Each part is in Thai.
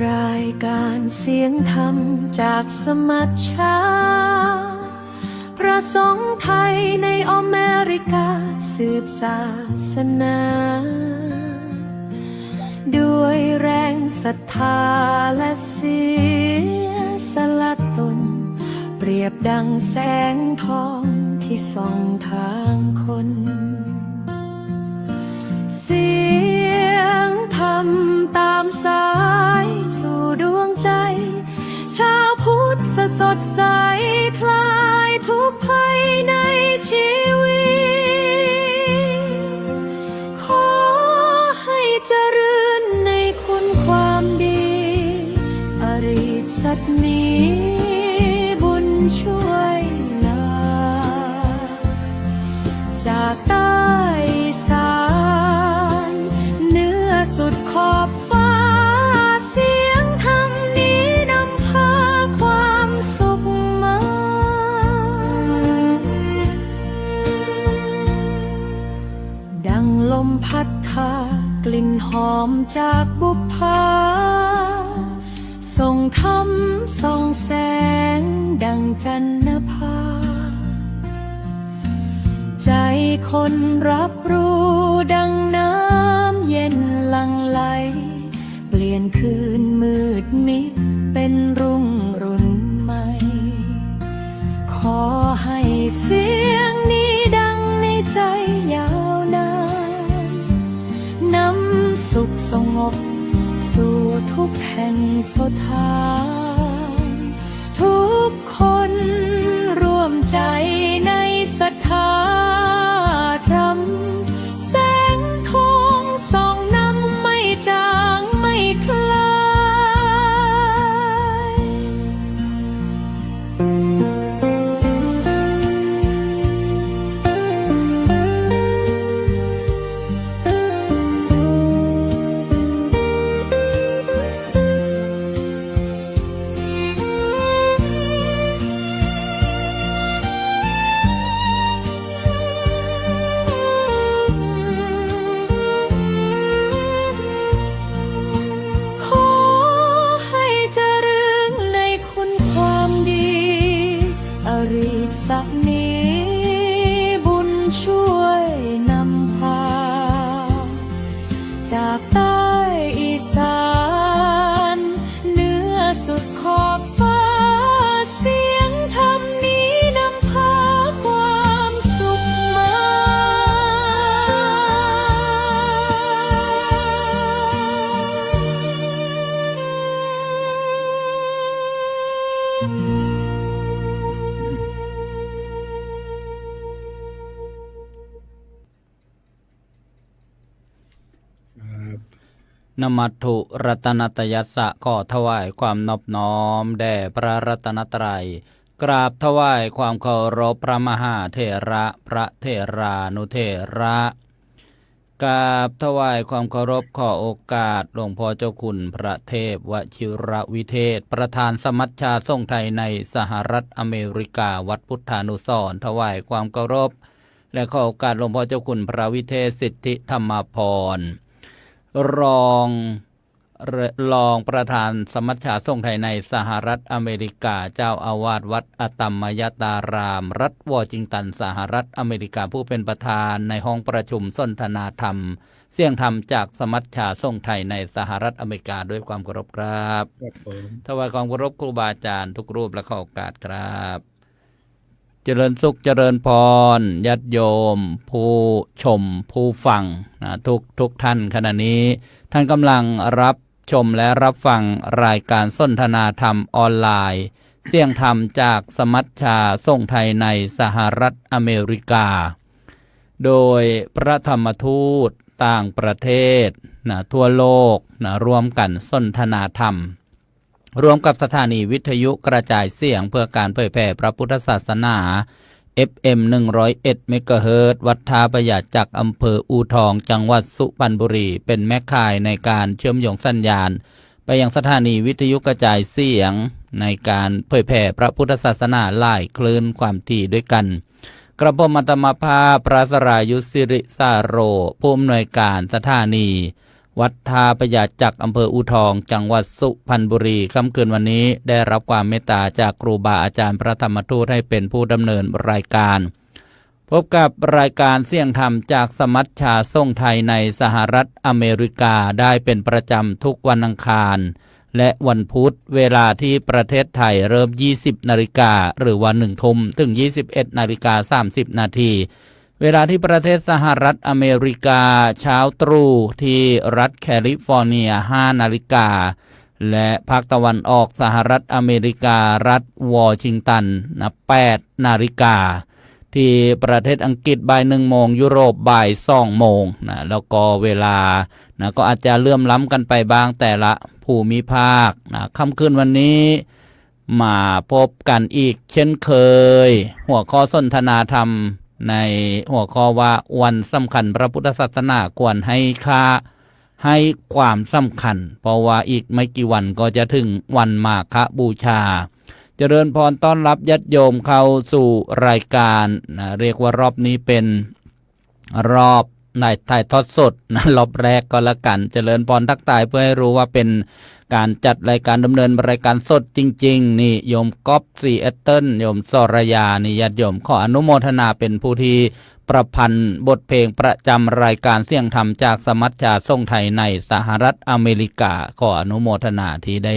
รายการเสียงธรรมจากสมัชชาพระสงฆ์ไทยในอเมริกาสืบศาสนา ด้วยแรงศรัทธาและเสียสละตนเปรียบดังแสงทองที่ส่องทางคนเสียงธรรมตามสายสู่ดวงใจชาวพุทธสดใสคลายทุกภัยในชีวิตขอให้เจริญในคุณความดีอริสัตนี้บุญช่วยลาจากใต้สานเหนือสุดขอบฟ้าเสียงธรรมนี้นำพาความสุขมาดังลมพัดพากลิ่นหอมจากบุพภาส่งธรรมส่องแสงดังจันทภาใจคนรับรู้ดังน้ำเย็นหลั่งไหลเปลี่ยนคืนมืดมิดเป็นรุ่งรุ่นใหม่ขอให้เสียงนี้ดังในใจยาวนานนำสุขสงบสู่ทุกแห่งสถานทุกคนร่วมใจในศรัทธาธรรมแสงทองส่องนำไม่จางไม่คลายสักนี้บุญช่วยนำพาจากใต้อีสานเหนือสุดขอบฟ้าเสียงธรรมนี้นำพาความสุขมานมัตถุรัตนตยัสสะขอถวายความนอบน้อมแด่พระรัตนตรัยกราบถวายความเคารพพระมหาเถระพระเถรานุเถระกราบถวายความเคารพขอโอกาสหลวงพ่อเจ้าคุณพระเทพวชิรวิเทศประธานสมัชชาทรงไทยในสหรัฐอเมริกาวัดพุทธานุสรณ์ถวายความเคารพและขอโอกาสหลวงพ่อเจ้าคุณพระวิเทศสิทธิธรรมพรรองประธานสมัชชาทรงไทยในสหรัฐอเมริกาเจ้าอาวาสวัดอตัมมยตารามรัฐวอชิงตันสหรัฐอเมริกาผู้เป็นประธานในห้องประชุมสนทนาธรรมเสียงธรรมจากสมัชชาทรงไทยในสหรัฐอเมริกาด้วยความเคารพครับถวายความเคารพครูบาอาจารย์ทุกรูปและขอโอกาสครับเจริญสุขเจริญพรญาติโยมผู้ชมผู้ฟังนะทุกท่านขณะนี้ท่านกำลังรับชมและรับฟังรายการสนทนาธรรมออนไลน์เสียงธรรมจากสมัชชาทรงไทยในสหรัฐอเมริกาโดยพระธรรมทูตต่างประเทศนะทั่วโลกนะร่วมกันสนทนาธรรมรวมกับสถานีวิทยุกระจายเสียงเพื่อการเผยแผ่พระพุทธศาสนา FM 101 เมกะเฮิรตซ์วัดท่าประหยัดจากอำเภออู่ทองจังหวัดสุพรรณบุรีเป็นแม่ข่ายในการเชื่อมโยงสัญญาณไปยังสถานีวิทยุกระจายเสียงในการเผยแผ่พระพุทธศาสนาหลายคลื่นความถี่ด้วยกัน กระผมอัตมาภาพพระสรายุทธสิริสาโรผู้อำนวยการสถานี วัดท่าพญาจักรอำเภออูทองจังหวัดสุพรรณบุรีค่ำคืนวันนี้ได้รับความเมตตาจากครูบาอาจารย์พระธรรมทูตให้เป็นผู้ดำเนินรายการพบกับรายการเสี่ยงธรรมจากสมัชชาส่งไทยในสหรัฐอเมริกาได้เป็นประจำทุกวันอังคารและวันพุธเวลาที่ประเทศไทยเริ่ม 20 นาฬิกาหรือว่า 1 ทุ่มถึง 21 นาฬิกา 30 นาทีเวลาที่ประเทศสหรัฐอเมริกาเช้าตรู่ที่รัฐแคลิฟอร์เนีย 5 นาฬิกาและภาคตะวันออกสหรัฐอเมริการัฐวอชิงตัน8 นาฬิกาที่ประเทศอังกฤษบ่าย 1 โมงยุโรปบ่าย 2 โมงแล้วก็เวลาก็อาจจะเลื่อมล้ำกันไปบ้างแต่ละภูมิภาคค่ำคืนวันนี้มาพบกันอีกเช่นเคยหัวข้อสนทนาธรรมในหัวข้อว่าวันสำคัญพระพุทธศาสนาควรให้ค่าให้ความสำคัญเพราะว่าอีกไม่กี่วันก็จะถึงวันมาฆบูชาเจริญพรต้อนรับญาติโยมเข้าสู่รายการเรียกว่ารอบนี้เป็นรอบในถ่ายทอดสดรอบแรกก็แล้วกันเจริญพรทักทายเพื่อให้รู้ว่าเป็นการจัดรายการดำเนินรายการสดจริงๆนี่โยมก๊อฟซีแอตเทิลโยมสรยานี่ญาติโยมขออนุโมทนาเป็นผู้ที่ประพันธ์บทเพลงประจำรายการเสียงธรรมจากสมัชชาส่งไทยในสหรัฐอเมริกาขออนุโมทนาที่ได้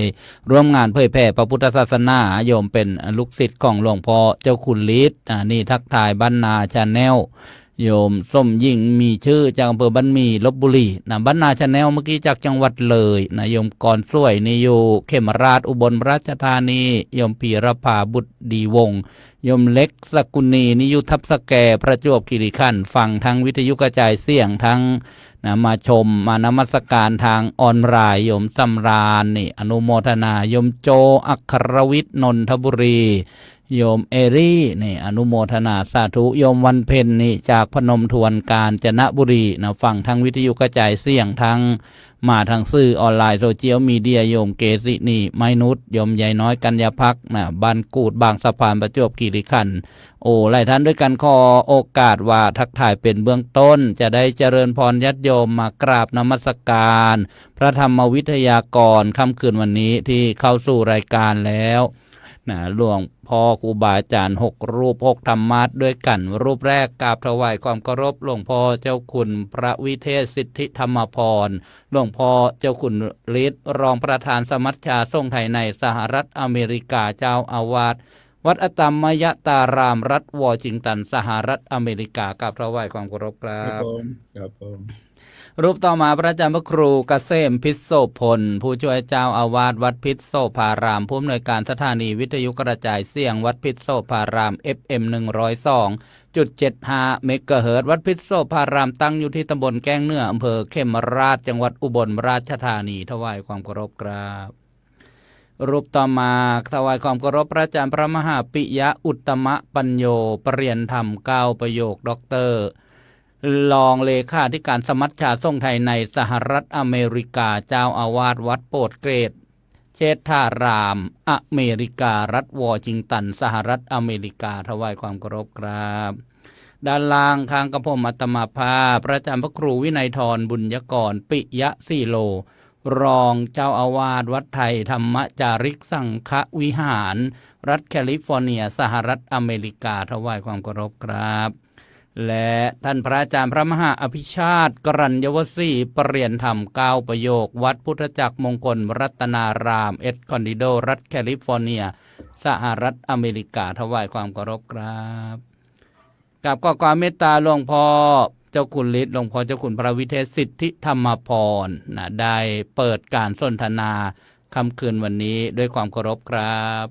ร่วมงานเผยแผ่พระพุทธศาสนาโยมเป็นลูกศิษย์ของหลวงพ่อเจ้าคุณฤทธิ์นี่ทักทายบ้านนาชาแนลโยมส้มยิ่งมีชื่อจากอำเภอบ้านมีลพบุรีบ้านนาชาแนลเมื่อกี้จากจังหวัดเลยโยมกรสวยนี่อยู่เขมราชอุบลราชธานีโยมพีรภาบุตรดีวงศ์โยมเล็กสกุลนีนิยุทับสแกประจวบคีรีขันธ์ฟังทั้งวิทยุกระจายเสียงทั้งมาชมมานมัสการทางออนไลน์โยมสำราญนี่อนุโมทนาโยมโจอัครวิทย์นนทบุรีโยมเอรี่นี่อนุโมทนาสาธุโยมวันเพ็ญนี่จากพนมทวนกาญจนบุรีฟังทั้งวิทยุกระจายเสียงทั้งมาทางสื่อออนไลน์โซเชียลมีเดียโยมเกสินี่ไมนุษย์โยมใหญ่น้อยกัญญาภักดิ์บ้านกูดบางสะพานประจวบคีรีขันธ์หลายท่านด้วยกันขอโอกาสว่าทักทายเป็นเบื้องต้นจะได้เจริญพรญาติโยมมากราบนมัสการพระธรรมวิทยากรค่ำคืนวันนี้ที่เข้าสู่รายการแล้วหลวงพ่อครูบาอาจารย์6 รูป6 ธรรมาสต์ด้วยกันรูปแรกกราบถวายความเคารพหลวงพ่อเจ้าคุณพระวิเทศสิทธิธรรมพรหลวงพ่อเจ้าคุณฤทธิ์รองประธานสมัชชาส่งไทยในสหรัฐอเมริกาเจ้าอาวาสวัดอตัมมยตารามรัฐวอชิงตันสหรัฐอเมริกากราบถวายความเคารพครับครับผมรูปต่อมาพระอาจารย์พระครูเกษมพิษโสพลผู้ช่วยเจ้าอาวาสวัดพิษโสภารามผู้อำนวยการสถานีวิทยุกระจายเสียงวัดพิษโสภาราม FM 102.75 เมกะเฮิรตซ์วัดพิษโสภารามตั้งอยู่ที่ตำบลแก้งเหนืออำเภอเขมราชจังหวัดอุบลราชธานีถวายความเคารพครับรูปต่อมาถวายความเคารพพระอาจารย์พระมหาปิยะอุตตมะปัญโยปรริญญาธรรม9 ประโยคด็อกเตอร์รองเลขาธิการสมัชชาส่งไทยในสหรัฐอเมริกาเจ้าอาวาสวัดโปรดเกรดเชษฐารามอเมริการัฐวอชิงตันสหรัฐอเมริกาถวายความเคารพครับด้านล่างข้างกระผมอัตมาภาพพระอาจารย์พระครูวินัยธรบุญยกรปิยะสีโลรองเจ้าอาวาสวัดไทยธรรมจาริกสังฆวิหารรัฐแคลิฟอร์เนียสหรัฐอเมริกาถวายความเคารพครับและท่านพระอาจารย์พระมหาอภิชาติกรัญยวสีปรริยนธรรม9 ประโยควัดพุทธจักรมงคลรัตนารามเอสคอนดิโดรัฐแคลิฟอร์เนียสหรัฐอเมริกาถวายความเคารพครับกับข้อความเมตตาหลวงพ่อเจ้าคุณฤทธิ์หลวงพ่อเจ้าคุณพระวิเทศสิทธิธรรมพรได้เปิดการสนทนาค่ำคืนวันนี้ด้วยความเคารพครับ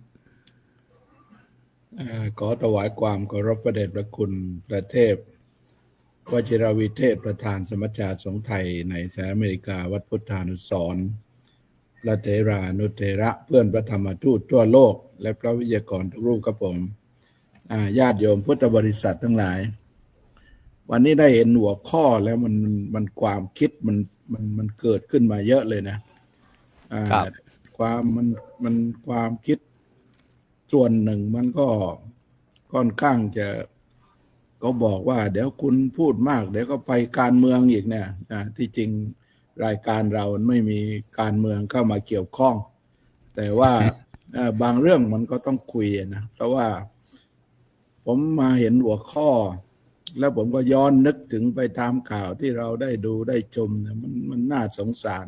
ขอถวายความเคารพพระเดชพระคุณพระเทพวชิรวิเทศประธานสมัชชาสงฆ์ไทยในสหรัฐอเมริกาวัดพุทธานุสรณ์พระเถรานุเถระเพื่อนพระธรรมทูตทั่วโลกและพระวิทยากรทุกรูปครับผมญาติโยมพุทธบริษัททั้งหลายวันนี้ได้เห็นหัวข้อแล้วมันความคิดมันเกิดขึ้นมาเยอะเลยนะความคิดส่วนหนึ่งมันก็ค่อนข้างจะก็บอกว่าเดี๋ยวคุณพูดมากเดี๋ยวก็ไปการเมืองอีกเนี่ยที่จริง รายการเราไม่มีการเมืองเข้ามาเกี่ยวข้อง แต่ว่าบางเรื่องมันก็ต้องคุยนะเพราะว่าผมมาเห็นหัวข้อ แล้วผมก็ย้อนนึกถึงไปตามข่าวที่เราได้ดูได้ชมเนี่ยมันน่าสงสาร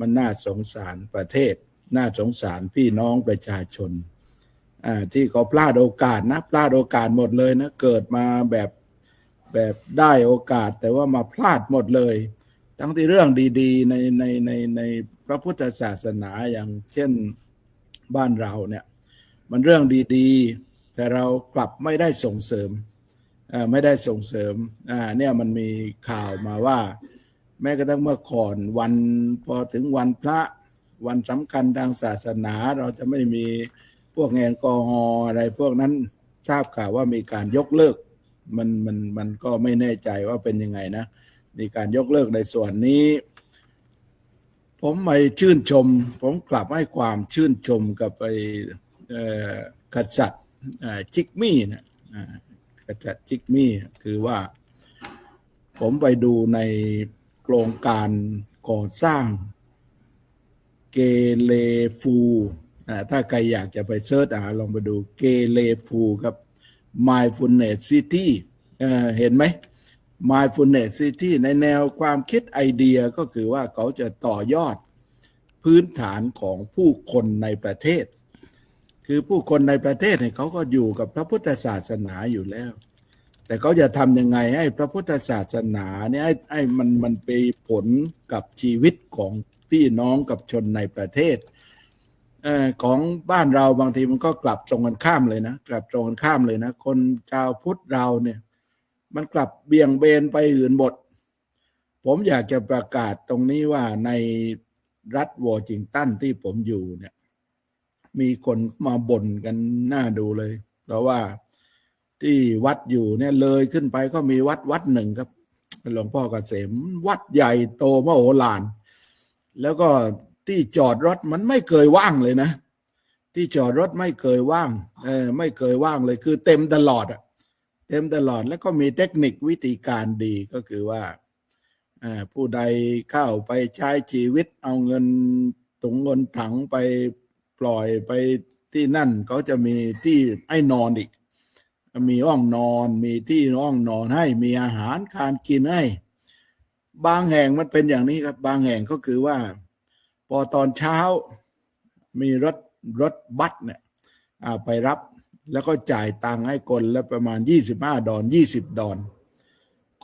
มันน่าสงสารประเทศน่าสงสารพี่น้องประชาชนที่เขาพลาดโอกาสนะพลาดโอกาสหมดเลยนะเกิดมาแบบได้โอกาสแต่ว่ามาพลาดหมดเลยทั้งที่เรื่องดีๆในพระพุทธศาสนาอย่างเช่นบ้านเราเนี่ยมันเรื่องดีๆแต่เรากลับไม่ได้ส่งเสริมไม่ได้ส่งเสริมเนี่ยมันมีข่าวมาว่าแม้กระทั่งเมื่อก่อนวันพอถึงวันพระวันสำคัญทางศาสนาเราจะไม่มีพวกแอลกอฮอล์อะไรพวกนั้นทราบข่าวว่ามีการยกเลิกมันก็ไม่แน่ใจว่าเป็นยังไงนะมีการยกเลิกในส่วนนี้ผมไม่ชื่นชมผมกลับให้ความชื่นชมกับไปกษัตริย์จิกมี่นะกษัตริย์จิกมี่คือว่าผมไปดูในโครงการก่อสร้างเกเลฟูถ้าใครอยากจะไปเสิร์ชลองไปดูเกเลฟูครับ Mindfulness City เห็นไหม Mindfulness City ในแนวความคิดไอเดียก็คือว่าเขาจะต่อยอดพื้นฐานของผู้คนในประเทศคือผู้คนในประเทศเนี่ยเขาก็อยู่กับพระพุทธศาสนาอยู่แล้วแต่เขาจะทำยังไงให้พระพุทธศาสนาเนี่ยให้มันไปผลกับชีวิตของพี่น้องกับชนในประเทศของบ้านเราบางทีมันก็กลับตรงกันข้ามเลยนะกลับตรงกันข้ามเลยนะคนชาวพุทธเราเนี่ยมันกลับเบี่ยงเบนไปอื่นหมดผมอยากจะประกาศตรงนี้ว่าในรัฐวอชิงตันที่ผมอยู่เนี่ยมีคนมาบ่นกันน่าดูเลยเพราะว่าที่วัดอยู่เนี่ยเลยขึ้นไปก็มีวัดหนึ่งครับหลวงพ่อเกษมวัดใหญ่โตมโหฬารแล้วก็ที่จอดรถมันไม่เคยว่างเลยนะที่จอดรถไม่เคยว่างไม่เคยว่างเลยคือเต็มตลอดเต็มตลอดแล้วก็มีเทคนิควิธีการดีก็คือว่าผู้ใดเข้าไปใช้ชีวิตเอาเงินถุงเงินถังไปปล่อยไปที่นั่นเขาจะมีที่ให้นอนอีกมีห้องนอนมีที่ห้องนอนให้มีอาหารการกินให้บางแห่งมันเป็นอย่างนี้ครับบางแห่งก็คือว่าพอตอนเช้ามีรถบัสเนี่ยไปรับแล้วก็จ่ายตังค์ให้คนละประมาณ25 ดอล20 ดอล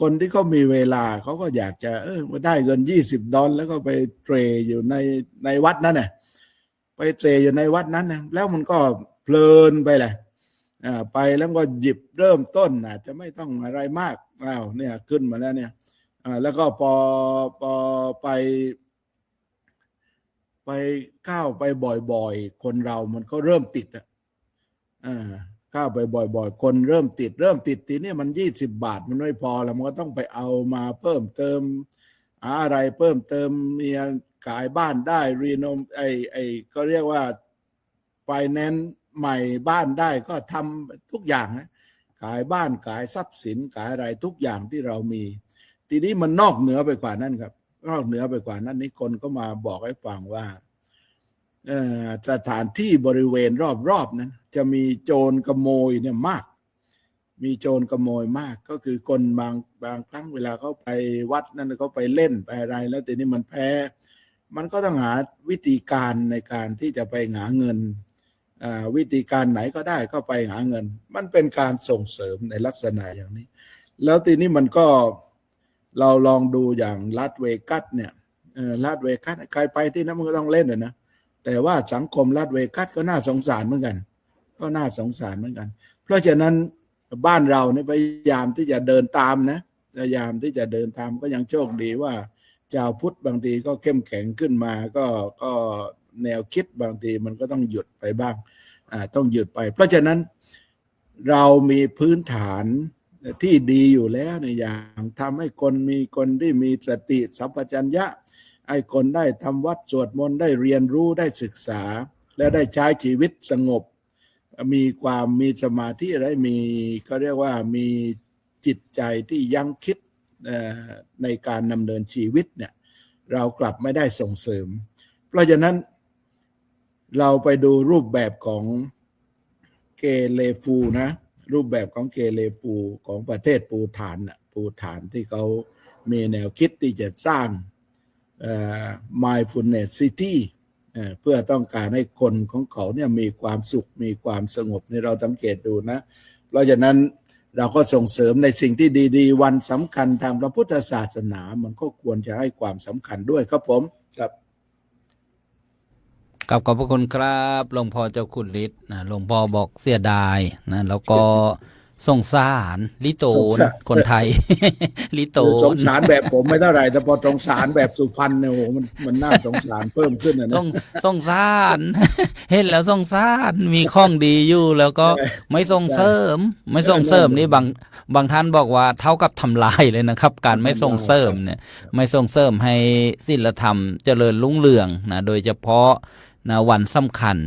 คนที่เขามีเวลาเขาก็อยากจะมาได้เงิน20 ดอลแล้วก็ไปเทรดอยู่ในวัดนั้นน่ะไปเทรดอยู่ในวัดนั้นนะแล้วมันก็เพลินไปเลยไปแล้วก็หยิบเริ่มต้นอาจจะไม่ต้องอะไรมากเนี่ยขึ้นมาแล้วเนี่ยแล้วก็พอไปก้าวไปบ่อยๆคนเรามันก็เริ่มติดก้าวไปบ่อยๆคนเริ่มติดทีนี้มัน20 บาทมันไม่พอแล้วมันก็ต้องไปเอามาเพิ่มเติมอะไรเพิ่มเติมมีขายบ้านได้รีโนมก็เรียกว่าไฟแนนซ์ใหม่บ้านได้ก็ทำทุกอย่างนะขายบ้านขายทรัพย์สินขายอะไรทุกอย่างที่เรามีทีนี้มันนอกเหนือไปกว่านั้นครับนอกเหนือไปกว่านั้นนี่คนก็มาบอกให้ฟังว่าสถานที่บริเวณรอบๆนั้นจะมีโจรขโมยเนี่ยมากมีโจรขโมยมากก็คือคนบางครั้งเวลาเขาไปวัดนั้นเขาไปเล่นไปอะไรแล้วทีนี้มันแพ้มันก็ต้องหาวิธีการในการที่จะไปหาเงินวิธีการไหนก็ได้ก็ไปหาเงินมันเป็นการส่งเสริมในลักษณะอย่างนี้แล้วทีนี้มันก็เราลองดูอย่างลาสเวกัสเนี่ยลาสเวกัสใครไปที่นั่นมันก็ต้องเล่นนะแต่ว่าสังคมลาสเวกัสก็น่าสงสารเหมือนกันเพราะฉะนั้นบ้านเราเนี่ยพยายามที่จะเดินตามนะพยายามที่จะเดินตามก็ยังโชคดีว่าชาวพุทธบางทีก็เข้มแข็งขึ้นมาก็แนวคิดบางทีมันก็ต้องหยุดไปบ้างต้องหยุดไปเพราะฉะนั้นเรามีพื้นฐานที่ดีอยู่แล้วในอย่างทำให้คนที่มีสติสัมปชัญญะให้คนได้ทำวัดสวดมนต์ได้เรียนรู้ได้ศึกษาและได้ใช้ชีวิตสงบมีสมาธิอะไรก็เรียกว่ามีจิตใจที่ยั้งคิดในการดำเนินชีวิตเนี่ย เรากลับไม่ได้ส่งเสริมเพราะฉะนั้นเราไปดูรูปแบบของเกเรฟูนะรูปแบบของเกเรฟูของประเทศปูฐานที่เขามีแนวคิดที่จะสร้าง mindfulness city เพื่อต้องการให้คนของเขาเนี่ยมีความสุขมีความสงบนี่เราสังเกตดูนะเพราะฉะนั้นเราก็ส่งเสริมในสิ่งที่ดีๆวันสำคัญทางพระพุทธศาสนามันก็ควรจะให้ความสำคัญด้วยครับผมครับขอบพระคุณครับหลวงพ่อเจ้าคุณฤทธิ์นะหลวงพ่อบอกเสียดายนะแล้วก็สงสารลิโตนคนไทย ลิโตนสงสารแบบผมไม่เท่าไหร่แต่พอสงสารแบบสุพรรณเนี่ยโหมันน่าสงสารเพิ่มขึ้นนะสงสาร เห็นแล้วสงสารมีข้องดีอยู่แล้วก็ไม่ส่งเสริมนี่บางท่านบอกว่าเท่ากับทำลายเลยนะครับการไม่ส่งเสริมเนี่ยไม่ส่งเสริมให้ศีลธรรมเจริญรุ่งเรืองนะโดยเฉพาะนะวันสำคัญ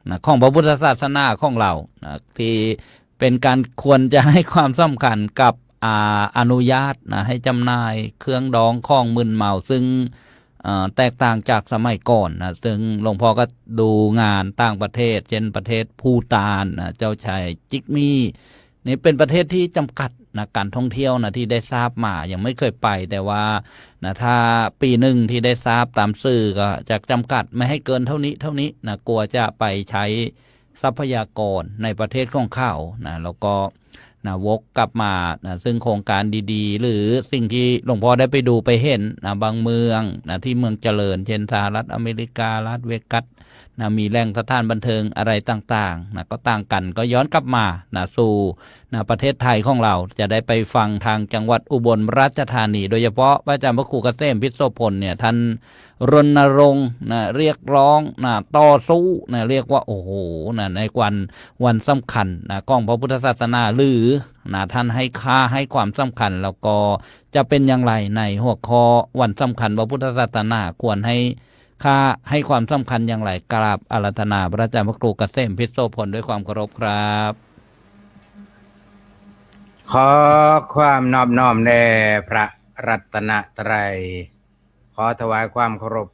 นะของพระพุทธศาสนาของเรานะที่เป็นการควรจะให้ความสำคัญกับอนุญาตนะให้จำหน่ายเครื่องดองของมึนเมาซึ่งแตกต่างจากสมัยก่อนนะซึ่งหลวงพ่อก็ดูงานต่างประเทศเช่นประเทศภูฏานนะเจ้าชายจิกมี่นี่เป็นประเทศที่จำกัดนะการท่องเที่ยวนะที่ได้ทราบมายังไม่เคยไปแต่ว่านะถ้าปีหนึ่งที่ได้ทราบตามสื่อก็จะจำกัดไม่ให้เกินเท่านี้นะกลัวจะไปใช้ทรัพยากรในประเทศของเขานะแล้วก็นะวกกลับมานะซึ่งโครงการดีๆหรือสิ่งที่หลวงพ่อได้ไปดูไปเห็นนะบางเมืองนะที่เมืองเจริญเช่นสหรัฐอเมริกาลาสเวกัสนะมีแหล่งสถานบันเทิงอะไรต่างๆนะก็ต่างกันก็ย้อนกลับมานะสู่นะประเทศไทยของเราจะได้ไปฟังทางจังหวัดอุบลราชธานีโดยเฉพาะพระอาจารย์พระครูเกษมพิษโสพลเนี่ยท่านรณรงค์นะเรียกร้องนะต่อสู้นะเรียกว่าโอ้โหนะในวันสำคัญนะของพระพุทธศาสนาหรือนะท่านให้ค่าให้ความสำคัญแล้วก็จะเป็นอย่างไรในหัวข้อวันสำคัญพระพุทธศาสนาควรให้ค่าให้ความสำคัญอย่างไรกราบอาราธนาพระอาจารย์พระครูเกษมพิษโสพลด้วยความเคารพครับขอความนอบน้อมแด่พระรัตนตรัยขอถวายความเคารพ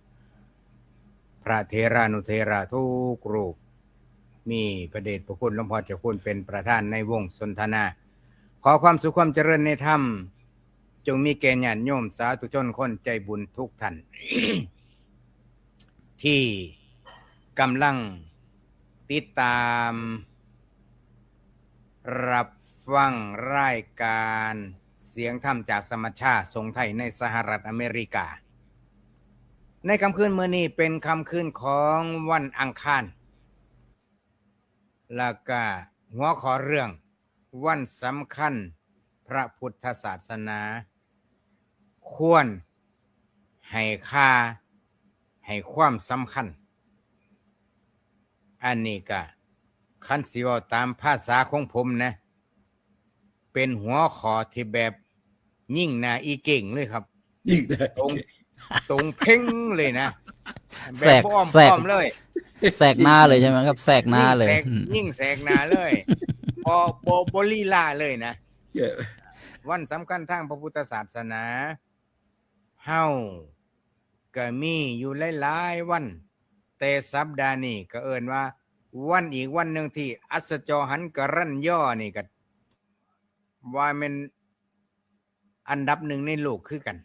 พระเถรานุเถระทุกรูปมีพระเดชพระคุณหลวงพ่อเจ้าคุณเป็นประธานในวงสนทนาขอความสุขความเจริญในธรรมจงมีแก่ญาติโยมสาธุชนคนใจบุญทุกท่าน ที่กำลังติดตามรับฟังรายการเสียงธรรมจากสมัชชาสงฆ์ไทยในสหรัฐอเมริกาในค่ำคืนมื้อนี้เป็นค่ำคืนของวันอังคารแล้วก็หัวข้อเรื่องวันสำคัญพระพุทธศาสนาควรให้ค่าให้ความสำคัญอันนี้ก็คันสิเว้าตามภาษาของผมนะเป็นหัวข้อที่แบบยิ่งนาอีเก่งเลยครับยิ่งได้ตรงเพ่งเลยนะแบ แบอ้อมเลย แสกหน้าเลยใช่ไหมครับแสกหน้าเลยยิ่งแสกหน้าเลยโบลีลาเลยนะวันสำคัญทางพระพุทธศาสนาเฮาก็มีอยู่หลายๆวันแต่สัปดาห์นี้ก็เอิ้นว่าวันอีกวันหนึ่งที่อัศจรหันกรัญย่อนี่ก็ว่ามันอันดับหนึ่งในโลกคือกัน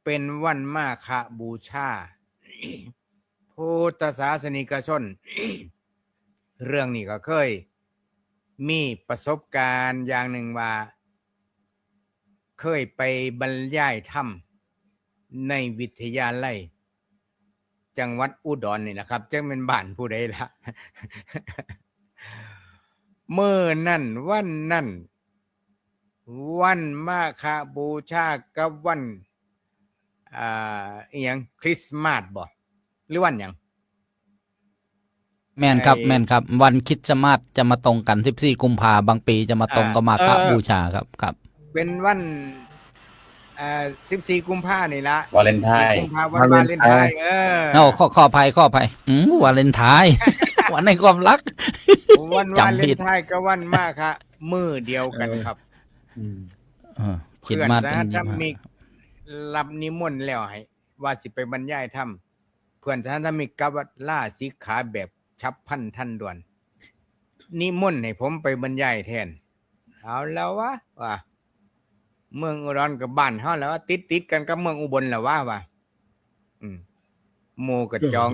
เป็นวันมาฆบูชา พุทธศาสนิกชน เรื่องนี้ก็เคยมีประสบการณ์อย่างหนึ่งว่าเคยไปบรรยายธรรมในวิทยาลัยจังหวัดอุดรนี่นะครับจังเป็นบ้านผู้ใดล่ะ มื้อนั้นวันนั้นวันมาฆบูชากับวันอีหยังคริสต์มาสบ่หรือวันหยังแม่นครับวันคริสต์มาสจะมาตรงกัน14กุมภาพันธ์บางปีจะมาตรงกับมาฆบูชาครับเป็นวัน14กุมภาพันธ์นี่ละวาเลนไทน์วันวาเลนไทน์ขออภัยวาเลนไทน์วันในความรักวันวาเลนไทน์กับวันมาฆมื้อเดียวกันครับคิดมาเป็นรับนิมนต์แล้วให้ ว่าสิไปบรรยายธรรมเพื่อนท่านมิกกับว่าล่าสิกขาแบบฉับพลันทันด่วนนิมนต์ให้ผมไปบรรยายแทนเอาแล้ววะว่าเมืองอุดรกับบ้านเฮาแล้วว่าติดกันกับเมืองอุบลแล้วว่าหมู่ก็จอง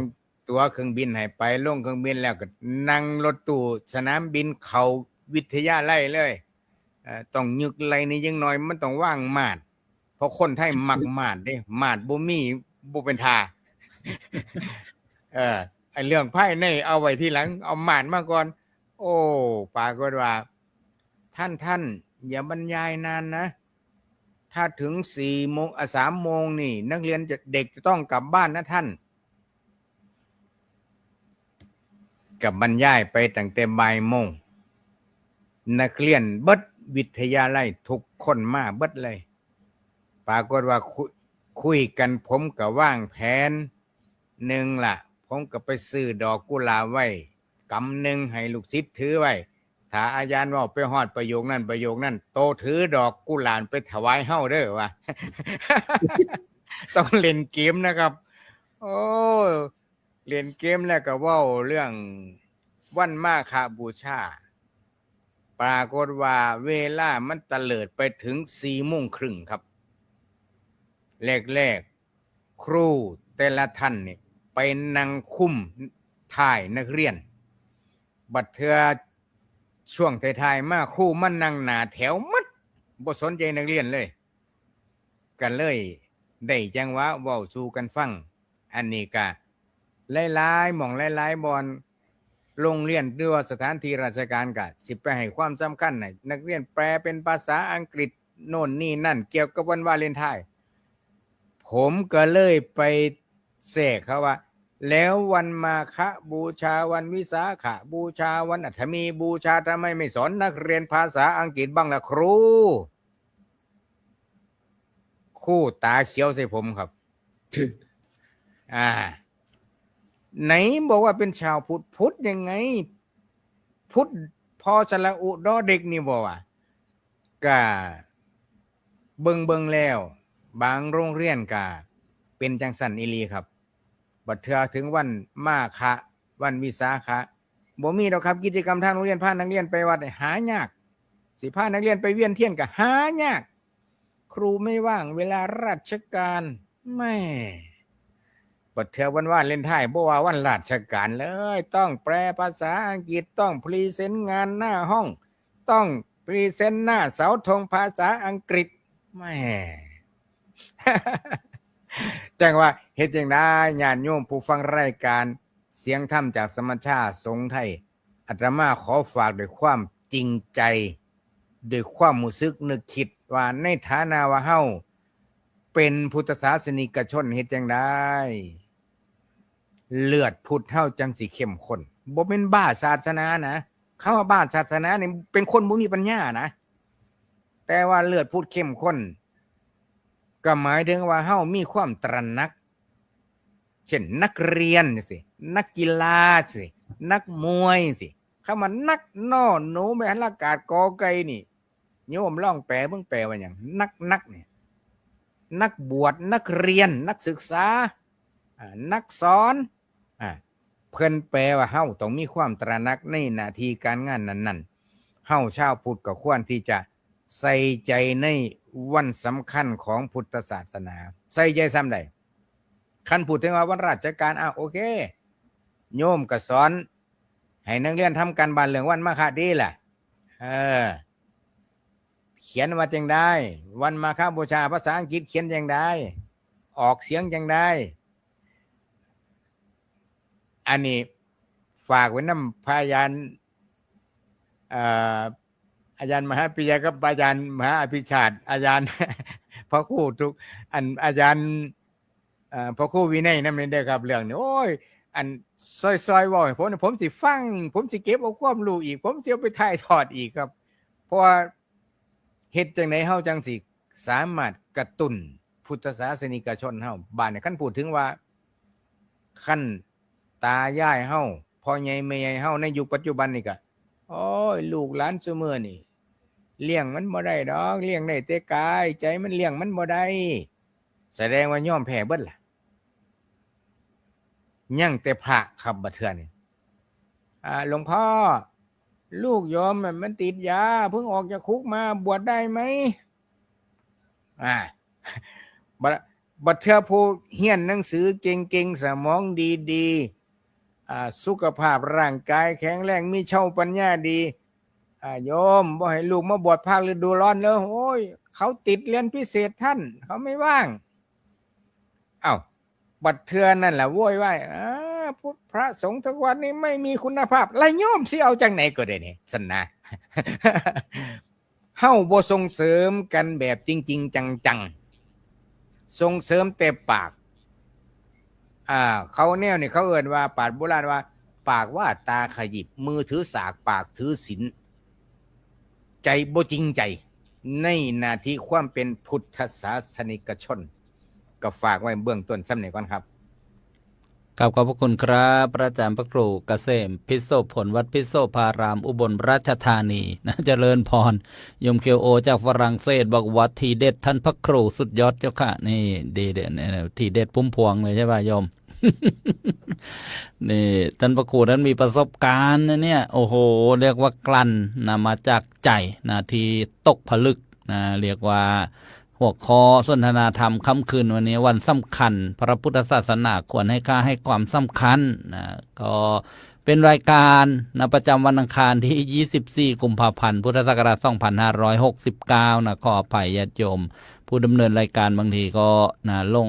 ตั๋วเครื่องบินให้ไปลงเครื่องบินแล้วก็นั่งรถตู้สนามบินเข้าวิทยาลัยเลยต้องยึกไหลนี่ยังน้อยมันต้องว่างมาดเพราะคนไทยมักมาดเด้มาดบ่มีบ่เป็นท่าไอ้เรื่องภายในเอาไว้ทีหลังเอามาดมาก่อนโอ้ปรากฏว่าท่านอย่าบรรยายนานนะถ้าถึง4 โมง3 โมงนี่นักเรียนเด็กจะต้องกลับบ้านนะท่านกับบรรยายไปตั้งแต่บ่ายโมงนักเรียนเบิดวิทยาลัยทุกคนมาเบิดเลยปรากฏว่าคุยกันผมก็วางแผนหนึ่งล่ะผมก็ไปซื้อดอกกุหลาบไว้กำหนึ่งให้ลูกศิษย์ถือไว้ถ้าอาจารย์ว่าไปฮอดประโยคนั้นโตถือดอกกุหลาบไปถวายเฮาเด้อว่า ต้องเล่นเกมนะครับโอ้เล่นเกมแล้วก็เว้าเรื่องวันมาฆบูชาปรากฏว่าเวลามันตะเลิดไปถึง4 โมงครึ่งครับแรกครูแต่ละท่านนี่ไปนั่งคุมถ่ายนักเรียนบัดเทื่อช่วงท้ายๆมาครูมันนั่งหน้าแถวมัดบ่สนใจนักเรียนเลยกันเลยได้จังหวะเว้าสู่กันฟังอันนี้ก็หลายๆหม่องหลายๆบอนโรงเรียนหรือว่าสถานที่ราชการก็สิไปให้ความสำคัญให้นักเรียนแปลเป็นภาษาอังกฤษโน่นนี่นั่นเกี่ยวกับวันวาเลนไทน์ผมก็เลยไปแทรกเขาว่าแล้ววันมาฆบูชาวันวิสาขบูชาวันอัฐมีบูชาทำไมไม่สอนนักเรียนภาษาอังกฤษบ้างล่ะครูตาเขียวใส่ผมครับ ไหนบอกว่าเป็นชาวพุทธยังไงพุทธพอสระอุดอเด็กนี่บอกว่าก็เบิ่งแล้วบางโรงเรียนก็เป็นจังสันอีหลีครับบัดเทื่อถึงวันมาฆะวันวิสาขะบ่มีดอกครับกิจกรรมทางโรงเรียนพานักเรียนไปวัดหายากสิพานักเรียนไปเวียนเทียนก็หายากครูไม่ว่างเวลาราชการแม่บัดเทื่อวันวาเลนไทน์บ่ว่าวันราชการเลยต้องแปลภาษาอังกฤษต้องพรีเซนต์งานหน้าห้องต้องพรีเซนต์หน้าเสาธงภาษาอังกฤษแม่ จังว่าเฮ็ดจังได๋ญาติโยมผู้ฟังรายการเสียงธรรมจากสมัชชาสงฆ์ไทยอาตมาขอฝากด้วยความจริงใจด้วยความรู้สึกนึกคิดว่าในฐานะว่าเฮาเป็นพุทธศาสนิกชนเฮ็ดจังได๋เลือดพุทธเฮาจังสิเข้มข้นบ่แม่นบ้าศาสนานะคำว่าบ้าศาสนานี่เป็นคนบ่มีปัญญานะแต่ว่าเลือดพุทธเข้มข้นก็หมายถึงว่าเฮามีความตระหนักเช่นนักเรียนสินักกีฬาสินักมวยสิคำว่านักน้อหนูแม่หันอากาศกอไก่นี่โยมลองแปลเบิ่งแปลว่าหยังนักเนี่ยนักบวชนักเรียนนักศึกษานักสอนเพิ่นแปลว่าเฮาต้องมีความตระหนักในหน้าที่การงานนั้นๆเฮาชาวพุทธก็ควรที่จะใส่ใจในวันสำคัญของพุทธศาสนาใส่ใจซ้ำใดคันพูดถึงว่าวันราชการโอเคโยมก็สอนให้นักเรียนทำการบ้านเรื่องวันมาฆดีแหละเขียนว่าจังได้วันมาฆบูชาภาษาอังกฤษเขียนจังได้ออกเสียงจังได้อันนี้ฝากไว้นำพยานอาจารย์มหาปิยะกับอาจารย์มหาอภิชาติอาจารย์พระครูทุกอาจารย์พระครูวินัยนำนี่ได้ครับเรื่องนี้โอ้ยอันซอยๆเว้าให้ผมสิฟังผมสิเก็บเอาความรู้อีกผมสิเอาไปถ่ายทอดอีกครับเพราะว่าเฮ็ดจังได๋เฮาจังสิสามารถกระตุ้นพุทธศาสนิกชนเฮาบ้านนี้คันพูดถึงว่าคันตายายเฮาพ่อใหญ่แม่ใหญ่เฮาในยุคปัจจุบันนี่ก็โอ้ยลูกหลานซุมื้อนี่เลี้ยงมันบ่ได้ดอกเลี้ยงได้แต่กายใจมันเลี้ยงมันบ่ได้แสดงว่ายอมแพ้เบิดล่ะ ยังแต่พระครับบัดเทื่อนี่หลวงพ่อลูกโยมมันติดยาเพิ่งออกจากคุกมาบวชได้ไหมอ่า บัดเทื่อผู้เรียนหนังสือเก่งๆสมองดีๆสุขภาพร่างกายแข็งแรงมีเช่าปัญญาดีโยมบ่ให้ลูกมาบวชภาคฤดูร้อนเลยโอ้ยเขาติดเรียนพิเศษท่านเขาไม่ว่างบัดเทื่อนั่นแหละโว้ยว่ายพุทธพระสงฆ์ทุกวันนี้ไม่มีคุณภาพแล้วโยมสิเอาจังไหนก็ได้นี่สันนะ เฮาบ่ส่งเสริมกันแบบจริงๆจังๆส่งเสริมแต่ปากเขาแนวนี่เขาเอิ้นว่าปราชญ์โบราณว่าปากว่าตาขยิบมือถือสากปากถือศีลใจบ่จริงใจในหน้าที่ความเป็นพุทธศาสนิกชนก็ฝากไว้เบื้องต้นซ้ำนี่ก่อนครับขอบพระคุณครับพระอาจารย์พระครูเกษมพิโสผลวัดพิโสภารามอุบลราชธานีนะเจริญพรยมเคียวโอจากฝรั่งเศสบอกว่าทีเด็ดท่านพระครูสุดยอดเจ้าค่ะนี่ดีเด่นทีเด็ดพุ่มพวงเลยใช่ป่ะโยม นี่ท่านพระครูนั้นมีประสบการณ์นะเนี่ยโอ้โหเรียกว่ากลั่นนะมาจากใจนะที่ตกผลึกนะเรียกว่าหัวข้อสนทนาธรรมค่ำคืนวันนี้วันสำคัญพระพุทธศาสนาควรให้ค่าให้ความสำคัญนะก็เป็นรายการนะประจำวันอังคารที่24กุมภาพันธ์พุทธศักราช2569นะขออภัยญาติโยมผู้ดำเนินรายการบางทีก็นะลง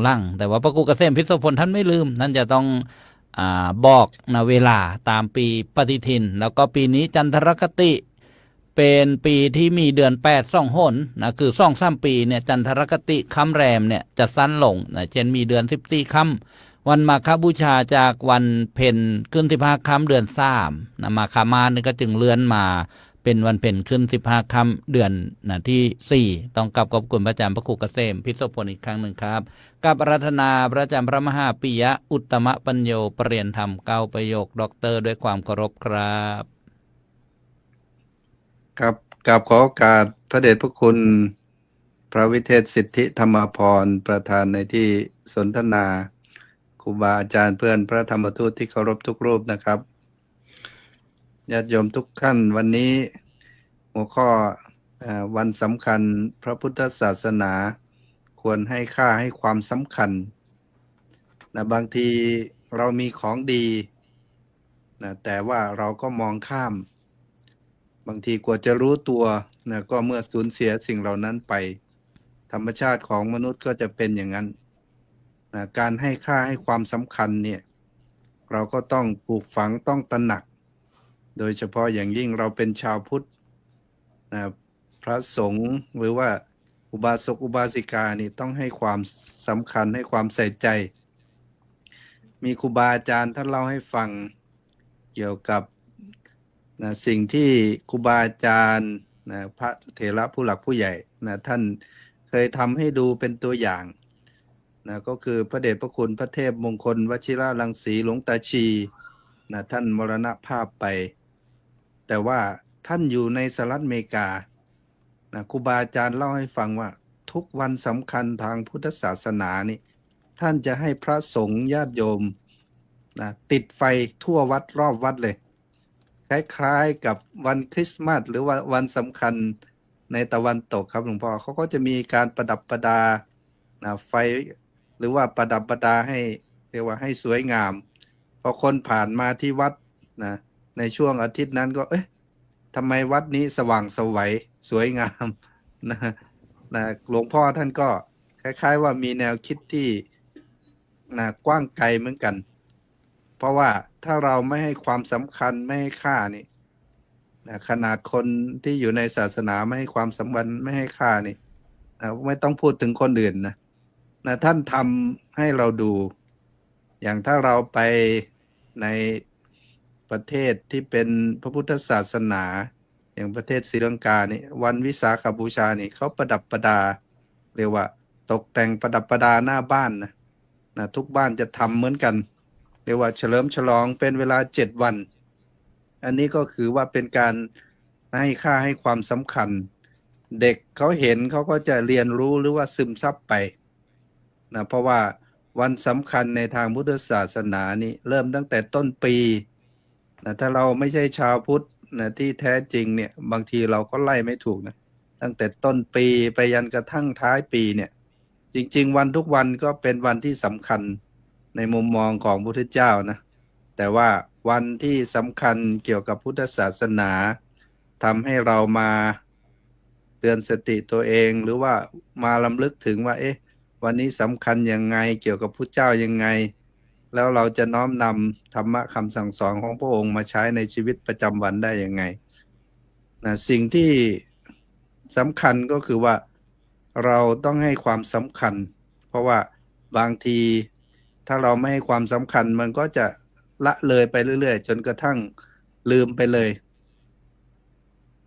ลั่งแต่ว่าพระครูเกษมพิโสพลท่านไม่ลืมท่านจะต้องบอกนะเวลาตามปีปฏิทินแล้วก็ปีนี้จันทรคติเป็นปีที่มีเดือน8 2 หนนะคือ2-3 ปีเนี่ยจันทรคติค่ำแรมเนี่ยจะสั้นลงนะเช่นมีเดือน14 ค่ำวันมาฆบูชาจากวันเพ็ญขึ้น15 ค่ำเดือน3นะมาฆมานี่ก็จึงเลื่อนมาเป็นวันเพ็ญขึ้น15 ค่ำเดือนนะที่4ต้องขอบคุณพระอาจารย์พระครูเกษมพิโสพลอีกครั้งหนึ่งครับกับอาราธนาพระอาจารย์พระมหาปิยะอุตตมปัญโยปรริยนธรรม9 ประโยคด็อกเตอร์ด้วยความเคารพครับครับกราบขอโอกาสพระเดชพระคุณพระวิเทศสิทธิธรรมพรประธานในที่สนทนาครูบาอาจารย์เพื่อนพระธรรมทูตที่เคารพทุกรูปนะครับญาติโยมทุกท่านวันนี้หัวข้อวันสำคัญพระพุทธศาสนาควรให้ค่าให้ความสำคัญนะบางทีเรามีของดีนะแต่ว่าเราก็มองข้ามบางทีกว่าจะรู้ตัวนะก็เมื่อสูญเสียสิ่งเหล่านั้นไปธรรมชาติของมนุษย์ก็จะเป็นอย่างนั้นนะการให้ค่าให้ความสำคัญเนี่ยเราก็ต้องปลูกฝังต้องตระหนักโดยเฉพาะอย่างยิ่งเราเป็นชาวพุทธนะพระสงฆ์หรือว่าอุบาสกอุบาสิกานี่ต้องให้ความสำคัญให้ความใส่ใจมีครูบาอาจารย์ท่านเล่าให้ฟังเกี่ยวกับนะสิ่งที่ครูบาอาจารย์นะพระเถระผู้หลักผู้ใหญ่นะท่านเคยทำให้ดูเป็นตัวอย่างนะก็คือพระเดชพระคุณพระเทพมงคลวชิรารังสีหลวงตาชีนะท่านมรณภาพไปแต่ว่าท่านอยู่ในสหรัฐอเมริกานะครูบาอาจารย์เล่าให้ฟังว่าทุกวันสำคัญทางพุทธศาสนานี่ท่านจะให้พระสงฆ์ญาติโยมนะติดไฟทั่ววัดรอบวัดเลยคล้ายๆกับวันคริสต์มาสหรือว่าวันสำคัญในตะวันตกครับหลวงพ่อเขาก็จะมีการประดับประดานะไฟหรือว่าประดับประดาให้เรียกว่าให้สวยงามพอคนผ่านมาที่วัดนะในช่วงอาทิตย์นั้นก็ทำไมวัดนี้สว่างไสวสวยงามนะหลวงพ่อท่านก็คล้ายๆว่ามีแนวคิดที่นะกว้างไกลเหมือนกันเพราะว่าถ้าเราไม่ให้ความสำคัญไม่ให้ค่านี่นะขนาดคนที่อยู่ในศาสนาไม่ให้ความสำคัญไม่ให้ค่านี่นะไม่ต้องพูดถึงคนอื่นนะท่านทำให้เราดูอย่างถ้าเราไปในประเทศที่เป็นพระพุทธศาสนาอย่างประเทศศรีลังกานี่วันวิสาขบูชานี่เขาประดับประดาเรียกว่าตกแต่งประดับประดาหน้าบ้านนะทุกบ้านจะทำเหมือนกันเรียกว่าเฉลิมฉลองเป็นเวลา7 วันอันนี้ก็คือว่าเป็นการให้ค่าให้ความสำคัญเด็กเขาเห็นเขาก็จะเรียนรู้หรือว่าซึมซับไปนะเพราะว่า วันสำคัญในทางพุทธศาสนานี่เริ่มตั้งแต่ต้นปีนะถ้าเราไม่ใช่ชาวพุทธนะที่แท้จริงเนี่ยบางทีเราก็ไล่ไม่ถูกนะตั้งแต่ต้นปีไปยันกระทั่งท้ายปีเนี่ยจริงๆวันทุกวันก็เป็นวันที่สำคัญในมุมมองของพระพุทธเจ้านะแต่ว่าวันที่สำคัญเกี่ยวกับพุทธศาสนาทำให้เรามาเตือนสติตัวเองหรือว่ามาลำลึกถึงว่าวันนี้สำคัญยังไงเกี่ยวกับพุทธเจ้ายังไงแล้วเราจะน้อมนำธรรมะคำสั่งสอนของพระองค์มาใช้ในชีวิตประจำวันได้ยังไงนะสิ่งที่สำคัญก็คือว่าเราต้องให้ความสำคัญเพราะว่าบางทีถ้าเราไม่ให้ความสำคัญมันก็จะละเลยไปเรื่อยๆจนกระทั่งลืมไปเลย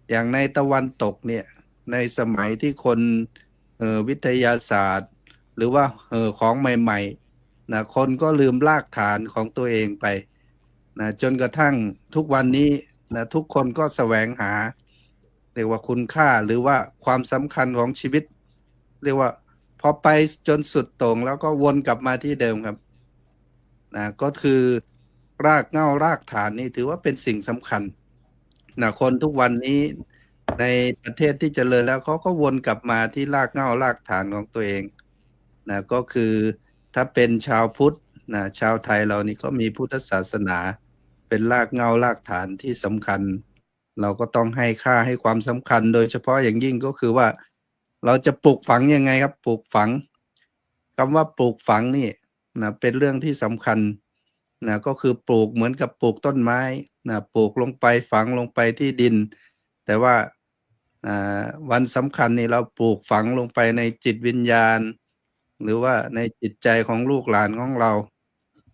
อย่างในตะวันตกเนี่ยในสมัยที่คนวิทยาศาสตร์หรือว่าของใหม่ๆนะคนก็ลืมรากฐานของตัวเองไปนะจนกระทั่งทุกวันนี้นะทุกคนก็แสวงหาเรียกว่าคุณค่าหรือว่าความสำคัญของชีวิตเรียกว่าพอไปจนสุดโต่งแล้วก็วนกลับมาที่เดิมครับนะก็คือรากเหง้ารากฐานนี่ถือว่าเป็นสิ่งสำคัญนะคนทุกวันนี้ในประเทศที่เจริญแล้วเขาก็วนกลับมาที่รากเหง้ารากฐานของตัวเองนะก็คือถ้าเป็นชาวพุทธนะชาวไทยเรานี่ก็มีพุทธศาสนาเป็นรากเหง้ารากฐานที่สำคัญเราก็ต้องให้ค่าให้ความสำคัญโดยเฉพาะอย่างยิ่งก็คือว่าเราจะปลูกฝังยังไงครับปลูกฝังคำว่าปลูกฝังนี่นะเป็นเรื่องที่สำคัญนะก็คือปลูกเหมือนกับปลูกต้นไม้นะปลูกลงไปฝังลงไปที่ดินแต่ว่าวันสำคัญนี่เราปลูกฝังลงไปในจิตวิญญาณหรือว่าในจิตใจของลูกหลานของเรา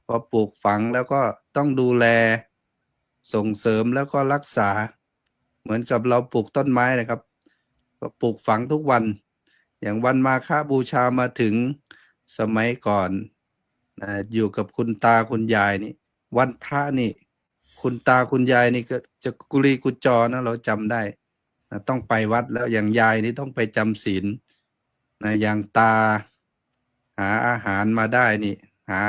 พอปลูกฝังแล้วก็ต้องดูแลส่งเสริมแล้วก็รักษาเหมือนกับเราปลูกต้นไม้นะครับก็ปลูกฝังทุกวันอย่างวันมาฆบูชามาถึงสมัยก่อนอยู่กับคุณตาคุณยายนี่วันพระนี่คุณตาคุณยายนี่ก็จะกุลีกุจอนะเราจำได้ต้องไปวัดแล้วอย่างยายนี่ต้องไปจำศีลอย่างตาหาอาหารมาได้นี่หา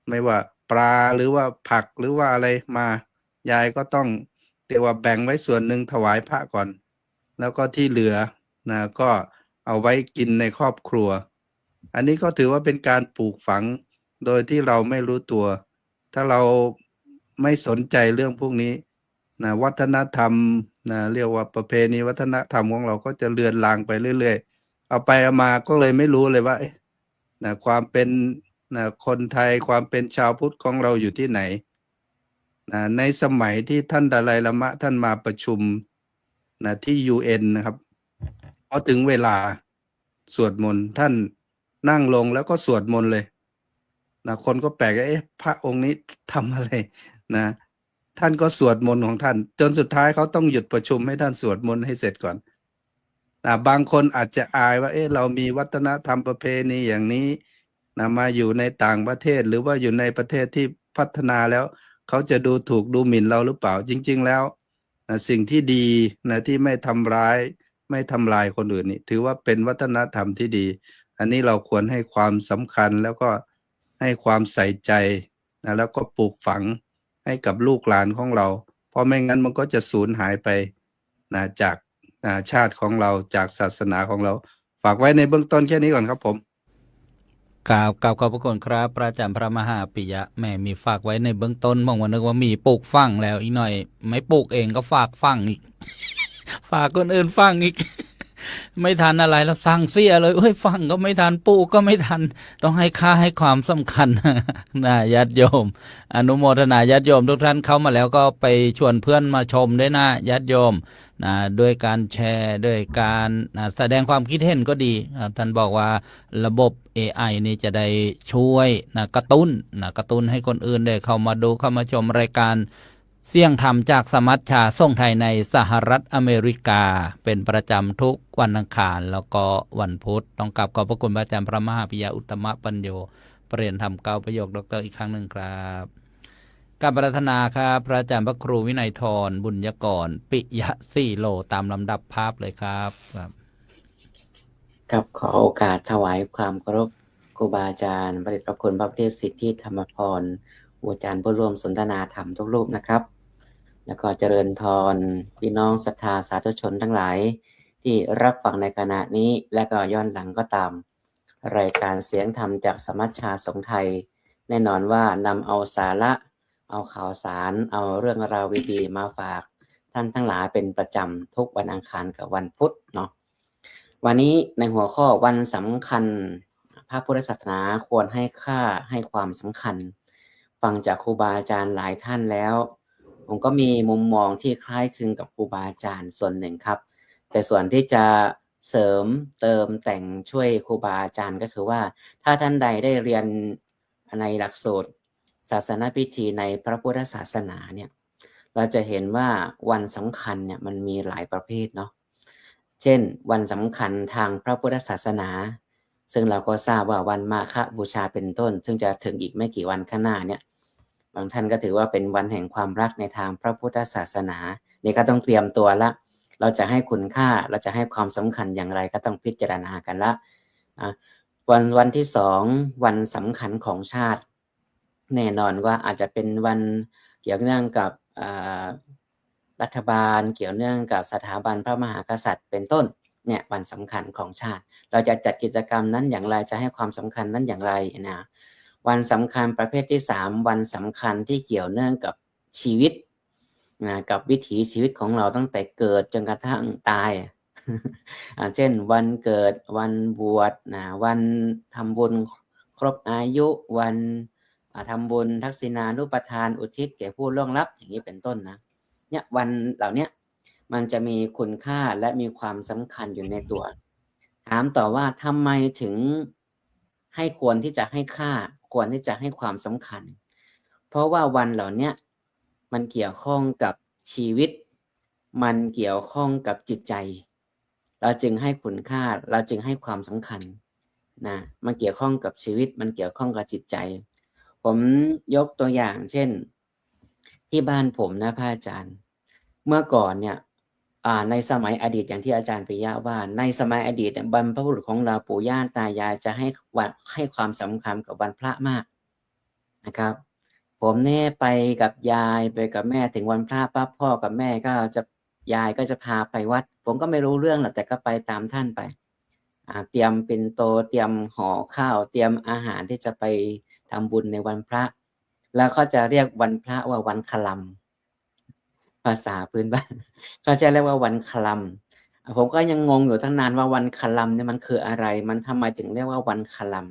ไม่ว่าปลาหรือว่าผักหรือว่าอะไรมายายก็ต้องเรียกว่าแบ่งไว้ส่วนหนึ่งถวายพระก่อนแล้วก็ที่เหลือก็เอาไว้กินในครอบครัวอันนี้ก็ถือว่าเป็นการปลูกฝังโดยที่เราไม่รู้ตัวถ้าเราไม่สนใจเรื่องพวกนี้วัฒนธรรมเรียกว่าประเพณีวัฒนธรรมของเราก็จะเลือนลางไปเรื่อยๆเอาไปเอามาก็เลยไม่รู้เลยว่าความเป็นคนไทยความเป็นชาวพุทธของเราอยู่ที่ไหนในสมัยที่ท่านดาไลลามะท่านมาประชุมที่ UN นะครับพอถึงเวลาสวดมนต์ท่านนั่งลงแล้วก็สวดมนต์เลยคนก็แปลกพระองค์นี้ทำอะไรท่านก็สวดมนต์ของท่านจนสุดท้ายเขาต้องหยุดประชุมให้ท่านสวดมนต์ให้เสร็จก่อนบางคนอาจจะอายว่าเรามีวัฒนธรรมประเพณีอย่างนี้มาอยู่ในต่างประเทศหรือว่าอยู่ในประเทศที่พัฒนาแล้วเขาจะดูถูกดูหมิ่นเราหรือเปล่าจริงๆแล้วสิ่งที่ดีที่ไม่ทำร้ายไม่ทำลายคนอื่นนี่ถือว่าเป็นวัฒนธรรมที่ดีอันนี้เราควรให้ความสำคัญแล้วก็ให้ความใส่ใจแล้วก็ปลูกฝังให้กับลูกหลานของเราเพราะไม่งั้นมันก็จะสูญหายไปจากชาติของเราจากศาสนาของเราฝากไว้ในเบื้องต้นแค่นี้ก่อนครับผมกราบขอบพระคุณครับพระอาจารย์พระมหาปิยะแม่มีฝากไว้ในเบื้องต้นมองว่านึกว่ามีปลูกฝังแล้วอีกหน่อยไม่ปลูกเองก็ฝากฝังอีก ฝากคนอื่นฝังอีก ไม่ทันอะไรแล้วสั่งเสียเลยฝังก็ไม่ทันปลูกก็ไม่ทันต้องให้ค่าให้ความสำคัญ นะญาติโยมอนุโมทนาญาติโยมทุกท่านเข้ามาแล้วก็ไปชวนเพื่อนมาชมด้วยนะญาติโยมด้วยการแชร์ด้วยการแสดงความคิดเห็นก็ดีท่านบอกว่าระบบ AI นี่จะได้ช่วยกระตุ้นให้คนอื่นได้เข้ามาดูเข้ามาชมรายการเสี่ยงธรรมจากสมัชชาส่งไทยในสหรัฐอเมริกาเป็นประจำทุกวันอังคารแล้วก็วันพุธต้องกราบขอบพระคุณพระอาจารย์พระมหาปิยะอุตตมปัญโยเปลี่ยนธรรมเก้าประโยคดรอีกครั้งหนึ่งครับการปรารถนาครับพระอาจารย์พระครูวินัยธรบุญยกรปิยะสี่โลตามลำดับภาพเลยครับกับขอโอกาสถวายความเคารพ ครูบาอาจารย์พระเดชพระคุณพระพุทธสิทธิธรรมพรครูอาจารย์ผู้ร่วมสนทนาธรรมทุกรูปนะครับ แล้วก็เจริญพรพี่น้องศรัทธาสาธุชนทั้งหลายที่รับฟังในขณะนี้และก็ย้อนหลังก็ตามรายการเสียงธรรมจากสมัชชาสงฆ์ไทยแน่นอนว่านำเอาสาระเอาข่าวสารเอาเรื่องราวดีๆมาฝากท่านทั้งหลายเป็นประจำทุกวันอังคารกับวันพุธเนาะวันนี้ในหัวข้อวันสำคัญพระพุทธศาสนาควรให้ค่าให้ความสำคัญฟังจากครูบาอาจารย์หลายท่านแล้วผมก็มีมุมมองที่คล้ายคลึงกับครูบาอาจารย์ส่วนหนึ่งครับแต่ส่วนที่จะเสริมเติมแต่งช่วยครูบาอาจารย์ก็คือว่าถ้าท่านใดได้เรียนในหลักสูตรศาสนพิธีในพระพุทธศาสนาเนี่ยเราจะเห็นว่าวันสำคัญเนี่ยมันมีหลายประเภทเนาะเช่นวันสำคัญทางพระพุทธศาสนาซึ่งเราก็ทราบว่าวันมาฆบูชาเป็นต้นซึ่งจะถึงอีกไม่กี่วันข้างหน้าเนี่ยบางท่านก็ถือว่าเป็นวันแห่งความรักในทางพระพุทธศาสนานี่ก็ต้องเตรียมตัวละเราจะให้คุณค่าเราจะให้ความสำคัญอย่างไรก็ต้องพิจารณากันละนะวันที่สองวันสำคัญของชาติแน่นอนว่าอาจจะเป็นวันเกี่ยวเนื่องกับรัฐบาลเกี่ยวเนื่องกับสถาบันพระมหากษัตริย์เป็นต้นเนี่ยวันสำคัญของชาติเราจะจัดกิจกรรมนั้นอย่างไรจะให้ความสำคัญนั้นอย่างไรนะวันสำคัญประเภทที่3วันสำคัญที่เกี่ยวเนื่องกับชีวิตนะกับวิถีชีวิตของเราตั้งแต่เกิดจนกระทั่งตาย เช่นวันเกิดวันบวชนะวันทำบุญครบอายุวันทำบุญทักษิณานุปทานอุทิศแก่ผู้ล่วงลับอย่างนี้เป็นต้นนะเนี่ยวันเหล่านี้มันจะมีคุณค่าและมีความสำคัญอยู่ในตัวถามต่อว่าทำไมถึงให้ควรที่จะให้ค่าควรที่จะให้ความสำคัญเพราะว่าวันเหล่านี้มันเกี่ยวข้องกับชีวิตมันเกี่ยวข้องกับจิตใจเราจึงให้คุณค่าเราจึงให้ความสำคัญนะมันเกี่ยวข้องกับชีวิตมันเกี่ยวข้องกับจิตใจผมยกตัวอย่างเช่นที่บ้านผมนะพระอาจารย์เมื่อก่อนเนี่ยในสมัยอดีตอย่างที่อาจารย์ปิยะว่าในสมัยอดีตบรรพบุรุษของเราปู่ย่าตายายจะให้ความสำคัญกับวันพระมากนะครับผมเนี่ยไปกับยายไปกับแม่ถึงวันพระปั๊บพ่อกับแม่ก็จะยายก็จะพาไปวัดผมก็ไม่รู้เรื่องหรอกแต่ก็ไปตามท่านไปเตรียมปิ่นโตเตรียมห่อข้าวเตรียมอาหารที่จะไปทำบุญในวันพระแล้วเขาจะเรียกวันพระว่าวันคลัมภาษาพื้นบ้านเขาจะเรียกว่าวันคลัมผมก็ยังงงอยู่ตั้งนานว่าวันคลัมเนี่ยมันคืออะไรมันทำไมถึงเรียกว่าวันคลัม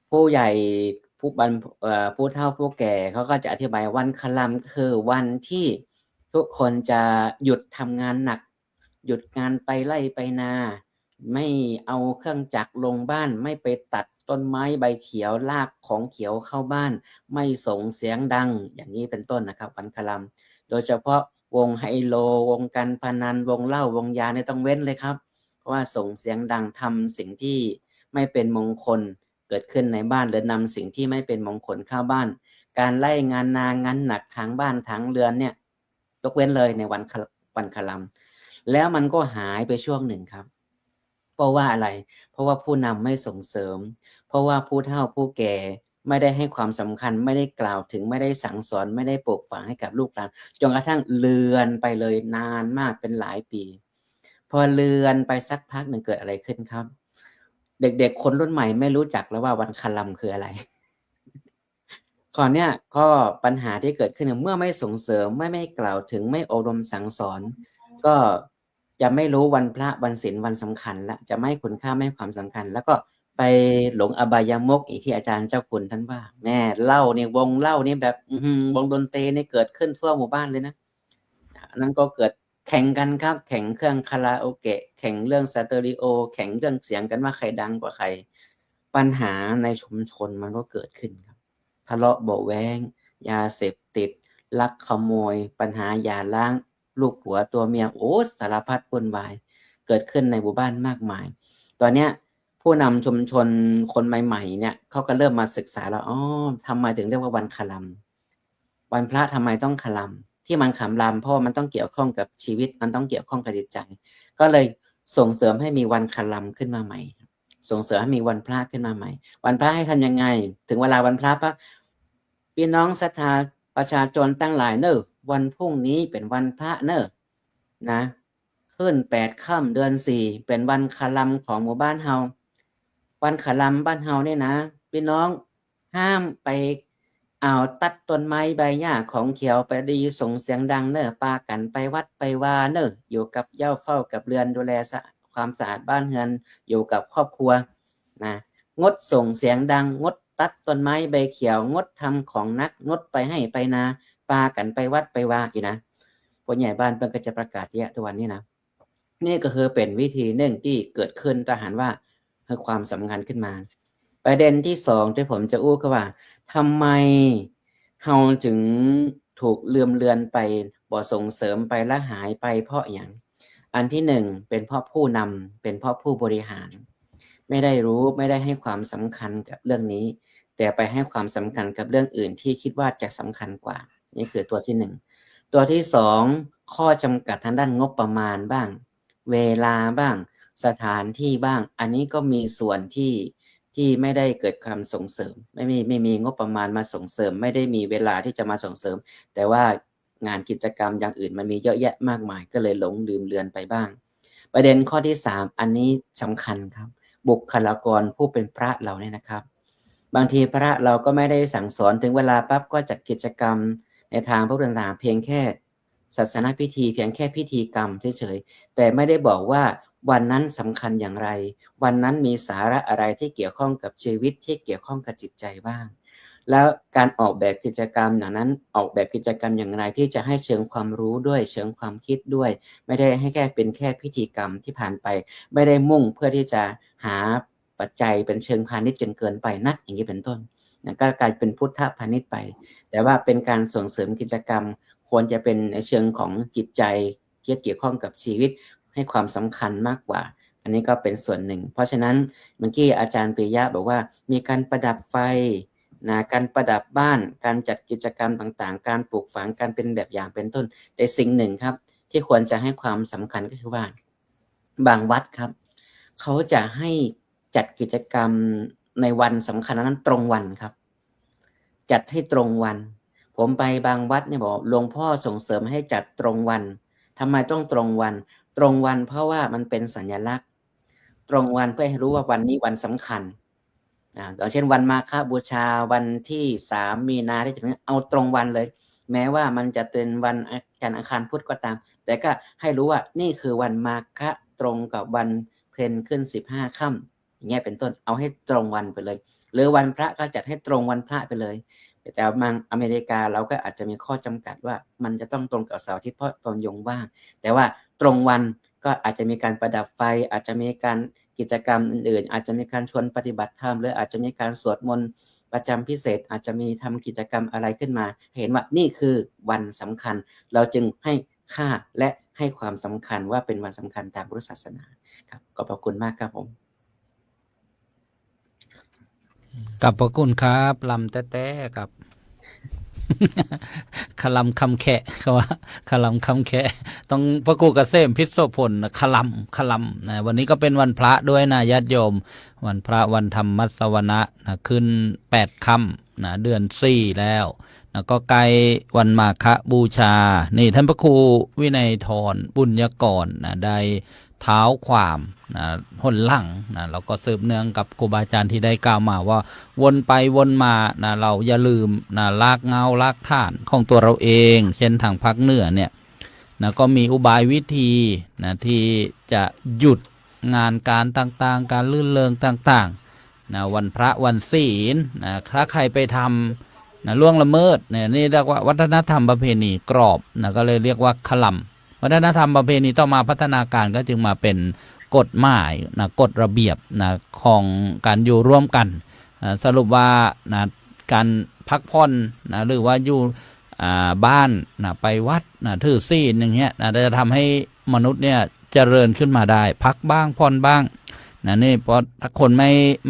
ผู้ใหญ่ผู้เฒ่าผู้แก่เขาก็จะอธิบายวันคลัมคือวันที่ทุกคนจะหยุดทำงานหนักหยุดงานไปไร่ไปนาไม่เอาเครื่องจักรลงบ้านไม่ไปตัดต้นไม้ใบเขียวลากของเขียวเข้าบ้านไม่ส่งเสียงดังอย่างนี้เป็นต้นนะครับวันคลัมโดยเฉพาะวงไฮโลวงการพนันวงเหล้าวงยาเนี่ยต้องเว้นเลยครับเพราะว่าส่งเสียงดังทำสิ่งที่ไม่เป็นมงคลเกิดขึ้นในบ้านหรือนำสิ่งที่ไม่เป็นมงคลเข้าบ้านการไล่งานนางานหนักทางบ้านทางเรือนเนี่ยยกเว้นเลยในวันคลัมแล้วมันก็หายไปช่วงหนึ่งครับเพราะว่าอะไรเพราะว่าผู้นำไม่ส่งเสริมเพราะว่าผู้เฒ่าผู้แก่ไม่ได้ให้ความสำคัญไม่ได้กล่าวถึงไม่ได้สั่งสอนไม่ได้ปลูกฝังให้กับลูกหลานจนกระทั่งเลือนไปเลยนานมากเป็นหลายปีพอเลือนไปสักพักหนึ่งเกิดอะไรขึ้นครับเด็กๆคนรุ่นใหม่ไม่รู้จักแล้วว่าวันคลัมคืออะไรก่อนเนี้ยก็ปัญหาที่เกิดขึ้นเมื่อไม่ส่งเสริมไม่กล่าวถึงไม่อบรมสั่งสอนก็จะไม่รู้วันพระวันศีลวันสำคัญละจะไม่คุณค่าไม่ความสำคัญแล้วก็ไปหลงอบายมุขอีกที่อาจารย์เจ้าคุณท่านว่าแม่เล่าเนี่ยวงเล่านี่แบบวงดนตรีนี่เกิดขึ้นทั่วหมู่บ้านเลยนะนั้นก็เกิดแข่งกันครับแข่งเครื่องคาราโอเกะแข่งเรื่องสเตอริโอแข่งเรื่องเสียงกันว่าใครดังกว่าใครปัญหาในชุมชนมันก็เกิดขึ้นครับทะเลาะเบาะแว้งยาเสพติดลักขโมยปัญหาหย่าร้างลูกผัวตัวเมียโอ้สารพัดวุ่นวายเกิดขึ้นในหมู่บ้านมากมายตอนเนี้ยผู้นำชุมชนคนใหม่ๆเนี่ยเขาก็เริ่มมาศึกษาแล้วทำไมถึงเรียกว่าวันคลัมวันพระทำไมต้องคลัมที่มันคลัมเพราะมันต้องเกี่ยวข้องกับชีวิตมันต้องเกี่ยวข้องกับจิตใจก็เลยส่งเสริมให้มีวันคลัมขึ้นมาใหม่ ส่งเสริมให้มีวันพระขึ้นมาใหม่วันพระให้ทำยังไงถึงเวลาวันพระปั๊บพี่น้องศรัทธาประชาชนตั้งหลายเนอะวันพรุ่งนี้เป็นวันพระเนอะนะขึ้น8 ค่ำเดือน 4เป็นวันคาลัมของหมู่บ้านเฮาวันคาลัมบ้านเฮาเนี่ยนะพี่น้องห้ามไปตัดต้นไม้ใบหญ้าของเขียวไปดีส่งเสียงดังเนอะปากันไปวัดไปวาเนอะอยู่กับเหย้าเฝ้ากับเรือนดูแลความสะอาดบ้านเรือนอยู่กับครอบครัวนะงดส่งเสียงดังงดตัดต้นไม้ใบเขียวงดทำของนักงดไปให้ไปนาปากันไปวัดไปวาอีนะผู้ใหญ่บ้านเพิ่นก็จะประกาศทุกวันนี้นะนี่ก็คือเป็นวิธีหนึ่งที่เกิดขึ้นทหารว่าให้ความสำคัญขึ้นมาประเด็นที่2ที่ผมจะอู้ก็ว่าทำไมเฮาถึงถูกเลือนไปบ่ส่งเสริมไปและหายไปเพราะอย่างอันที่1เป็นเพราะผู้นำเป็นเพราะผู้บริหารไม่ได้รู้ไม่ได้ให้ความสำคัญกับเรื่องนี้แต่ไปให้ความสำคัญกับเรื่องอื่นที่คิดว่าจะสำคัญกว่านี่คือตัวที่1ตัวที่2ข้อจำกัดทางด้านงบประมาณบ้างเวลาบ้างสถานที่บ้างอันนี้ก็มีส่วนที่ไม่ได้เกิดความส่งเสริมไม่มีงบประมาณมาส่งเสริมไม่ได้มีเวลาที่จะมาส่งเสริมแต่ว่างานกิจกรรมอย่างอื่นมันมีเยอะแยะมากมายก็เลยหลงลืมเลือนไปบ้างประเด็นข้อที่3อันนี้สำคัญครับบุคลากรผู้เป็นพระเราเนี่ยนะครับบางทีพระเราก็ไม่ได้สั่งสอนถึงเวลาปั๊บก็จัดกิจกรรมในทางพระพุทธศาสนาเพียงแค่ศาสนพิธีเพียงแค่พิธีกรรมเฉยๆแต่ไม่ได้บอกว่าวันนั้นสำคัญอย่างไรวันนั้นมีสาระอะไรที่เกี่ยวข้องกับชีวิตที่เกี่ยวข้องกับจิตใจบ้างแล้วการออกแบบกิจกรรมอย่างนั้นออกแบบกิจกรรมอย่างไรที่จะให้เชิงความรู้ด้วยเชิงความคิดด้วยไม่ได้ให้แค่เป็นแค่พิธีกรรมที่ผ่านไปไม่ได้มุ่งเพื่อที่จะหาปัจจัยเป็นเชิงพาณิชย์จนเกินไปนักอย่างนี้เป็นต้นก็กลายเป็นพุทธพาณิชย์ไปแต่ว่าเป็นการส่งเสริมกิจกรรมควรจะเป็นในเชิงของจิตใจเกี่ยวข้องกับชีวิตให้ความสำคัญมากกว่าอันนี้ก็เป็นส่วนหนึ่งเพราะฉะนั้นเมื่อกี้อาจารย์ปิยะบอกว่ามีการประดับไฟนะการประดับบ้านการจัดกิจกรรมต่างๆการปลูกฝังการเป็นแบบอย่างเป็นต้นแต่สิ่งหนึ่งครับที่ควรจะให้ความสำคัญก็คือว่าบางวัดครับเขาจะให้จัดกิจกรรมในวันสำคัญนั้นตรงวันครับจัดให้ตรงวันผมไปบางวัดเนี่ยบอกหลวงพ่อส่งเสริมให้จัดตรงวันทำไมต้องตรงวันตรงวันเพราะว่ามันเป็นสัญลักษณ์ตรงวันเพื่อให้รู้ว่าวันนี้วันสำคัญอย่างเช่นวันมาฆบูชาวันที่3 มีนาที่จะถึงเอาตรงวันเลยแม้ว่ามันจะเป็นวันจันทร์อังคารพุธก็ตามแต่ก็ให้รู้ว่านี่คือวันมาฆตรงกับวันเพ็ญขึ้น15 ค่ำอย่างเงี้ยเป็นต้นเอาให้ตรงวันไปเลยหรือวันพระก็จัดให้ตรงวันพระไปเลยแต่บางอเมริกาเราก็อาจจะมีข้อจำกัดว่ามันจะต้องตรงกับเสาร์อาทิตย์เพราะตอนยงว่างแต่ว่าตรงวันก็อาจจะมีการประดับไฟอาจจะมีการกิจกรรมอื่นๆอาจจะมีการชวนปฏิบัติธรรมหรืออาจจะมีการสวดมนต์ประจำพิเศษอาจจะมีทำกิจกรรมอะไรขึ้นมาเห็นว่านี่คือวันสำคัญเราจึงให้ค่าและให้ความสำคัญว่าเป็นวันสำคัญทางพุทธศาสนาครับขอบพระคุณมากครับผมขอบพระคุณครับลำแต้ๆครับ คลำคำแขะเขาว่าคลำคำแขะต้องพระครูเกษมพิษโสพลคลำนะวันนี้ก็เป็นวันพระด้วยนะญาติโยมวันพระวันธรรมมัสวนะนะขึ้น8 ค่ำนะเดือน 4แล้วนะก็ใกล้วันมาฆบูชานี่ท่านพระครูวินัยธรบุญยกรนะได้เท้าความนะหนหลังนะเราก็สืบเนื่องกับครูบาอาจารย์ที่ได้กล่าวมาว่าวนไปวนมานะเราอย่าลืมนะลากเงาลากฐานของตัวเราเองเช่นทางภาคเหนือเนี่ยนะก็มีอุบายวิธีนะที่จะหยุดงานการต่างๆการลื่นเริงต่างๆนะวันพระวันศีลนะถ้าใครไปทำนะล่วงละเมิดเนี่ยนี่เรียกว่าวัฒนธรรมประเพณีกรอบนะก็เลยเรียกว่าขลำวัฒนธรรมประเพณีต่อมาพัฒนาการก็จึงมาเป็นกฎหมายนะกฎระเบียบนะของการอยู่ร่วมกันสรุปว่านะการพักผ่อนนะหรือว่าอยู่บ้านนะไปวัดนะถือศีลอย่างเงี้ยนะจะทำให้มนุษย์เนี่ยเจริญขึ้นมาได้พักบ้างผ่อนบ้างนะนี่เพราะถ้าคนไ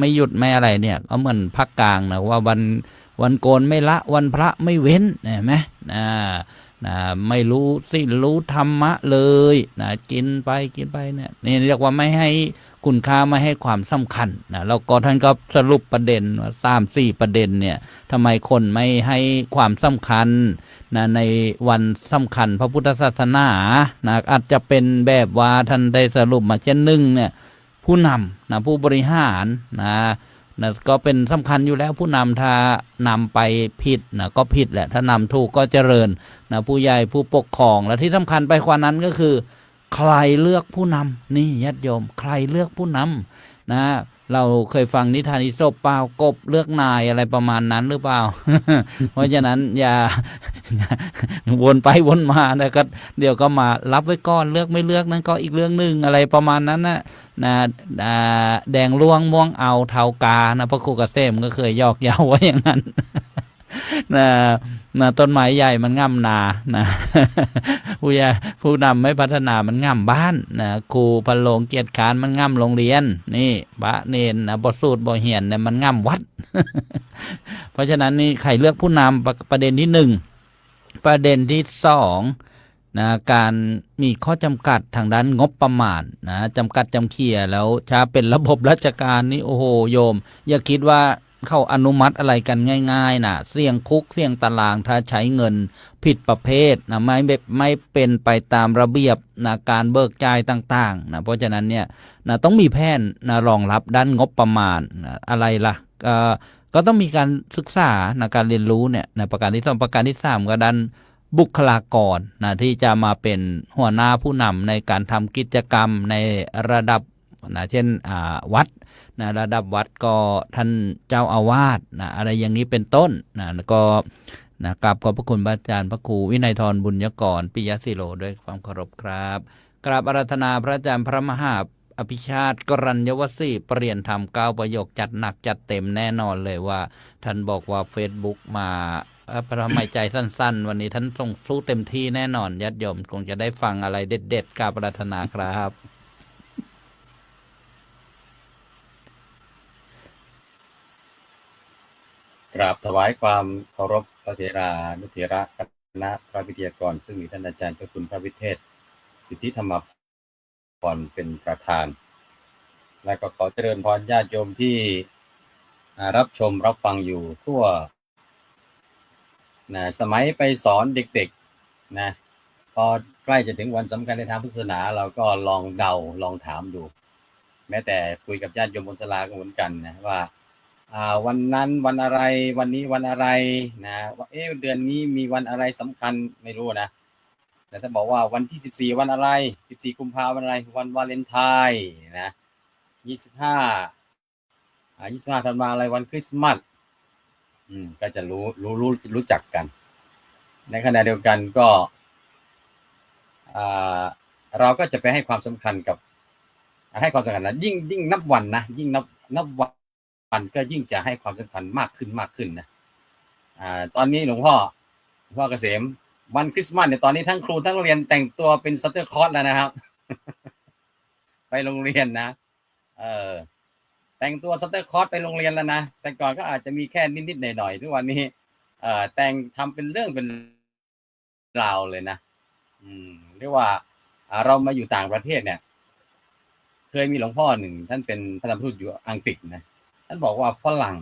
ม่หยุดไม่อะไรเนี่ยก็เหมือนภาคกลางนะว่าวันโกนไม่ละวันพระไม่เว้นเห็นไหมไม่รู้ศีลรู้ธรรมะเลยนะกินไปเนี่ยนี่เรียกว่าไม่ให้ คุณค่าไม่ให้ความสำคัญนะแล้วก็ท่านก็สรุปประเด็นว่า3-4 ประเด็นเนี่ยทำไมคนไม่ให้ความสำคัญนะในวันสำคัญพระพุทธศาสนานะอาจจะเป็นแบบว่าท่านได้สรุปมาเช่นหนึ่งเนี่ยผู้นำนะผู้บริหารนะก็เป็นสำคัญอยู่แล้วผู้นำถ้านำไปผิดนะก็ผิดแหละถ้านำถูกก็เจริญนะผู้ใหญ่ผู้ปกครองและที่สำคัญไปกว่านั้นก็คือใครเลือกผู้นำนี่ญาติโยมใครเลือกผู้นำนะเราเคยฟังนิทานอิศปเปล่ากบเลือกนายอะไรประมาณนั้นหรือเปล่า เพราะฉะนั้นอย่า วนไปวนมานะก็เดี๋ยวก็มารับไว้ก่อนเลือกไม่เลือกนั้นก็อีกเรื่องหนึ่งอะไรประมาณนั้นนะแดงล่วงม่วงเอาเทากานะพระครูเกษมก็เคยยอกเย้าไว้อย่างนั้น ต้นไม้ใหญ่มันง่ำนานะ ผู้นำไม่พัฒนามันง่ำบ้านนะครูพันโลงเกียรติขานมันง่ำโรงเรียนนี่พระเนนนะบทสูตรบ่เหียนเนี่ยมันง่ำวัด เพราะฉะนั้นนี่ใครเลือกผู้นำประเด็นที่1ประเด็นที่2นะการมีข้อจำกัดทางด้านงบประมาณนะจำกัดจำเขี่ยแล้วถ้าเป็นระบบราชการนี่โอ้โหโยมอย่าคิดว่าเขาอนุมัติอะไรกันง่ายๆนะเสี่ยงคุกเสี่ยงตารางถ้าใช้เงินผิดประเภทนะไม่เป็นไปตามระเบียบนะการเบิกจ่ายต่างๆนะเพราะฉะนั้นเนี่ยนะต้องมีแผนนะรองรับด้านงบประมาณนะอะไรล่ะก็ต้องมีการศึกษานะการเรียนรู้เนี่ยนะประการที่2ประการที่3ก็ด้านบุคลากรนะที่จะมาเป็นหัวหน้าผู้นำในการทำกิจกรรมในระดับนะเช่นวัดนะระดับวัดก็ท่านเจ้าอาวาสนะอะไรอย่างนี้เป็นต้นนะแล้วก็นะกราบขอบพระคุณพระอาจารย์พระครูวินัยธรบุญยกรปิยศิโลด้วยความเคารพครับกราบอาราธนาพระอาจารย์พระมหาอภิชาติกรัญยวสีเปลี่ยนธรรม9 ประโยคจัดหนักจัดเต็มแน่นอนเลยว่าท่านบอกว่า Facebook มาทำไมใจสั้นๆวันนี้ท่านส่งสู้เต็มที่แน่นอนญาติโยมคงจะได้ฟังอะไรเด็ดๆกราบอาราธนาครับ กราบถวายความเคารพพระเถรานุเถระคณะพระวิทยากรซึ่งมีท่านอาจารย์เจ้าคุณพระวิเทศสิทธิธรรมพรเป็นประธานและก็ขอเจริญพรญาติโยมที่รับชมรับฟังอยู่ทั่วนะสมัยไปสอนเด็กๆนะพอใกล้จะถึงวันสำคัญในทางพุทธศาสนาเราก็ลองเดาลองถามดูแม้แต่คุยกับญาติโยมบนศาลาก็เหมือนกันนะว่าวันนั้นวันอะไรวันนี้วันอะไรนะว่าเดือนนี้มีวันอะไรสำคัญไม่รู้นะแต่ถ้าบอกว่าวันที่14วันอะไร14กุมภาพันธ์วันอะไรวันวาเลนไทน์นะ25ธันวาคมอะไรวันคริสต์มาสก็จะรู้จักกันในขณะเดียวกันก็เราก็จะไปให้ความสำคัญกับนะยิ่งนับวันนะยิ่งนับวันก็ยิ่งจะให้ความสำคัญมากขึ้นนะตอนนี้หลวงพ่อเกษมวันคริสต์มาสเนี่ยตอนนี้ทั้งครูทั้งเรียนแต่งตัวเป็นซันตาคลอสแล้วนะครับ ไปโรงเรียนนะแต่งตัวซันตาคลอสไปโรงเรียนแล้วนะแต่ก่อนก็อาจจะมีแค่นิดๆหน่อยๆทุกวันนี้แต่งทำเป็นเรื่องเป็นราวเลยนะเรียกว่าเรามาอยู่ต่างประเทศเนี่ยเคยมีหลวงพ่อหนึ่งท่านเป็นพระธรรมทูตอยู่อังกฤษนะท่านบอกว่าฝรั่ง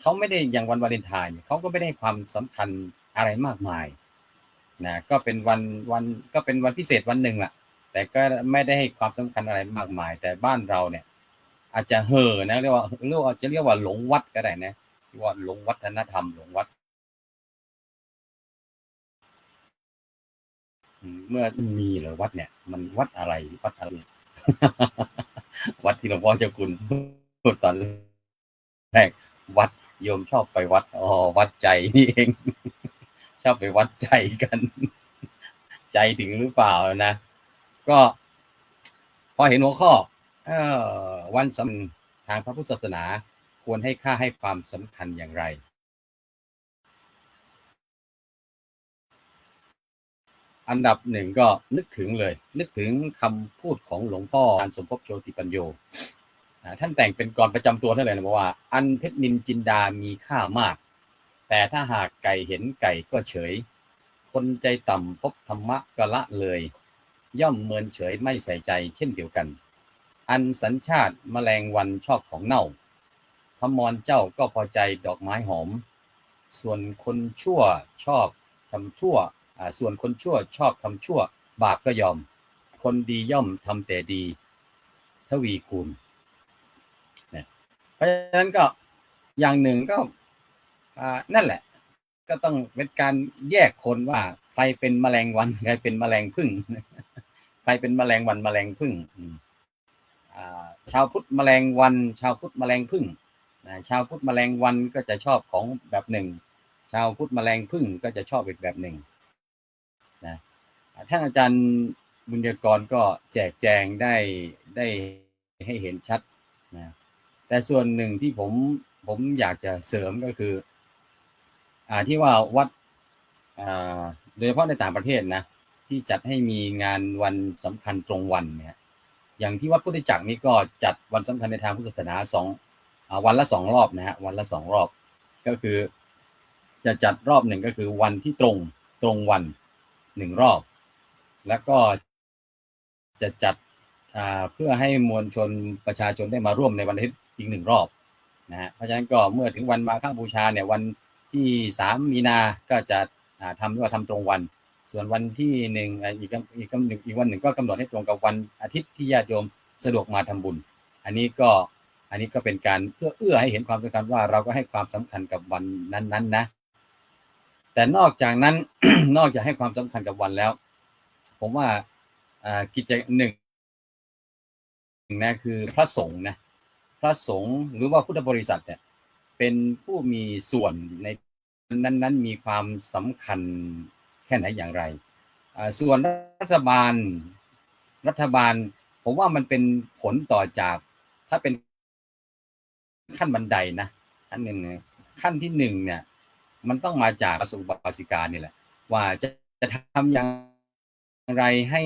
เขาไม่ได้อย่างวันวาเลนไทน์เขาก็ไม่ได้ความสำคัญอะไรมากมายนะก็เป็นวันพิเศษวันหนึ่งแหละแต่ก็ไม่ได้ให้ความสำคัญอะไรมากมายแต่บ้านเราเนี่ยอาจจะเห่อนะเรียกว่าหลงวัดก็ได้นะว่าหลงวัฒนธรรมหลงวัดเมื่อมีเหรอวัดเนี่ยมันวัดอะไร วัดที่หลวงพ่อเจ้าคุณพูดตอนแรกวัดโยมชอบไปวัดวัดใจนี่เอง ชอบไปวัดใจกัน ใจถึงหรือเปล่านะก็พอเห็นหัวข้อวันสำคัญทางพระพุทธศาสนาควรให้ค่าให้ความสำคัญอย่างไรอันดับหนึ่งก็นึกถึงคำพูดของหลวงพ่อการสมภพโชติปัญโยท่านแต่งเป็นกลอนประจำตัวท่านเลยนะบอกว่าอันเพชรนินจินดามีค่ามากแต่ถ้าหากไก่เห็นไก่ก็เฉยคนใจต่ำพบธรรมะก็ละเลยย่อมเมินเฉยไม่ใส่ใจเช่นเดียวกัน อันสัญชาติแมลงวันชอบของเน่าพมรเจ้าก็พอใจดอกไม้หอมส่วนคนชั่วชอบทำชั่วส่วนคนชั่วชอบทำชั่วบาปก็ยอมคนดีย่อมทำแต่ดีทวีคูณเนี่ยเพราะฉะนั้นก็อย่างหนึ่งก็นั่นแหละก็ต้องเป็นการแยกคนว่าใครเป็นแมลงวันใครเป็นแมลงผึ้งใครเป็นแมลงวันแมลงผึ้งชาวพุทธแมลงวันชาวพุทธแมลงผึ้งชาวพุทธแมลงวันก็จะชอบของแบบหนึ่งชาวพุทธแมลงผึ้งก็จะชอบอีกแบบหนึ่งนะท่านอาจารย์บุญยกรก็แจกแจงได้ให้เห็นชัดนะแต่ส่วนหนึ่งที่ผมอยากจะเสริมก็คือที่ว่าวัดโดยเฉพาะในต่างประเทศนะที่จัดให้มีงานวันสำคัญตรงวันเนี่ยอย่างที่วัดพุทธจักรนี่ก็จัดวันสำคัญในทางพุทธศาสนาวันละ2 รอบนะฮะวันละ2 รอบก็คือจะจัดรอบหนึ่งก็คือวันที่ตรงวัน1 รอบแล้วก็จะจัดเพื่อให้มวลชนประชาชนได้มาร่วมในวันอาทิตย์อีก1 รอบนะฮะเพราะฉะนั้นก็เมื่อถึงวันมาฆบูชาเนี่ยวันที่3 มีนาก็จะทำตรงวันส่วนวันที่1อีกวันหนึ่งก็กำหนดให้ตรงกับวันอาทิตย์ที่ญาติโยมสะดวกมาทำบุญอันนี้ก็เป็นการเพื่อเอื้อให้เห็นความสำคัญว่าเราก็ให้ความสำคัญกับวันนั้นนะแต่นอกจากนั้น นอกจากให้ความสำคัญกับวันแล้วผมว่ากิจหนึ่งนะคือพระสงฆ์นะพระสงฆ์หรือว่าพุทธบริษัทเนี่ยเป็นผู้มีส่วนในนั้นมีความสำคัญแค่ไหนอย่างไรส่วนรัฐบาลผมว่ามันเป็นผลต่อจากถ้าเป็นขั้นบันไดนะขั้นหนึ่งขั้นที่1เนี่ยมันต้องมาจากพระสุบาสิกานี่แหละว่าจะทำอย่างไรให้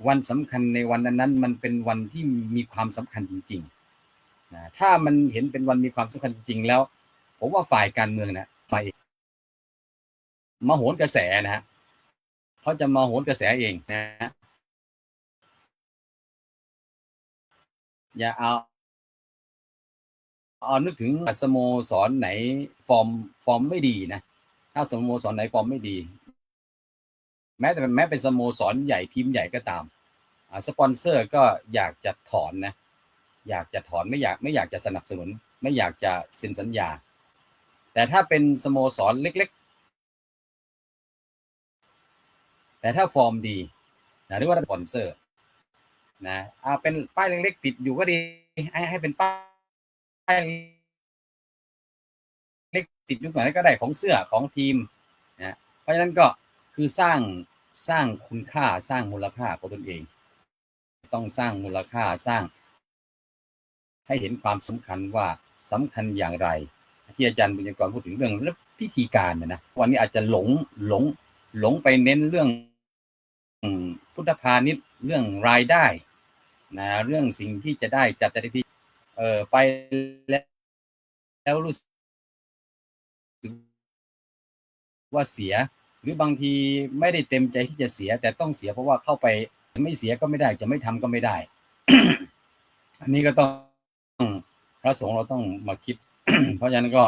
วันสำคัญในวันนั้นมันเป็นวันที่มีความสำคัญจริงๆนะถ้ามันเห็นเป็นวันมีความสำคัญจริงๆแล้วผมว่าฝ่ายการเมืองนะฝ่ายมาโหนกระแสนะฮะเขาจะมาโหนกระแสเองนะอย่าเอานึกถึงสโมสรไหนฟอร์มไม่ดีนะถ้าสโมสรไหนฟอร์มไม่ดีแม้เป็นสโมสรใหญ่ทีมใหญ่ก็ตามสปอนเซอร์ก็อยากจะถอนนะอยากจะถอนไม่อยากจะสนับสนุนไม่อยากจะเซ็นสัญญาแต่ถ้าเป็นสโมสรเล็กๆแต่ถ้าฟอร์มดีนะหรือว่าสปอนเซอร์นะเป็นป้ายเล็กๆติดอยู่ก็ดีให้เป็นป้ายเล็กติดอยู่ไหนก็ได้ของเสื้อของทีมนะเพราะฉะนั้นก็คือสร้างคุณค่าสร้างมูลค่าของตนเองต้องสร้างมูลค่าสร้างให้เห็นความสำคัญว่าสำคัญอย่างไรที่อาจารย์บุญยกรพูดถึงเรื่องพิธีการนะวันนี้อาจจะหลงไปเน้นเรื่องพุทธพาณิชย์เรื่องรายได้นะเรื่องสิ่งที่จะได้จัดแต่ที่ไปแล้วรู้สึกว่าเสียหรือบางทีไม่ได้เต็มใจที่จะเสียแต่ต้องเสียเพราะว่าเข้าไปไม่เสียก็ไม่ได้จะไม่ทำก็ไม่ได้ อันนี้ก็ต้องพระสงฆ์เราต้องมาคิด เพราะฉะนั้นก็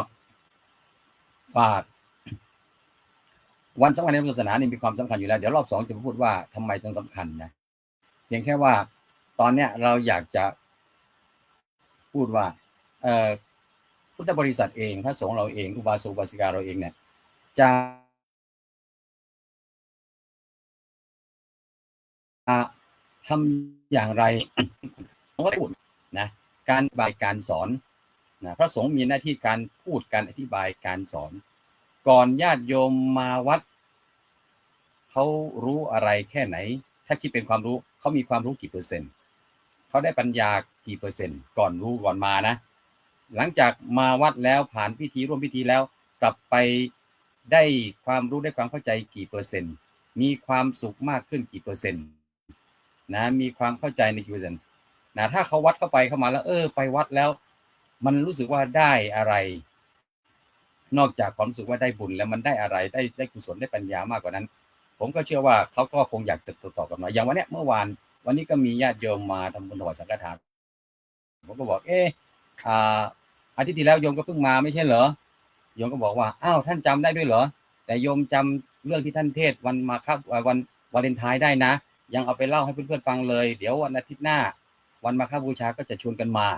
ฝากวันสำคัญในศาสนานี่มีความสำคัญอยู่แล้วเดี๋ยวรอบ2จะพูดว่าทำไมต้องสำคัญนะเพียงแค่ว่าตอนเนี้ยเราอยากจะพูดว่าพุทธบริษัทเองพระสงฆ์เราเองอุบาสกอุบาสิกาเราเองเนี่ยจะทำอย่างไรก็พูดนะการอธิบายการสอนนะพระสงฆ์มีหน้าที่การพูดการอธิบายการสอนก่อนญาติโยมมาวัดเขารู้อะไรแค่ไหนถ้าคิดเป็นความรู้เขามีความรู้กี่เปอร์เซ็นต์เขาได้ปัญญากี่เปอร์เซ็นต์ก่อนรู้ก่อนมานะหลังจากมาวัดแล้วผ่านพิธีร่วมพิธีแล้วกลับไปได้ความรู้ได้ความเข้าใจกี่เปอร์เซ็นต์มีความสุขมากขึ้นกี่เปอร์เซ็นต์นะมีความเข้าใจในกี่เปอร์เซ็นต์นะถ้าเขาวัดเข้ามาแล้วไปวัดแล้วมันรู้สึกว่าได้อะไรนอกจากความรู้สึกว่าได้บุญแล้วมันได้อะไรได้กุศลได้ปัญญามากกว่านั้น ผมก็เชื่อว่าเขาก็คงอยากติดต่อกันมาอย่างวันเนี้ยเมื่อวานวันนี้ก็มีญาติโยมมาทำบุญถวายสังฆทานผมก็บอกอ่าอาทิตย์ที่แล้วโยมก็เพิ่งมาไม่ใช่เหรอโยมก็บอกว่าอ้าวท่านจำได้ด้วยเหรอแต่โยมจำเรื่องที่ท่านเทศวันมาครับวันวาเลนไทน์ได้นะยังเอาไปเล่าให้เพื่อนๆฟังเลยเดี๋ยววันอาทิตย์หน้าวันมาฆบูชาก็จะชวนกันมา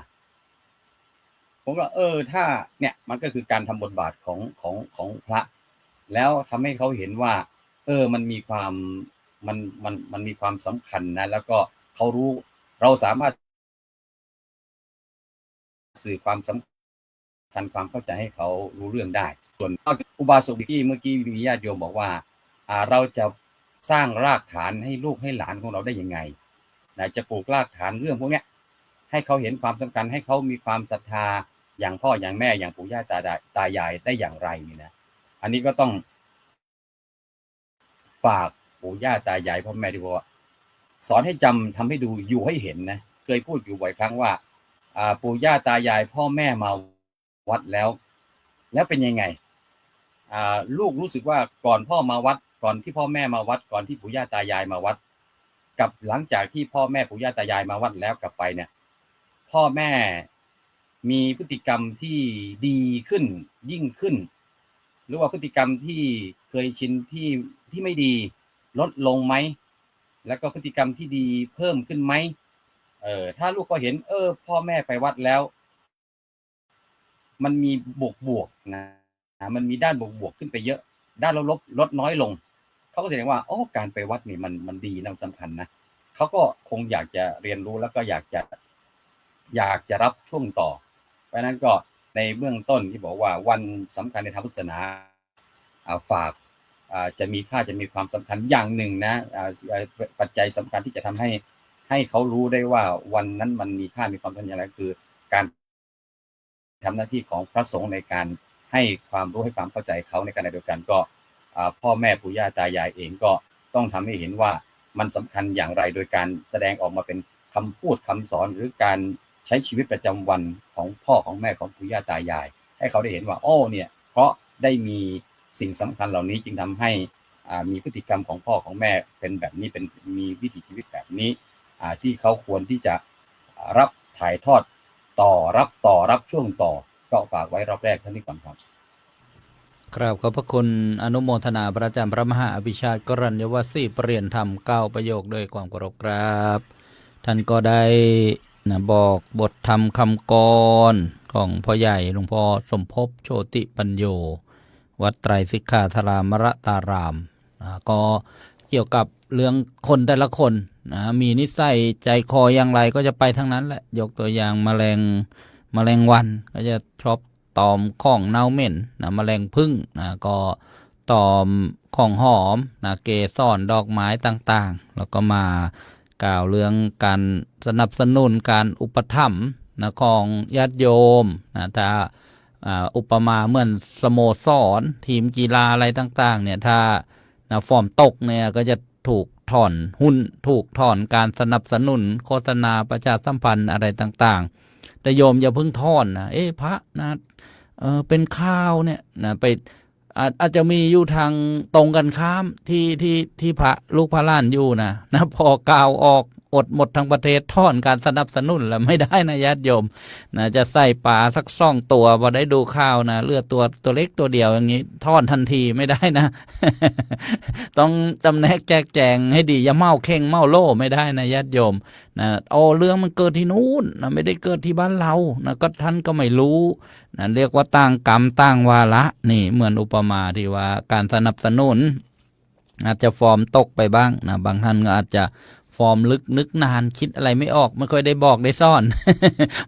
ผมก็ถ้าเนี่ยมันก็คือการทำบทบาทของพระแล้วทำให้เขาเห็นว่ามันมีความมันมีความสำคัญนะแล้วก็เขารู้เราสามารถสื่อความสำคัญความเข้าใจให้เขารู้เรื่องได้ส่วนอุบาสกที่เมื่อกี้มีญาติโยมบอกว่าเราจะสร้างรากฐานให้ลูกให้หลานของเราได้ยังไงนะจะปลูกรากฐานเรื่องพวกนี้ให้เขาเห็นความสำคัญให้เขามีความศรัทธาอย่างพ่ออย่างแม่อย่างปู่ย่าตายายได้อย่างไรนี่นะอันนี้ก็ต้องฝากปู่ย่าตายายพ่อแม่ที่บอกว่าสอนให้จำทำให้ดูอยู่ให้เห็นนะเคยพูดอยู่บ่อยครั้งว่าปู่ย่าตายายพ่อแม่มาวัดแล้วเป็นยังไงลูกรู้สึกว่าก่อนพ่อมาวัดก่อนที่พ่อแม่มาวัดก่อนที่ปู่ย่าตายายมาวัดกับหลังจากที่พ่อแม่ปู่ย่าตายายมาวัดแล้วกลับไปเนี่ยพ่อแม่มีพฤติกรรมที่ดีขึ้นยิ่งขึ้นหรือว่าพฤติกรรมที่เคยชินที่ไม่ดีลดลงไหมแล้วก็พฤติกรรมที่ดีเพิ่มขึ้นไหมถ้าลูกก็เห็นพ่อแม่ไปวัดแล้วมันมีบวกนะมันมีด้านบวกขึ้นไปเยอะด้านลดน้อยลงเขาก็แสดงว่าการไปวัดนี่มันดีนะสำคัญนะเขาก็คงอยากจะเรียนรู้แล้วก็อยากจะรับช่วงต่อเพราะนั้นก็ในเบื้องต้นที่บอกว่าวันสำคัญในทางพุทธศาสนาฝากจะมีค่าจะมีความสำคัญอย่างหนึ่งนะปัจจัยสำคัญที่จะทำให้เขารู้ได้ว่าวันนั้นมันมีค่ามีความสำคัญอย่างไรคือการทำหน้าที่ของพระสงฆ์ในการให้ความรู้ให้ความเข้าใจเขาในการเดียวกันก็พ่อแม่ปู่ย่าตายายเองก็ต้องทำให้เห็นว่ามันสำคัญอย่างไรโดยการแสดงออกมาเป็นคำพูดคำสอนหรือการใช้ชีวิตประจำวันของพ่อของแม่ของปู่ย่าตายายให้เขาได้เห็นว่าเนี่ยเพราะได้มีสิ่งสำคัญเหล่านี้จึงทำให้มีพฤติกรรมของพ่อของแม่เป็นแบบนี้เป็นมีวิถีชีวิตแบบนี้ที่เขาควรที่จะรับถ่ายทอดรับช่วงต่อก็ฝากไว้รอบแรกเท่านี้ก่อนครับครับขอบพระคุณอนุโมทนาพระอาจารย์พระมหาอภิชาติกรัญญวสีเปลี่ยนธรรม9ประโยคด้วยความเคารพครับท่านก็ได้บอกบทธรรมคำกรของพ่อใหญ่หลวงพ่อสมภพโชติปัญโยวัดไตรสิกขาธารามรตารามก็เกี่ยวกับเรื่องคนแต่ละคนมีนิสัยใจคออย่างไรก็จะไปทั้งนั้นแหละยกตัวอย่างแมลงวันก็จะชอบตอมของเน่าเหม็นแมลงผึ้งก็ตอมของหอมเกสรดอกไม้ต่างๆแล้วก็มากล่าวเรื่องการสนับสนุนการอุปถัมภ์ของญาติโยมถ้าอุปมาเหมือนสโมสรทีมกีฬาอะไรต่างๆเนี่ยถ้าฟอร์มตกเนี่ยก็จะถูกถอนหุ้นถูกถอนการสนับสนุนโฆษณาประชาสัมพันธ์อะไรต่างๆแต่โยมอย่าเพิ่งถอนพระเป็นข้าวเนี่ยไปอาจจะมีอยู่ทางตรงกันข้ามที่พระลูกพระล้านอยู่นะพอกล่าวออกอดหมดทั้งประเทศถอนการสนับสนุนแล้วไม่ได้นะญาติโยมจะใส่ปลาสัก2 ตัวพอได้ดูข้าวเลือดตัวเล็กตัวเดียวอย่างนี้ถอนทันทีไม่ได้นะ ต้องจำแนกแจกแจงให้ดีอย่าเมาเข่งเมาโล่ไม่ได้นะญาติโยมเรื่องมันเกิดที่นู้นไม่ได้เกิดที่บ้านเราก็ท่านก็ไม่รู้เรียกว่าต่างกรรมต่างวาระนี่เหมือนอุปมาที่ว่าการสนับสนุนอาจจะฟอร์มตกไปบ้างบางท่านก็อาจจะฟอร์มลึกนึกนานคิดอะไรไม่ออกไม่ค่อยได้บอกได้ซ่อน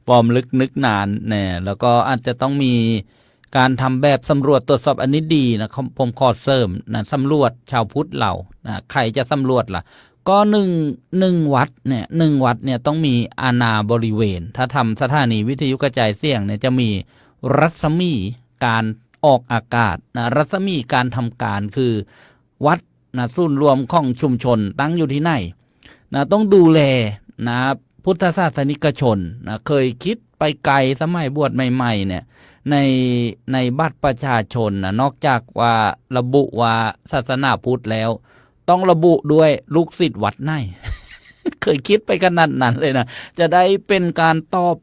ฟอร์มลึกนึกนานเนี่ยแล้วก็อาจจะต้องมีการทำแบบสำรวจตรวจสอบอันนี้ดีผมขอเสริมสำรวจชาวพุทธเราใครจะสำรวจล่ะก็หนึ่งวัดเนี่ยต้องมีอาณาบริเวณถ้าทำสถานีวิทยุกระจายเสียงเนี่ยจะมีรัศมีการออกอากาศรัศมีการทำการคือวัดศูนย์รวมของชุมชนตั้งอยู่ที่ไหนต้องดูแลพุทธศาสนิกชนเคยคิดไปไกลสมัยบวชใหม่ๆเนี่ยในบัตรประชาชนนอกจากว่าระบุว่าศาสนาพุทธแล้ว ต้องระบุด้วยลูกศิษย์วัดไหน เคยคิดไปขนาดนั้นเลยนะจะได้เป็นการตอบ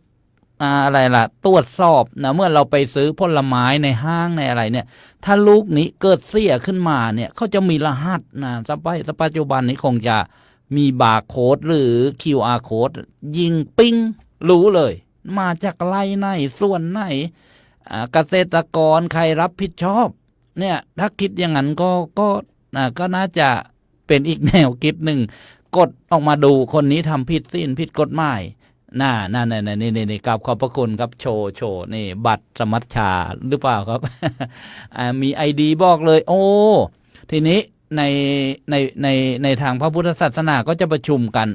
อะไรล่ะตรวจสอบนะเมื่อเราไปซื้อผลไม้ในห้างในอะไรเนี่ย ถ้าลูกนี้เกิดเสียขึ้นมาเนี่ยเขาจะมีรหัสนะปัจจุบันนี้คงจะมีบาร์โค้ดหรือ QR โค้ดยิงปิ้งรู้เลย มาจากไร่ไหนส่วนไหนเกษตรกรใครรับผิดชอบเนี่ยถ้าคิดอย่างนั้นก็น่าจะเป็นอีกแนวคิดหนึ่งกดออกมาดูคนนี้ทำผิดสิ้นผิดกฎหมายนี่กับขอบพระคุณครับโชว์นี่บัตรสมัชชาหรือเปล่าครับ มีไอดีบอกเลยโอ้ทีนี้ในทางพระพุทธศาสนาก็จะประชุมกัน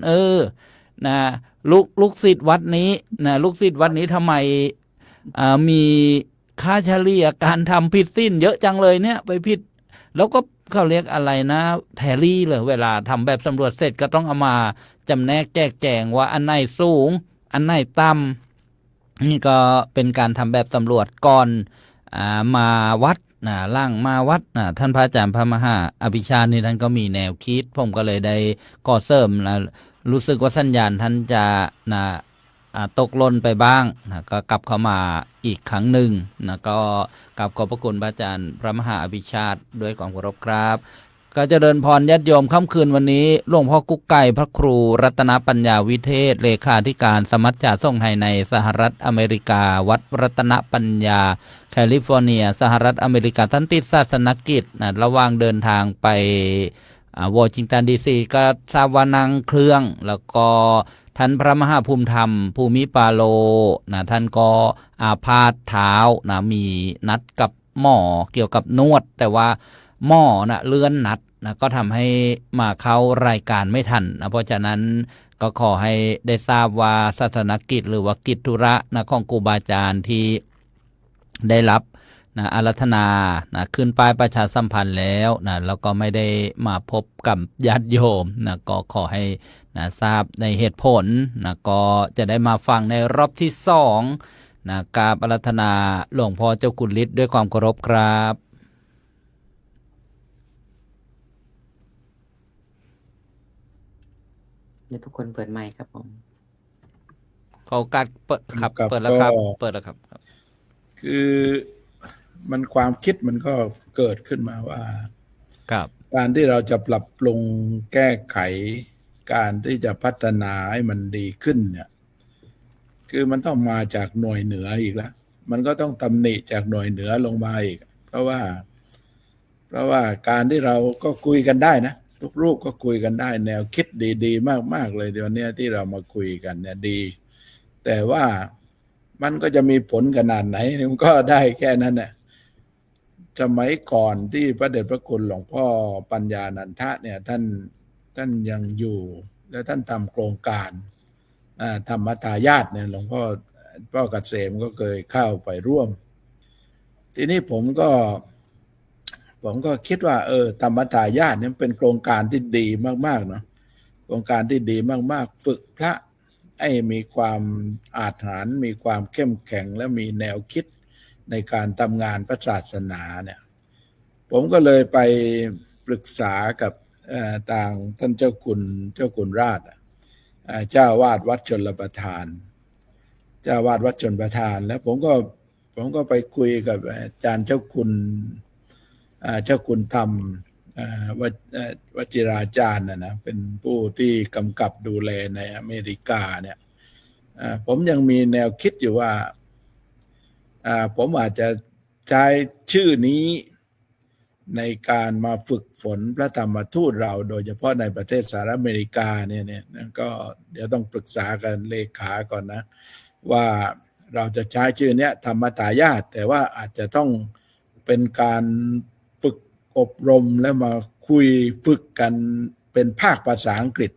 นะลูกศิษย์วัดนี้นะลูกศิษย์วัดนี้ทำไมมีค่าเฉลี่ยการทำผิดสิ้นเยอะจังเลยเนี่ยไปผิดแล้วก็เขาเรียกอะไรนะแทรี่เลยเวลาทำแบบสำรวจเสร็จก็ต้องเอามาจำแนกแจกแจงว่าอันไหนสูงอันไหนต่ำนี่ก็เป็นการทำแบบสำรวจก่อนมาวัดล่างมาวัดท่านพระอาจารย์พระมหาอภิชาตินี่ท่านก็มีแนวคิดผมก็เลยได้ก่อเสริมรู้สึกว่าสัญญาณท่านจะตกหล่นไปบ้างก็กลับเข้ามาอีกครั้งหนึ่งก็กลับขอบพระคุณพระอาจารย์พระมหาอภิชาติด้วยความเคารพครับก็จะเดินพรญาติโยมค่ำคืนวันนี้หลวงพ่อกุ๊กไก่พระครูรัตนปัญญาวิเทศเลขาธิการสมัชชาสงฆ์ไทยในสหรัฐอเมริกาวัดรัตนปัญญาแคลิฟอร์เนียสหรัฐอเมริกาท่านติดศาสนกิจระหว่างเดินทางไปวอชิงตันดีซีก็ทราบว่านั่งเครื่องแล้วก็ท่านพระมหาภูมิธรรมภูมิปาโลท่านก็อาพาธเท้ามีนัดกับหมอเกี่ยวกับนวดแต่ว่าหมอเลื่อนนัดก็ทำให้มาเข้ารายการไม่ทันเพราะฉะนั้นก็ขอให้ได้ทราบว่าศาสนกิจหรือว่ากิจธุระของครูบาอาจารย์ที่ได้รับอารัธนาขึ้นป้ายประชาสัมพันธ์แล้วแล้วก็ไม่ได้มาพบกับญาติโยมก็ขอให้ทราบในเหตุผลก็จะได้มาฟังในรอบที่2กราบอารัธนาหลวงพ่อเจ้าคุณฤทธิ์ด้วยความเคารพครับเดี๋ยวทุกคนเปิดไมค์ครับผม ขอโอกาสเปิดครับเปิดแล้วครับคือมันความคิดมันก็เกิดขึ้นมาว่าการที่เราจะปรับปรุงแก้ไขการที่จะพัฒนาให้มันดีขึ้นเนี่ยคือมันต้องมาจากหน่วยเหนืออีกแล้วมันก็ต้องตำหนิจากหน่วยเหนือลงมาอีกเพราะว่าการที่เราก็คุยกันได้นะทุกรูปก็คุยกันได้แนวคิดดีๆมากๆเลยเดี๋ยวนี้ที่เรามาคุยกันเนี่ยดีแต่ว่ามันก็จะมีผลขนาดไหนมันก็ได้แค่นั้นแหละสมัยก่อนที่พระเดชพระคุณหลวงพ่อปัญญานันทะเนี่ยท่านยังอยู่แล้วท่านทำโครงการธรรมทายาทเนี่ยหลวงพ่อเกษมก็เคยเข้าไปร่วมทีนี้ผมก็คิดว่าธรรมทายาทเนี่ยเป็นโครงการที่ดีมากๆเนาะโครงการที่ดีมากๆฝึกพระให้มีความอาถรรพ์มีความเข้มแข็งและมีแนวคิดในการทำงานพระศาสนาเนี่ยผมก็เลยไปปรึกษากับทางท่านเจ้าคุณราชเจ้าวาดวัดชลประทานเจ้าวาดวัดชลประทานแล้วผมก็ไปคุยกับอาจารย์เจ้าคุณธรรมวชิราจารย์นะเป็นผู้ที่กำกับดูแลในอเมริกาเนี่ยผมยังมีแนวคิดอยู่ว่าผมอาจจะใช้ชื่อนี้ในการมาฝึกฝนพระธรรมทูตเราโดยเฉพาะในประเทศสหรัฐอเมริกาเนี่ยก็เดี๋ยวต้องปรึกษากันเลขาก่อนนะว่าเราจะใช้ชื่อเนี้ยธรรมทายาทแต่ว่าอาจจะต้องเป็นการฝึกอบรมแล้วมาคุยฝึกกันเป็นภาคภาษาอังกฤษ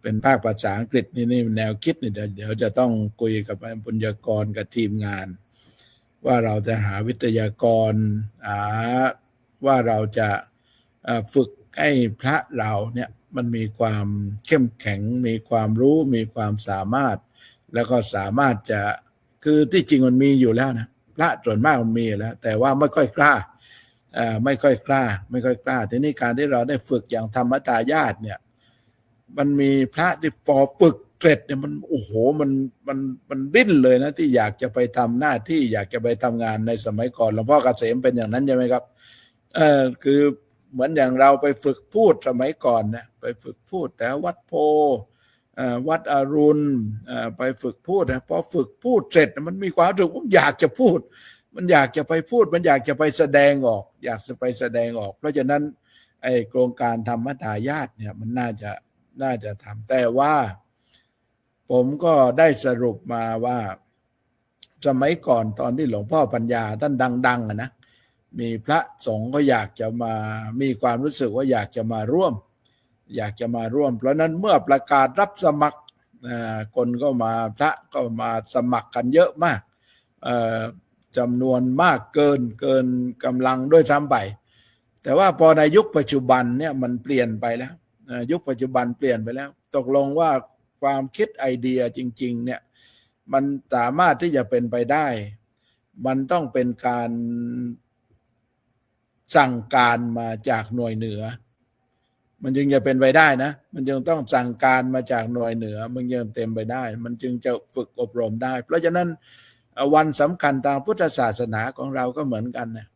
เป็นภาคภาษาอังกฤษนี่แนวคิดนี่เดี๋ยวจะต้องคุยกับบุญญากรกับทีมงานว่าเราจะหาวิทยากรว่าเราจะฝึกให้พระเราเนี่ยมันมีความเข้มแข็งมีความรู้มีความสามารถแล้วก็สามารถจะคือที่จริงมันมีอยู่แล้วนะพระส่วนมากมันมีแล้วแต่ว่าไม่ค่อยกล้า ไม่ค่อยกล้าทีนี้การที่เราได้ฝึกอย่างธรรมทายาทเนี่ยมันมีพระที่พอฝึกเสร็จเนี่ยมันโอ้โหมันดิ้นเลยนะที่อยากจะไปทำหน้าที่อยากจะไปทำงานในสมัยก่อนหลวงพ่อเกษมเป็นอย่างนั้นใช่ไหมครับคือเหมือนอย่างเราไปฝึกพูดสมัยก่อนนะไปฝึกพูดแต่วัดโพวัดอรุณไปฝึกพูดนะพอฝึกพูดเสร็จมันมีความรู้สึกว่าอยากจะพูดมันอยากจะไปพูดมันอยากจะไปแสดงออกอยากจะไปแสดงออกเพราะฉะนั้นไอ้โครงการธรรมทายาทเนี่ยมันน่าจะทำแต่ว่าผมก็ได้สรุปมาว่าสมัยก่อนตอนที่หลวงพ่อปัญญาท่านดังๆนะมีพระสงฆ์ก็อยากจะมามีความรู้สึกว่าอยากจะมาร่วมเพราะนั้นเมื่อประกาศรับสมัครคนก็มาพระก็มาสมัครกันเยอะมากจำนวนมากเกินกำลังด้วยซ้ำไปแต่ว่าพอในยุคปัจจุบันเนี่ยมันเปลี่ยนไปแล้วยุคปัจจุบันเปลี่ยนไปแล้วตกลงว่าความคิดไอเดียจริงๆเนี่ยมันสามารถที่จะเป็นไปได้มันต้องเป็นการสั่งการมาจากหน่วยเหนือมันจึงจะเป็นไปได้นะมันจึงต้องสั่งการมาจากหน่วยเหนือมันจึงเต็มไปได้มันจึงจะฝึกอบรมได้เพราะฉะนั้นวันสำคัญทางพุทธศาสนาของเราก็เหมือนกันนะ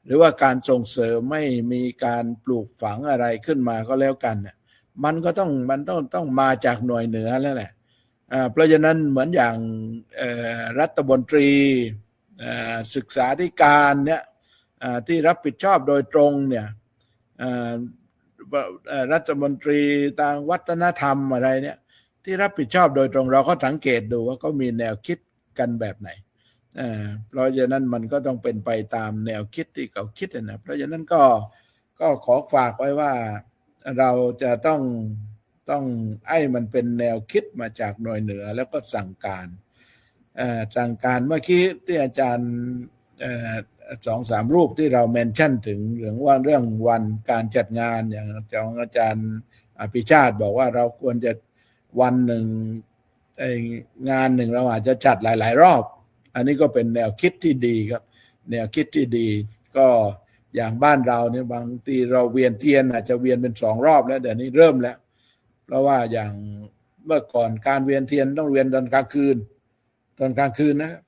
หรือว่าการส่งเสริมไม่มีการปลูกฝังอะไรขึ้นมาก็แล้วกันเนี่ยมันต้องมาจากหน่วยเหนือแล้วแหละเพราะฉะนั้นเหมือนอย่างรัฐมนตรีศึกษาธิการเนี่ยที่รับผิดชอบโดยตรงเนี่ยรัฐมนตรีทางวัฒนธรรมอะไรเนี่ยที่รับผิดชอบโดยตรงเราก็สังเกตดูว่าเขามีแนวคิดกันแบบไหนเพราะฉะนั้นมันก็ต้องเป็นไปตามแนวคิดที่เขาคิดนะเพราะฉะนั้นก็ขอฝากไว้ว่าเราจะต้องให้มันเป็นแนวคิดมาจากหน่วยเหนือแล้วก็สั่งการเมื่อกี้ที่อาจารย์2-3 รูปที่เราเมนชั่นถึงเรื่องวันการจัดงานอย่างอาจารย์อภิชาติบอกว่าเราควรจะวันหนึ่งงานหนึ่งเราอาจจะจัดหลายๆรอบอันนี้ก็เป็นแนวคิดที่ดีครับแนวคิดที่ดีก็อย่างบ้านเราเนี่ยบางทีเราเวียนเทียนอาจจะเวียนเป็น2 รอบแล้วเดี๋ยวนี้เริ่มแล้วเพราะว่าอย่างเมื่อก่อนการเวียนเทียนต้องเวียนตอนกลางคืนนะครับ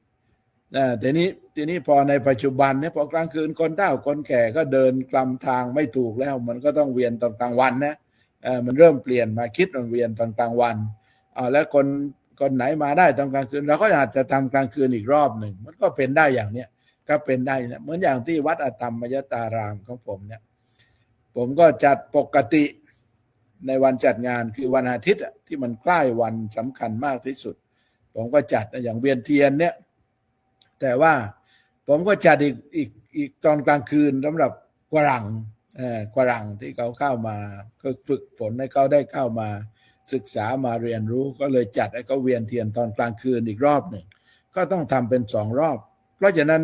ทีนี้พอในปัจจุบันเนี่ยพอกลางคืนคนเฒ่าคนแก่ก็เดินกลำทางไม่ถูกแล้วมันก็ต้องเวียนตอนกลางวันนะมันเริ่มเปลี่ยนมาคิดมันเวียนตอนกลางวันแล้วคนไหนมาได้ตอนกลางคืนเราก็อาจจะทำกลางคืนอีกรอบหนึ่งมันก็เป็นได้อย่างเนี้ยก็เป็นได้นะเหมือนอย่างที่วัดอาตมมยตารามของผมเนี่ยผมก็จัดปกติในวันจัดงานคือวันอาทิตย์ที่มันใกล้วันสำคัญมากที่สุดผมก็จัดอย่างเวียนเทียนเนี่ยแต่ว่าผมก็จัดอีกตอนกลางคืนสำหรับฝรั่งที่เขาเข้ามาก็ฝึกฝนให้เขาได้เข้ามาศึกษามาเรียนรู้ก็เลยจัดให้เขาเวียนเทียนตอนกลางคืนอีกรอบหนึ่งก็ต้องทำเป็น2 รอบเพราะฉะนั้น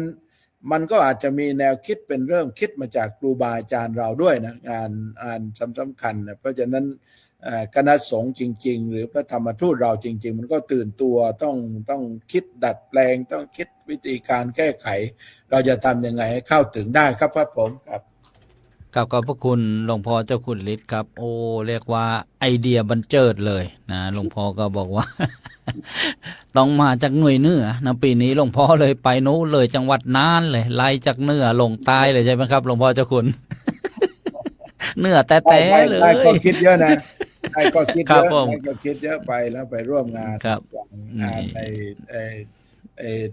มันก็อาจจะมีแนวคิดเป็นเริ่มคิดมาจากครูบาอาจารย์เราด้วยนะงานสำคัญนะเพราะฉะนั้นคณะสงฆ์จริงๆหรือพระธรรมทูตเราจริงๆมันก็ตื่นตัวต้องคิดดัดแปลงต้องคิดวิธีการแก้ไขเราจะทำยังไงให้เข้าถึงได้ครับพระผมครับขอบพระคุณหลวงพ่อเจ้าคุณฤทธิ์ครับโอ้เรียกว่าไอเดียบันเจิดเลยนะหลวงพ่อก็บอกว่า ต้องมาจากหน่วยเหนือนะปีนี้หลวงพ่อเลยไปนู้นเลยจังหวัดน่านเลยไล่จากเหนือลงใต้เลยใช่ไหมครับหลวงพ่อเจ้าคุณ เหนือแต่เลย ก็คิดเยอะนะก็คิดเยอะก็คิดเยอะไปแล้วไปร่วมงานใน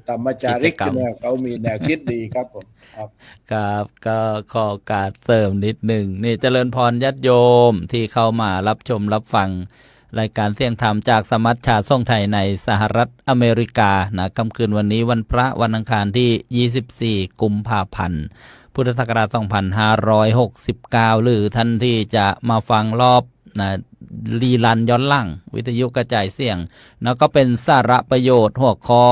ธรรมจาริกเนี่ยเขามีแนวคิดดีครับผมครับก็ขอการเสริมนิดหนึ่งนี่เจริญพรญาติโยมที่เข้ามารับชมรับฟังรายการเสียงธรรมจากสมัชชาส่งไทยในสหรัฐอเมริกานะค่ำคืนวันนี้วันพระวันอังคารที่24 กุมภาพันธ์พุทธศักราช2569หรือท่านที่จะมาฟังรอบนะรีลันย้อนหลังวิทยุกระจายเสียงแล้วก็เป็นสาระประโยชน์หัวข้อ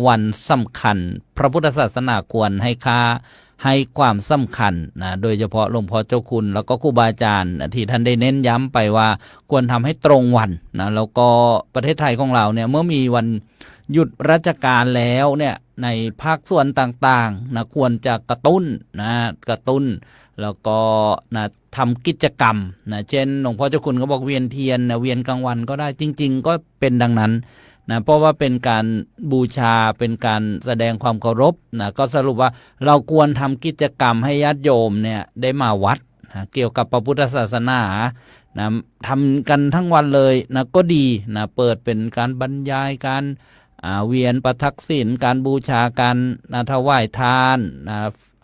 วันสำคัญพระพุทธศาสนาควรให้ความสำคัญนะโดยเฉพาะหลวงพ่อเจ้าคุณแล้วก็ครูบาอาจารย์ที่ท่านได้เน้นย้ำไปว่าควรทำให้ตรงวันนะแล้วก็ประเทศไทยของเราเนี่ยเมื่อมีวัน หยุดราชการแล้วเนี่ยในภาคส่วนต่างๆนะควรจะกระตุ้นแล้วก็นะทำกิจกรรมนะเช่นหลวงพ่อเจ้าคุณก็บอกเวียนเทียนนะเวียนกลางวันก็ได้จริงๆก็เป็นดังนั้นนะเพราะว่าเป็นการบูชาเป็นการแสดงความเคารพนะก็สรุปว่าเราควรทำกิจกรรมให้ญาติโยมเนี่ยได้มาวัดนะเกี่ยวกับพระพุทธศาสนานะทำกันทั้งวันเลยนะก็ดีนะเปิดเป็นการบรรยายการเวียนประทักษิณการบูชาการนะถวายทานนะ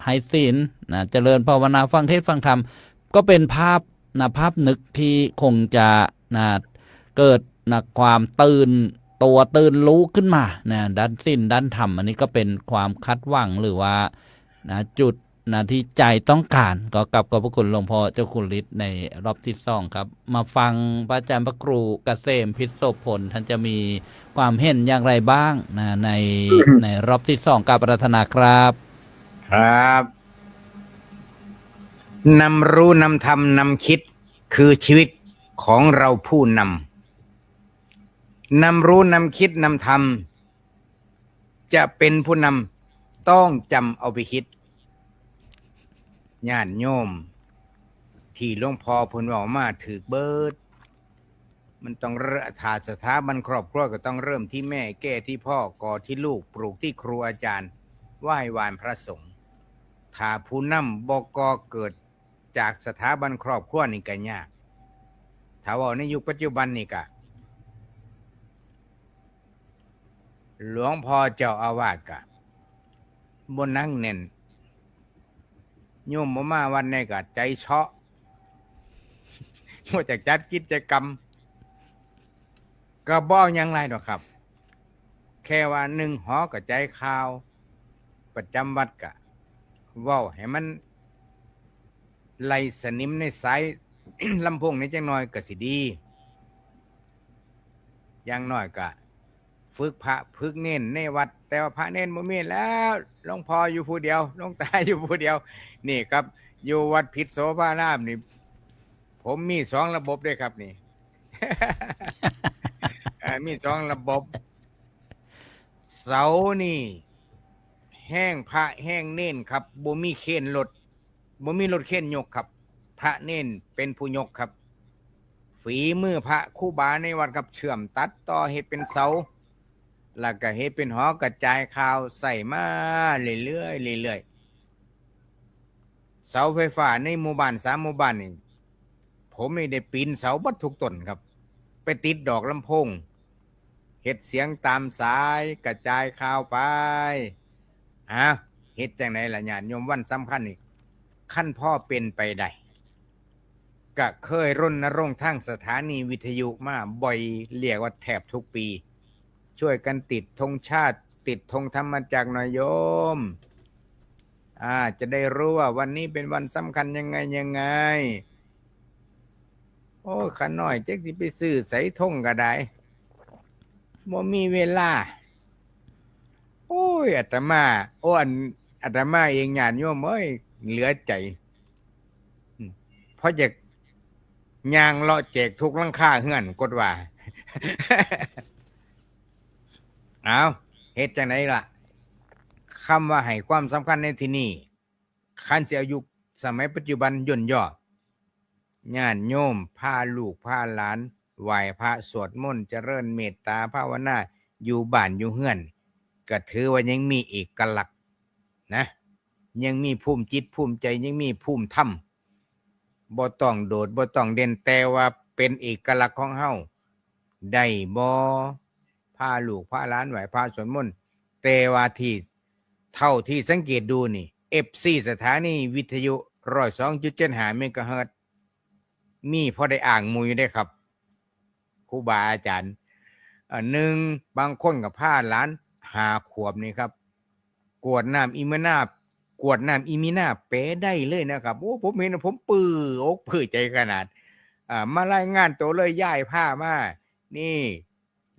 ให้ศีลนะเจริญภาวนาฟังเทศน์ฟังธรรมก็เป็นภาพนึกที่คงจะนะเกิดนะความตื่นรู้ขึ้นมานะด้านศีลด้านธรรมอันนี้ก็เป็นความคาดหวังหรือว่านะจุดนะที่ใจต้องการก็กลับขอบพระคุณหลวงพ่อเจ้าคุณฤทธิ์ในรอบที่2ครับมาฟังพระอาจารย์พระครูเกษมพิษโสพลท่านจะมีความเห็นอย่างไรบ้างนะในรอบที่2กับปรารถนาครับครับนำรู้นำทำนำคิดคือชีวิตของเราผู้นำรู้นำคิดนำทำจะเป็นผู้นำต้องจำเอาไปคิดญาติโยมที่หลวงพ่อเพิ่นบอกมาถือเบิดมันต้องถ้าสถาบันครอบครัวก็ต้องเริ่มที่แม่แก้ที่พ่อก่อที่ลูกปลูกที่ครูอาจารย์ไหว้วานพระสงฆ์ถ้าผู้นำบ่ก่อเกิดจากสถาบันครอบครัวนี่ก็ยากถ้าว่าในยุคปัจจุบันนี่ก็หลวงพ่อเจ้าอาวาสก็บ่นั่งแน่นโยมบ่มาวันนี้ก็ใจเชาะว่าจะจัดกิจกรรมก็บ่ยังไรดอกครับแค่ว่า1หอกระจายข่าวประจำวัดก็เว้าให้มันไล่สนิมในสาย ลำโพงนี้จังน้อยก็สิดีอย่างน้อยก็ฝึกพระฝึกเน้นในวัดแต่ว่าพระเน้นบ่มีแล้วหลวงพ่ออยู่ผู้เดียวหลวงตาอยู่ผู้เดียวนี่ครับอยู่วัดพิษโสภารามนี่ผมมี2ระบบด้วยครับนี่ มี2ระบบเสานี่แห้งพระแห้งเน้นครับบ่มีเข็นรถบ่มีรถเข็นยกครับพระเน้นเป็นผู้ยกครับฝีมือพระครูบาในวัดครับเชื่อมตัดต่อเฮ็ดเป็นเสาแล้วก็เฮ็ดเป็นหอกระจายข่าวใส่มาเรื่อยๆเสาไฟฟ้าในหมู่บ้าน3หมู่บ้านนี่ผมนี่ได้ปีนเสาบัดทุกต้นครับไปติดดอกลำโพงเฮ็ดเสียงตามสายกระจายข่าวไปเฮ็ดจังไดล่ะญาติโยมวันสำคัญนี่ขั้นพ่อเป็นไปได้ก็เคยรณรงค์ทางสถานีวิทยุมาบ่อยเรียกว่าแทบทุกปีช่วยกันติดธงชาติติดธงธรรมจักรหน่อยโยมจะได้รู้ว่าวันนี้เป็นวันสำคัญยังไงโอ้ขันน้อยจักสิไปซื้อใส่ธงก็ได้บ่มีเวลาโอ้ยอาตมาอาตมาเองญาติโยมเอ้ยเหลือใจเพราะจะย่างเลาะแจกทุกหลังคาเฮือนกดว่า เอาเฮ็ดจังไดล่ะคำว่าให้ความสำคัญในที่นี้คันสิอายุสมัยปัจจุบันย่นย่อญาติโยมพาลูกพาหลานไหว้พระสวดมนต์เจริญเมตตาภาวนาอยู่บ้านอยู่เฮือนก็ถือว่ายังมีเอกลักษณ์นะยังมีภูมิจิตภูมิใจยังมีภูมิธรรมบ่ต้องโดดบ่ต้องเด่นแต่ว่าเป็นเอกลักษณ์ของเฮาได้บ่พาลูกพาหลานไหว้พระสวดมนต์แต่ว่าที่เท่าที่สังเกตดูนี่ FC สถานีวิทยุ 102.75 เมกะเฮิรตซ์มีพอได้อ่างหมู่อยู่ได้ครับครูบาอาจารย์บางคนก็พาหลาน5 ขวบนี่ครับกวดน้ำอีมินาเป๋ได้เลยนะครับโอ้ผมเห็นผมปื้อปื้อใจขนาดมารายงานตัวเลยย้ายผ้ามานี่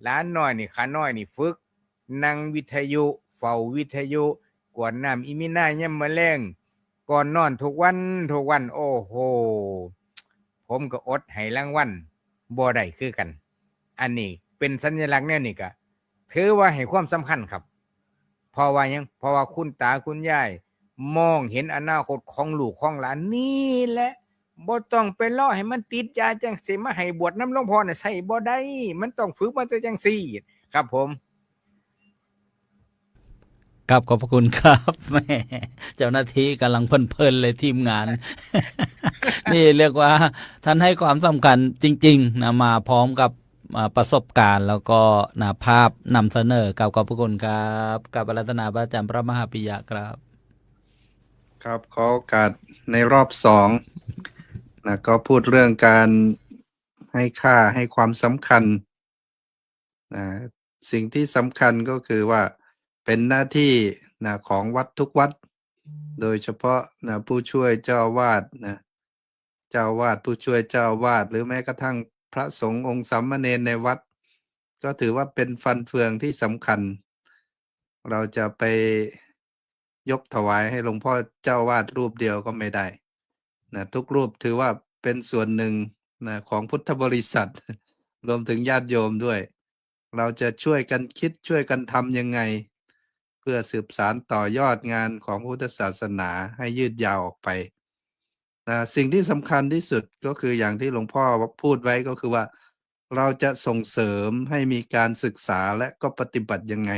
หลานน้อยนี่ขาน้อยนี่ฝึกนั่งวิทยุเฝ้าวิทยุกวดน้ำอีมินายามมื้อแลงก่อนนอนทุกวันโอ้โหผมก็อดให้รางวัลบ่ได้คือกันอันนี้เป็นสัญลักษณ์แนวนี้ก็ ถือว่าให้ความสำคัญครับเพราะว่าหยังเพราะว่าคุณตาคุณยายมองเห็นอนาคตของลูกของหลานนี่แหละบ่ต้องไปรอให้มันติดยาจังสิมาให้บวชน้ำหลวงพ่อน่ะใช่บ่ได้มันต้องฝึกมาแต่จังซี่ครับผม ครับขอบพระคุณครับ แม่เจ้าหน้าที่กำลังเพลินๆเลยทีมงาน นี่เรียกว่าท่านให้ความสำคัญจริงๆนะมาพร้อมกับประสบการณ์แล้วก็นะภาพนำเสนอกับขอบพระคุณครับกับอารัธนาพระอาจารย์พระมหาปิยะครับ ครับขอโอกาสในรอบสองนะก็พูดเรื่องการให้ค่าให้ความสำคัญนะสิ่งที่สำคัญก็คือว่าเป็นหน้าที่นะของวัดทุกวัด โดยเฉพาะนะผู้ช่วยเจ้าอาวาสนะเจ้าอาวาสผู้ช่วยเจ้าอาวาสหรือแม้กระทั่งพระสงฆ์องค์สามเณรในวัด ก็ถือว่าเป็นฟันเฟืองที่สำคัญ เราจะไปยกถวายให้หลวงพ่อเจ้าอาวาสรูปเดียวก็ไม่ได้นะทุกรูปถือว่าเป็นส่วนหนึ่งนะของพุทธบริษัท รวมถึงญาติโยมด้วย เราจะช่วยกันคิดช่วยกันทำยังไง เพื่อสืบสานต่อยอดงานของพุทธศาสนาให้ยืดยาวออกไปนะสิ่งที่สำคัญที่สุดก็คืออย่างที่หลวงพ่อพูดไว้ก็คือว่า เราจะส่งเสริมให้มีการศึกษาและก็ปฏิบัติยังไง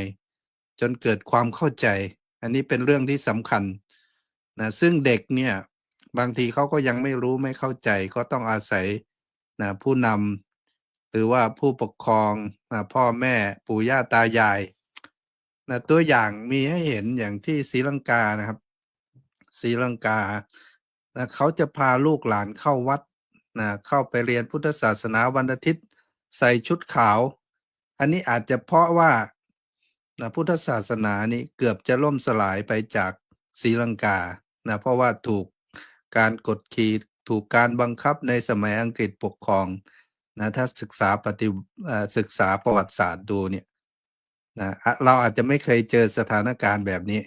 จนเกิดความเข้าใจ อันนี้เป็นเรื่องที่สำคัญนะซึ่งเด็กเนี่ยบางทีเขาก็ยังไม่รู้ไม่เข้าใจก็ต้องอาศัยนะผู้นำหรือว่าผู้ปกครองนะพ่อแม่ปู่ย่าตายายนะตัวอย่างมีให้เห็นอย่างที่ศรีลังกานะครับศรีลังกานะเขาจะพาลูกหลานเข้าวัดนะเข้าไปเรียนพุทธศาสนาวันอาทิตย์ใส่ชุดขาว อันนี้อาจจะเพราะว่านะพุทธศาสนานี้เกือบจะล่มสลายไปจากศรีลังกานะเพราะว่าถูกการกดขี่ถูกการบังคับในสมัยอังกฤษปกครองนะถ้าศึกษาศึกษาประวัติศาสตร์ดูเนี่ยนะเราอาจจะไม่เคยเจอสถานการณ์แบบนี้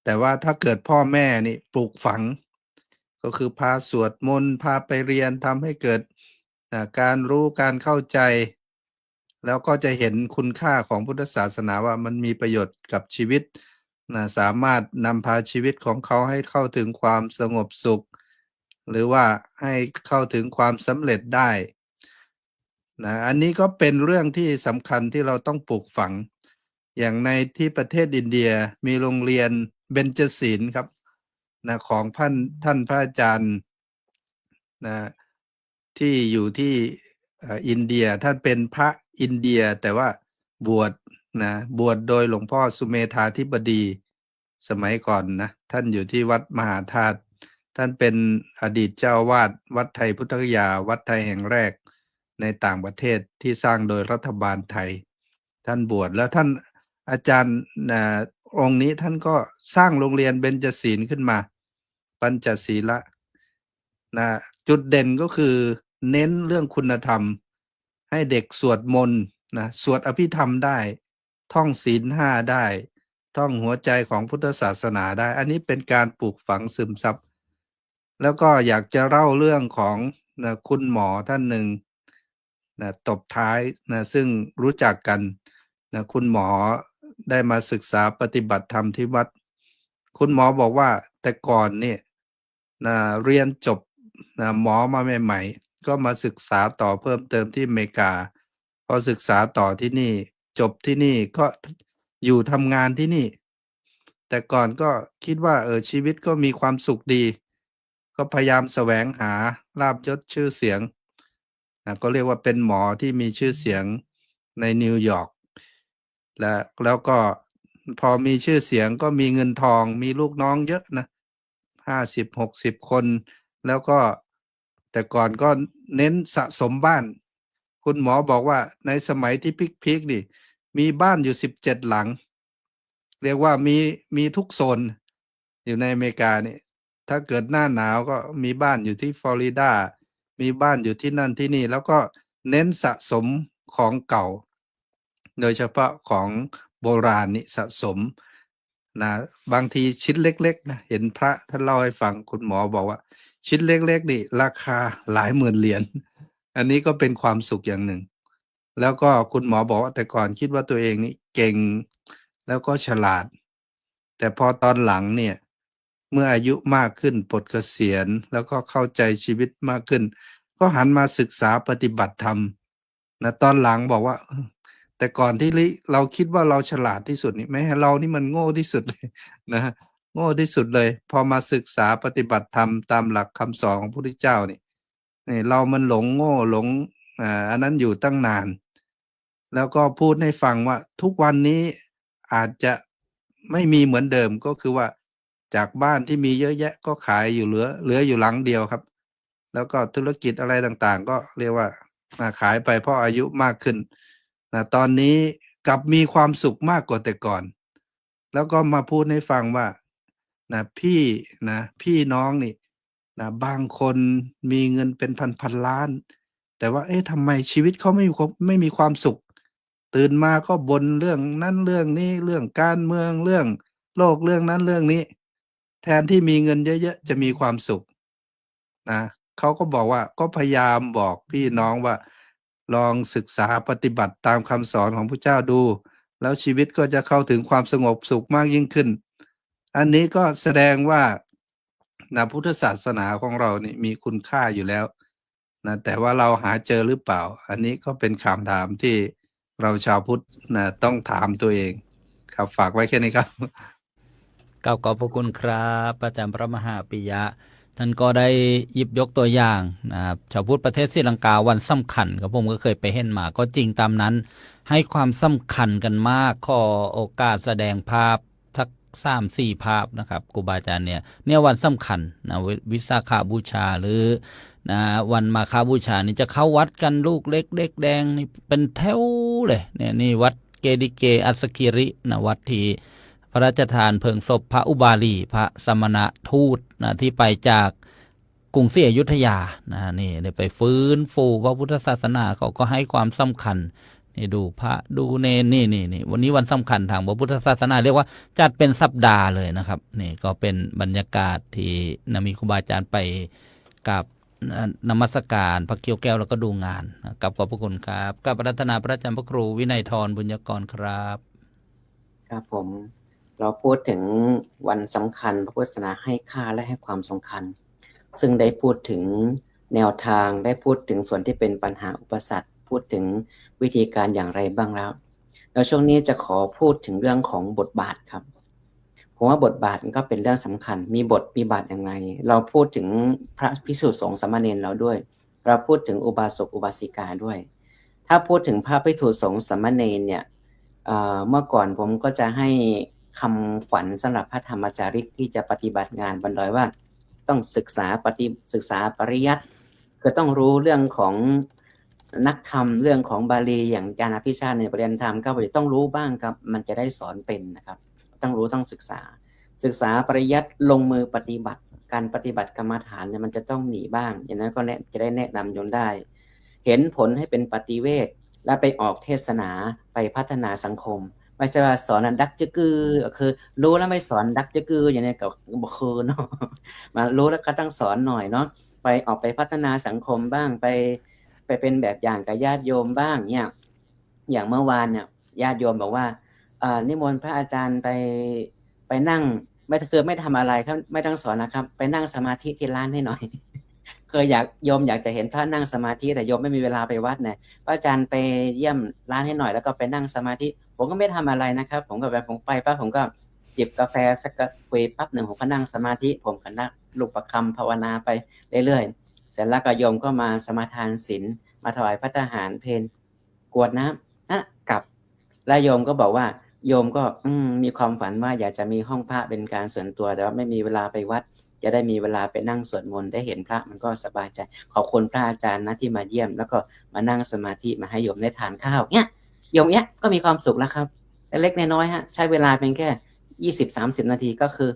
แต่ว่าถ้าเกิดพ่อแม่นี่ปลูกฝัง ก็คือพาสวดมนต์พาไปเรียนทำให้เกิดการรู้การเข้าใจ แล้วก็จะเห็นคุณค่าของพุทธศาสนาว่ามันมีประโยชน์กับชีวิตนะสามารถนำพาชีวิตของเขาให้เข้าถึงความสงบสุข หรือว่าให้เข้าถึงความสำเร็จได้นะอันนี้ก็เป็นเรื่องที่สำคัญที่เราต้องปลูกฝัง อย่างในที่ประเทศอินเดียมีโรงเรียนเบญจศีลครับนะของท่านพระอาจารย์นะที่อยู่ที่อินเดียท่านเป็นพระอินเดียแต่ว่าบวชนะบวชโดยหลวงพ่อสุเมธาธิบดีสมัยก่อนนะท่านอยู่ที่วัดมหาธาตุท่านเป็นอดีตเจ้าอาวาสวัดไทยพุทธคยาวัดไทยแห่งแรกในต่างประเทศที่สร้างโดยรัฐบาลไทย ท่านบวชแล้วท่านอาจารย์องค์นี้ท่านก็สร้างโรงเรียนเบญจศีลขึ้นมาปัญจศีละนะจุดเด่นก็คือเน้นเรื่องคุณธรรมให้เด็กสวดมนต์นะสวดอภิธรรมได้ท่องศีลห้าได้ท่องหัวใจของพุทธศาสนาได้อันนี้เป็นการปลูกฝังซึมซับแล้วก็อยากจะเล่าเรื่องของนะคุณหมอท่านหนึ่งนะตบท้ายนะซึ่งรู้จักกันนะคุณหมอได้มาศึกษาปฏิบัติธรรมที่วัดคุณหมอบอกว่าแต่ก่อนเนี่ยนะเรียนจบนะหมอมาใหม่ๆก็มาศึกษาต่อเพิ่มเติมที่อเมริกาพอศึกษาต่อที่นี่จบที่นี่ก็อยู่ทำงานที่นี่แต่ก่อนก็คิดว่าชีวิตก็มีความสุขดีก็พยายามแสวงหาลาภยศชื่อเสียงก็เรียกว่าเป็นหมอที่มีชื่อเสียงในนิวยอร์กแล้วก็พอมีชื่อเสียงก็มีเงินทองมีลูกน้องเยอะนะ50-60 คนแล้วก็แต่ก่อนก็เน้นสะสมบ้านคุณหมอบอกว่าในสมัยที่พีคๆนี่มีบ้านอยู่17หลังเรียกว่ามีทุกโซนอยู่ในอเมริกาเนี่ยถ้าเกิดหน้าหนาวก็มีบ้านอยู่ที่ฟลอริดามีบ้านอยู่ที่นั่นที่นี่แล้วก็เน้นสะสมของเก่าโดยเฉพาะของโบราณนี่สะสมนะบางทีชิ้นเล็กๆนะเห็นพระท่านเล่าให้ฟังคุณหมอบอกว่าชิ้นเล็กๆนี่ราคาหลายหมื่นเหรียญอันนี้ก็เป็นความสุขอย่างหนึ่ง แล้วก็คุณหมอบอกว่าแต่ก่อนคิดว่าตัวเองนี่เก่งแล้วก็ฉลาด แต่พอตอนหลังเนี่ยเมื่ออายุมากขึ้นปลดเกษียณแล้วก็เข้าใจชีวิตมากขึ้น ก็หันมาศึกษาปฏิบัติธรรมนะตอนหลังบอกว่าแต่ก่อนที่เราคิดว่าเราฉลาดที่สุดนี่ไม่ให้เรานี่มันโง่ที่สุดเลยนะโง่ที่สุดเลยพอมาศึกษาปฏิบัติธรรมตามหลักคำสอนของพระพุทธเจ้านี่เรามันหลงโง่หลงอันนั้นอยู่ตั้งนาน แล้วก็พูดให้ฟังว่าทุกวันนี้อาจจะไม่มีเหมือนเดิมก็คือว่าจากบ้านที่มีเยอะแยะก็ขายอยู่เหลืออยู่หลังเดียวครับ แล้วก็ธุรกิจอะไรต่างๆ ก็เรียกว่าขายไปเพราะอายุมากขึ้นตอนนี้กลับมีความสุขมากกว่าแต่ก่อน แล้วก็มาพูดให้ฟังว่าพี่น้องนี่บางคนมีเงินเป็นพันล้าน แต่ว่าทำไมชีวิตเขาไม่มีความสุข ตื่นมาก็บ่นเรื่องนั้นเรื่องนี้เรื่องการเมืองเรื่องโลกเรื่องนั้นเรื่องนี้ แทนที่มีเงินเยอะๆจะมีความสุขเขาก็บอกว่าก็พยายามบอกพี่น้องว่าลองศึกษาปฏิบัติตามคำสอนของพระเจ้าดู แล้วชีวิตก็จะเข้าถึงความสงบสุขมากยิ่งขึ้น อันนี้ก็แสดงว่าพุทธศาสนาของเรานี่มีคุณค่าอยู่แล้วแต่ว่าเราหาเจอหรือเปล่า อันนี้ก็เป็นคำถามที่เราชาวพุทธต้องถามตัวเองครับฝากไว้แค่นี้ครับ ขอบพระคุณครับอาจารย์พระมหาปิยะท่านก็ได้หยิบยกตัวอย่างนะครับชาวพุทธประเทศศรีลังกาวันสำคัญครับผมก็เคยไปเห็นมาก็จริงตามนั้นให้ความสำคัญกันมากขอโอกาสแสดงภาพทัก 3-4 ภาพนะครับครูบาอาจารย์เนี่ยวันสำคัญนะวิสาขบูชาหรือวันมาฆบูชานี่จะเข้าวัดกันลูกเล็กเด็กแดงนี่เป็นแถวเลยเนี่ยนี่วัดเกดิเกอัสสคิรินะวัดที่พระราชทานเพลิงศพพระอุบาลีพระสมณทูตที่ไปจากกรุงศรีอยุธยานี่ได้ไปฟื้นฟูพระพุทธศาสนาเขาก็ให้ความสำคัญนี่ดูพระดูเนรนี่วันนี้วันสำคัญทางพระพุทธศาสนาเรียกว่าจัดเป็นสัปดาห์เลยนะครับนี่ก็เป็นบรรยากาศที่มีครูบาอาจารย์ไปกับนมัสการพระเกี้ยวแก้วแล้วก็ดูงานกับขอบพระคุณครับกับรัตนาพระอาจารย์พระครูวินัยธรบุญยกรครับครับผมเราพูดถึงวันสำคัญพระพุทธศาสนาให้ค่าและให้ความสำคัญซึ่งได้พูดถึงแนวทางได้พูดถึงส่วนที่เป็นปัญหาอุปสรรคพูดถึงวิธีการอย่างไรบ้างแล้วช่วงนี้จะขอพูดถึงเรื่องของบทบาทครับผมว่าบทบาทมันก็เป็นเรื่องสำคัญมีบทมีบาทอย่างไรเราพูดถึงพระภิกษุสงฆ์สามเณรเราด้วยเราพูดถึงอุบาสกอุบาสิกาด้วยถ้าพูดถึงพระภิกษุสงฆ์สามเณรเนี่ยเมื่อก่อนผมก็จะให้คำขวัญสำหรับพระธรรมจาริกที่จะปฏิบัติงานบรรดอยว่าต้องศึกษาปริยัติคือต้องรู้เรื่องของนักธรรมเรื่องของบาลีอย่างอาจารย์อภิชาติในประเด็นธรรมก็ต้องรู้บ้างครับมันจะได้สอนเป็นนะครับต้องรู้ต้องศึกษาปริยัติลงมือปฏิบัติการปฏิบัติกรรมฐานเนี่ยมันจะต้องมีบ้างอย่างนั้นก็จะได้แนะนำโยมได้เห็นผลให้เป็นปฏิเวทและไปออกเทศนาไปพัฒนาสังคมไม่ใช่ว่าสอนดักจึกือคือรู้แล้วไม่สอนดักจึกืออย่างนี้ก็บ่คือเนาะมารู้แล้วก็ต้องสอนหน่อยเนาะไปออกไปพัฒนาสังคมบ้างไปเป็นแบบอย่างกับญาติโยมบ้างเนี่ยอย่างเมื่อวานเนี่ยญาติโยมบอกว่านิมนต์พระอาจารย์ไปนั่งไม่คือไม่ทำอะไรครับไม่ต้องสอนนะครับไปนั่งสมาธิที่ร้านให้หน่อยเคยโยมอยากจะเห็นพระนั่งสมาธิแต่โยมไม่มีเวลาไปวัดเนี่ยพระอาจารย์ไปเยี่ยมร้านให้หน่อยแล้วก็ไปนั่งสมาธิผมก็ไม่ทำอะไรนะครับผมก็แบบผมไปปั๊บผมก็จิบกาแฟสักคุยปั๊บหนึ่งผมก็นั่งสมาธิผมก็นั่งลูกประคำภาวนาไปเรื่อยๆเสร็จแล้วก็โยมก็มาสมาทานศีลมาถวายพระทหารเพลกวดน้ำกลับแล้วโยมก็บอกว่าโยมก็มีความฝันว่าอยากจะมีห้องพระเป็นการส่วนตัวแต่ว่าไม่มีเวลาไปวัดจะได้มีเวลาไปนั่งสวดมนต์ได้เห็นพระมันก็สบายใจขอบคุณพระอาจารย์นะที่มาเยี่ยมแล้วก็มานั่งสมาธิมาให้โยมได้ทานข้าวเนี่ยโยมเนี่ยก็มีความสุขแล้วครับเล็กน้อยฮะใช้เวลาเพียงแค่ 20-30 นาทีก็คือ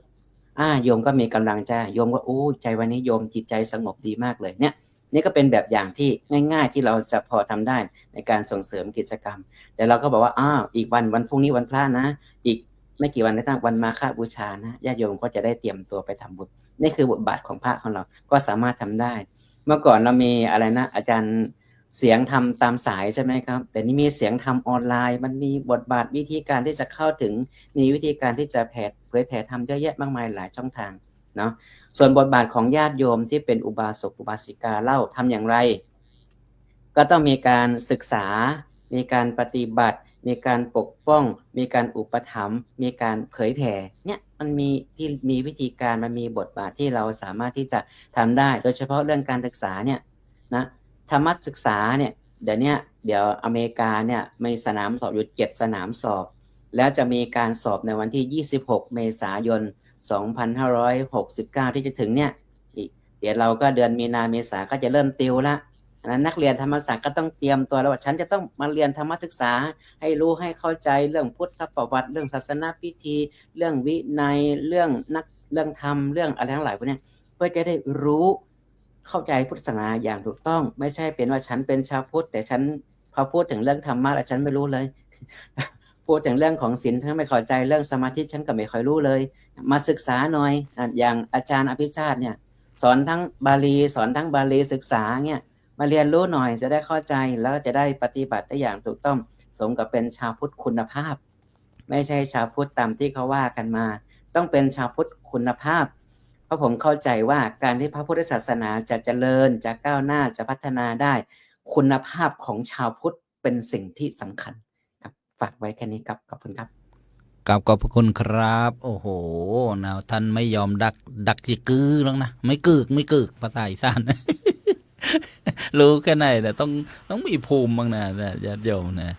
โยมก็มีกำลังใจโยมก็ใจวันนี้โยมจิตใจสงบดีมากเลยเนี่ยนี่ก็เป็นแบบอย่างที่ง่ายๆที่เราจะพอทำได้ในการส่งเสริมกิจกรรมแต่เราก็บอกว่าอีกวันพรุ่งนี้วันพระนะอีกไม่กี่วันในตั้งวันมาฆบูชานะญาติโยมก็จะได้เตรียมตัวไปทำบุญนี่คือบทบาทของพระของเราก็สามารถทำได้เมื่อก่อนเรามีอะไรนะอาจารย์ เสียงธรรมตามสายใช่ไหมครับแต่นี่มีเสียงธรรมออนไลน์มันมีบทบาทวิธีการที่จะเข้าถึงมีวิธีการที่จะเผยแผ่ธรรมเยอะแยะมากมายหลายช่องทางเนาะส่วนบทบาทของญาติโยมที่เป็นอุบาสกอุบาสิกาเล่าทำอย่างไรก็ต้องมีการศึกษามีการปฏิบัติมีการปกป้องมีการอุปถัมภ์มีการเผยแผ่เนี่ยมันมีวิธีการมันมีบทบาทที่เราสามารถที่จะทำได้โดยเฉพาะเรื่องการศึกษาเนี่ยนะธรรมศึกษาเนี่ยเดี๋ยวอเมริกาเนี่ยมีสนามสอบอยู่7สนามสอบแล้วจะมีการสอบในวันที่26เมษายน2569ที่จะถึงเนี่ยเดี๋ยวเราก็เดือนมีนาเมษาก็จะเริ่มติวละนั้นนักเรียนธรรมศาสตร์ก็ต้องเตรียมตัวแล้วว่าฉันจะต้องมาเรียนธรรมศึกษาให้รู้ให้เข้าใจเรื่องพุทธประวัติเรื่องศาสนาพิธีเรื่องวินัยเรื่องธรรมเรื่องอะไรทั้งหลายพวกนี้เพื่อจะได้รู้เข้าใจพุทธศาสนาอย่างถูกต้องไม่ใช่เป็นว่าฉันเป็นชาวพุทธแต่ฉันพอพูดถึงเรื่องธรรมะแล้วฉันไม่รู้เลย พูดถึงเรื่องของศีลฉันไม่เข้าใจเรื่องสมาธิฉันก็ไม่ค่อยรู้เลยมาศึกษาหน่อยอย่างอาจารย์อภิชาติเนี่ยสอนทั้งบาลีศึกษาเนี่ยมาเรียนรู้หน่อยจะได้เข้าใจแล้วจะได้ปฏิบัติได้อย่างถูกต้องสมกับเป็นชาวพุทธคุณภาพไม่ใช่ชาวพุทธตามที่เขาว่ากันมาต้องเป็นชาวพุทธคุณภาพเพราะผมเข้าใจว่าการที่พระพุทธศาสนาจะเจริญจะก้าวหน้าจะพัฒนาได้คุณภาพของชาวพุทธเป็นสิ่งที่สำคัญครับฝากไว้แค่นี้ครับขอบคุณครับขอบพระคุณครับโอ้โหนะท่านไม่ยอมดักจิกือหรอกนะไม่กึกภาษาอีสาน รู้แค่ไหนแต่ต้องมีภูมิบ้างนะญาติโยมนะ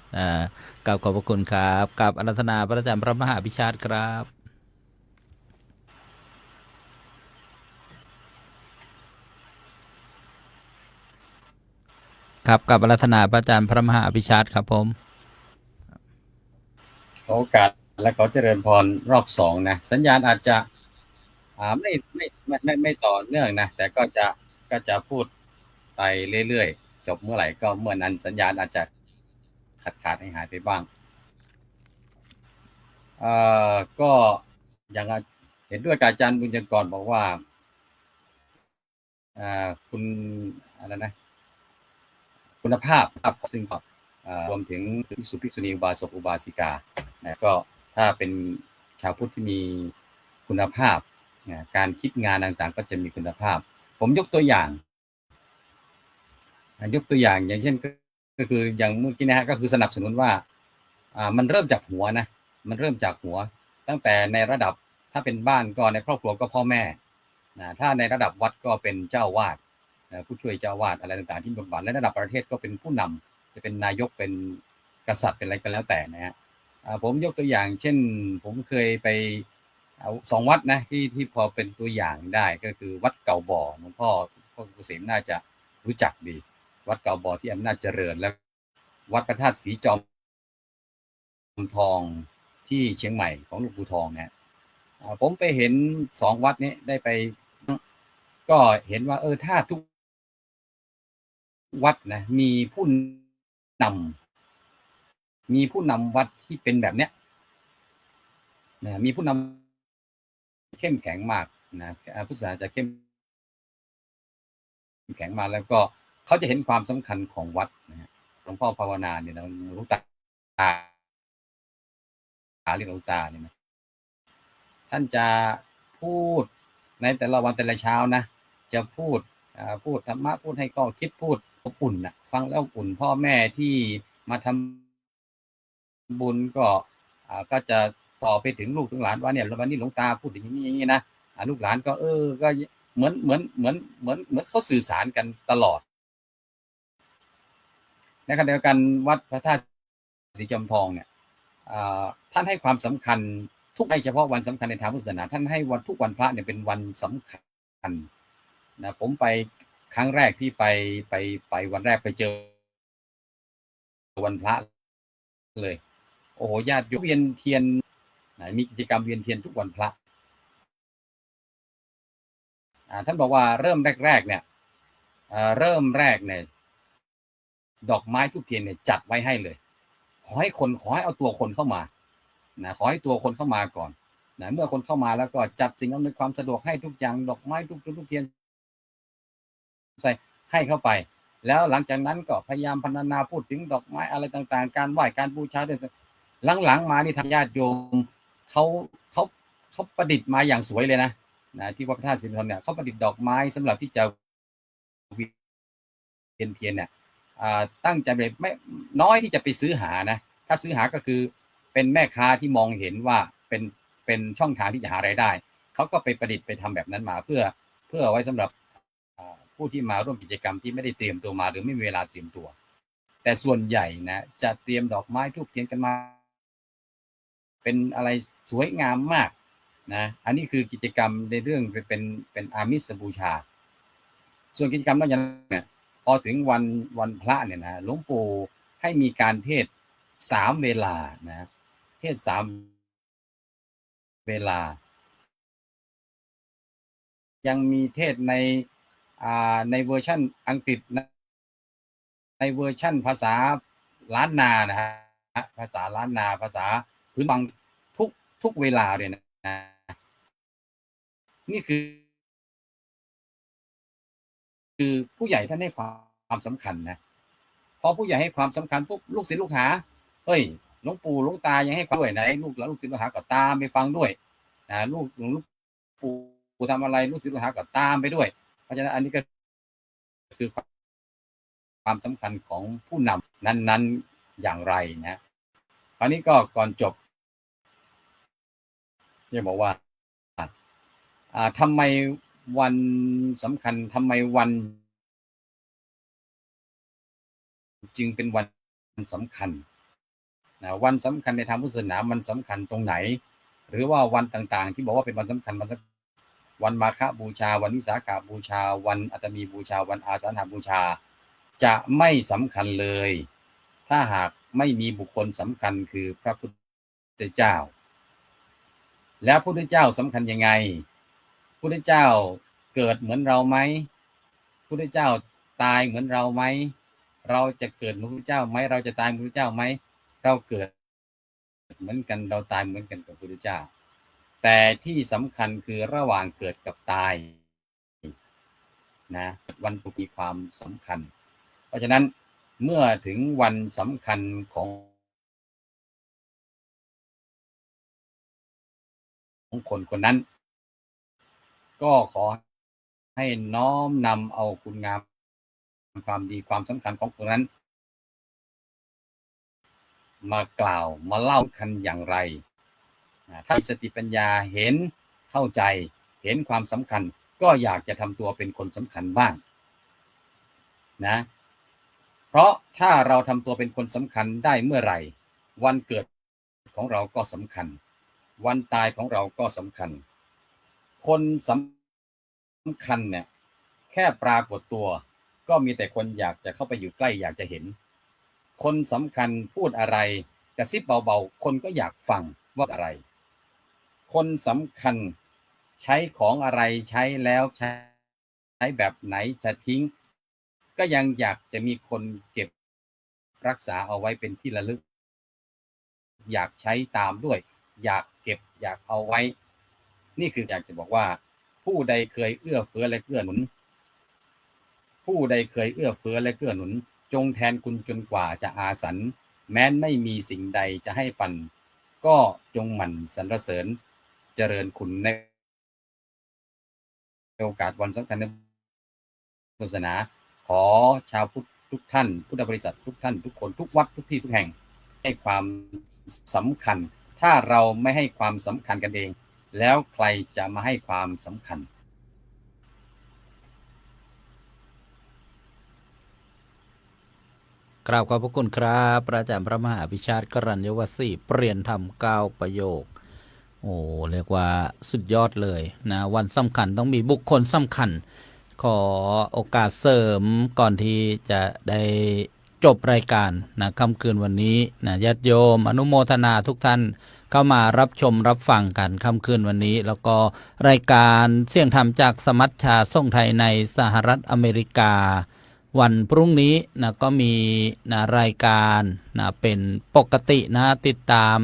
ขอบพระคุณครับกับอาราธนาพระอาจารย์พระมหาภิชาติครับครับกับอาราธนาพระอาจารย์พระมหาภิชาติครับผมขอโอกาสและขอเจริญพรรอบสองนะสัญญาณอาจจะไม่ต่อเนื่องนะแต่ก็จะพูดไปเรื่อยๆจบเมื่อไหร่ก็เมื่อนั้นสัญญาณอาจจะขาดให้หายไปบ้างก็อย่างเห็นด้วยกับอาจารย์บุญยกรบอกว่าคุณอะไรนะคุณภาพซึ่งรวมถึงภิกษุภิกษุณีอุบาสกอุบาสิกาก็ถ้าเป็นชาวพุทธที่มีคุณภาพการคิดงานต่างๆก็จะมีคุณภาพผมยกตัวอย่างอย่างเช่นก็คืออย่างเมื่อกี้นะฮะก็คือสนับสนุนว่ามันเริ่มจากหัวนะมันเริ่มจากหัวตั้งแต่ในระดับถ้าเป็นบ้านก็ในครอบครัวก็พ่อแม่ถ้าในระดับวัดก็เป็นเจ้าวาดผู้ช่วยเจ้าวาดอะไรต่างๆที่บทบาทและระดับประเทศก็เป็นผู้นำจะเป็นนายกเป็นกษัตริย์เป็นอะไรก็แล้วแต่นะฮะผมยกตัวอย่างเช่นผมเคยไป2 วัดนะที่พอเป็นตัวอย่างได้ก็คือวัดเก่าบ่อหลวงพ่อเกษมน่าจะรู้จักดีวัดเก่าบ่อที่อำนาจเจริญและวัดพระธาตุสีจอมทองที่เชียงใหม่ของหลวงปู่ทองเนี่ยผมไปเห็น2 วัดนี้ได้ไปก็เห็นว่าถ้าทุกวัดนะมีผู้นำวัดที่เป็นแบบเนี้ยนะมีผู้นำเข้มแข็งมากนะพุทธศาสนาจะเข้มแข็งมาแล้วก็เขาจะเห็นความสำคัญของวัดนะหลวงพ่อภาวนาเนี่ยนะหลวงตาเรียกหลวงตาเนี่ยนะท่านจะพูดในแต่ละวันแต่ละเช้านะจะพูดธรรมะพูดให้ก็คิดพูดอบอุ่นนะฟังแล้วอุ่นพ่อแม่ที่มาทำบุญก็จะต่อไปถึงลูกถึงหลานว่าเนี่ยวันนี้หลวงตาพูดอย่างนี้นะลูกหลานก็ก็เหมือนเขาสื่อสารกันตลอดในขณะเดียวกันวัดพระธาตุสีจอมทองเนี่ยท่านให้ความสำคัญไม่เฉพาะวันสำคัญในทางพุทธศาสนาท่านให้วันทุกวันพระเนี่ยเป็นวันสำคัญนะผมไปครั้งแรกที่ไปวันแรกไปเจอวันพระเลยโอ้โหญาติโยมเวียนเทียนมีกิจกรรมเวียนเทียนทุกวันพระท่านบอกว่าเริ่มแรกเนี่ยดอกไม้ทุกเทียนเนี่ยจัดไว้ให้เลยขอให้เอาตัวคนเข้ามานะขอให้ตัวคนเข้ามาก่อนนะเมื่อคนเข้ามาแล้วก็จัดสิ่งอำนวยความสะดวกให้ทุกอย่างดอกไม้ทุกเทียนใส่ให้เข้าไป แล้วหลังจากนั้นก็พยายามพรรณนาพูดถึงดอกไม้อะไรต่างๆการไหว้การบูชาด้วยหลังๆมานี่ทางญาติโยมเขาเขาประดิษฐ์มาอย่างสวยเลยนะที่วัดพระธาตุสิรินธรเนี่ยเขาประดิษฐ์ดอกไม้สำหรับที่จะเวียนเทียนเนี่ยตั้งใจเลยไม่น้อยที่จะไปซื้อหานะถ้าซื้อหาก็คือเป็นแม่ค้าที่มองเห็นว่าเป็นช่องทางที่จะหารายได้เขาก็ไปประดิษฐ์ไปทำแบบนั้นมาเพื่อไว้สำหรับผู้ที่มาร่วมกิจกรรมที่ไม่ได้เตรียมตัวมาหรือไม่มีเวลาเตรียมตัวแต่ส่วนใหญ่นะจะเตรียมดอกไม้ธูปเทียนกันมาเป็นอะไรสวยงามมากนะอันนี้คือกิจกรรมในเรื่องเป็นอามิสบูชาส่วนกิจกรรมนอกจากนั้นเนี่ยพอถึงวันพระเนี่ยนะหลวงปู่ให้มีการเทศน์3 เวลานะเทศน์3 เวลายังมีเทศน์ในเวอร์ชันอังกฤษในเวอร์ชันภาษาล้านนานะฮะภาษาล้านนาภาษาพื้นบางทุกเวลาเลยนะนี่คือผู้ใหญ่ท่านให้ความสำคัญนะพอผู้ใหญ่ให้ความสำคัญปุ๊บลูกศิษย์ลูกหาเฮ้ยหลวงปู่หลวงตายังให้ความด้วยนะลูกศิษย์ลูกหาก็ตามไปฟังด้วยนะลูกปู่ทำอะไรลูกศิษย์ลูกหาก็ตามไปด้วยเพราะฉะนั้นอันนี้ก็คือความสำคัญของผู้นำนั้นอย่างไรนะคราวนี้ก็ก่อนจบจะบอกว่าทำไมวันสำคัญทำไมวันจึงเป็นวันสำคัญนะวันสำคัญในทางพุทธศาสนามันสำคัญตรงไหนหรือว่าวันต่างๆที่บอกว่าเป็นวันสำคัญวันมาฆบูชาวันวิสาขบูชาวันอัตมีบูชาวันอาสาฬหบูชาจะไม่สำคัญเลยถ้าหากไม่มีบุคคลสำคัญคือพระพุทธเจ้าแล้วพระพุทธเจ้าสำคัญยังไงพระพุทธเจ้าเกิดเหมือนเราไหมพระพุทธเจ้าตายเหมือนเราไหมเราจะเกิดเหมือนพระพุทธเจ้าไหมเราจะตายเหมือนพระพุทธเจ้าไหมเราเกิดเหมือนกันเราตายเหมือนกันกับพระพุทธเจ้าแต่ที่สำคัญคือระหว่างเกิดกับตายนะวันมีความสำคัญเพราะฉะนั้นเมื่อถึงวันสำคัญของคนคนนั้นก็ขอให้น้อมนำเอาคุณงามความดีความสำคัญของคนนั้นมากล่าวมาเล่ากันอย่างไรถ้ามีสติปัญญาเห็นเข้าใจเห็นความสำคัญก็อยากจะทำตัวเป็นคนสำคัญบ้างนะเพราะถ้าเราทำตัวเป็นคนสำคัญได้เมื่อไหร่วันเกิดของเราก็สำคัญวันตายของเราก็สำคัญคนสำคัญเนี่ยแค่ปรากฏตัวก็มีแต่คนอยากจะเข้าไปอยู่ใกล้อยากจะเห็นคนสำคัญพูดอะไรกระซิบเบาๆคนก็อยากฟังว่าอะไรคนสำคัญใช้ของอะไรใช้แล้วใช้แบบไหนจะทิ้งก็ยังอยากจะมีคนเก็บรักษาเอาไว้เป็นที่ระลึกอยากใช้ตามด้วยอยากเก็บอยากเอาไว้นี่คืออยากจะบอกว่าผู้ใดเคยเอื้อเฟื้อและเกื้อหนุนผู้ใดเคยเอื้อเฟื้อและเกื้อหนุนจงแทนคุณจนกว่าจะอาสันแม้นไม่มีสิ่งใดจะให้ปันก็จงหมั่นสรรเสริญเจริญคุณในโอกาสวันสำคัญในศาสนาขอชาวพุทธทุกท่านพุทธบริษัททุกท่านทุกคนทุกวัดทุกที่ทุกแห่งให้ความสำคัญถ้าเราไม่ให้ความสำคัญกันเองแล้วใครจะมาให้ความสำคัญกราบขอบพระคุณครับพระอาจารย์พระมหาภิชาติกรัญญวสีเปลี่ยนธรรม9 ประโยคโอ้เรียกว่าสุดยอดเลยนะวันสำคัญต้องมีบุคคลสำคัญขอโอกาสเสริมก่อนที่จะได้จบรายการนะค่ำคืนวันนี้นะญาติโยมอนุโมทนาทุกท่านเข้ามารับชมรับฟังกันค่ำคืนวันนี้แล้วก็รายการเสียงธรรมจากสมัชชาส่งไทยในสหรัฐอเมริกาวันพรุ่งนี้นะก็มีนะรายการนะเป็นปกตินะติดตาม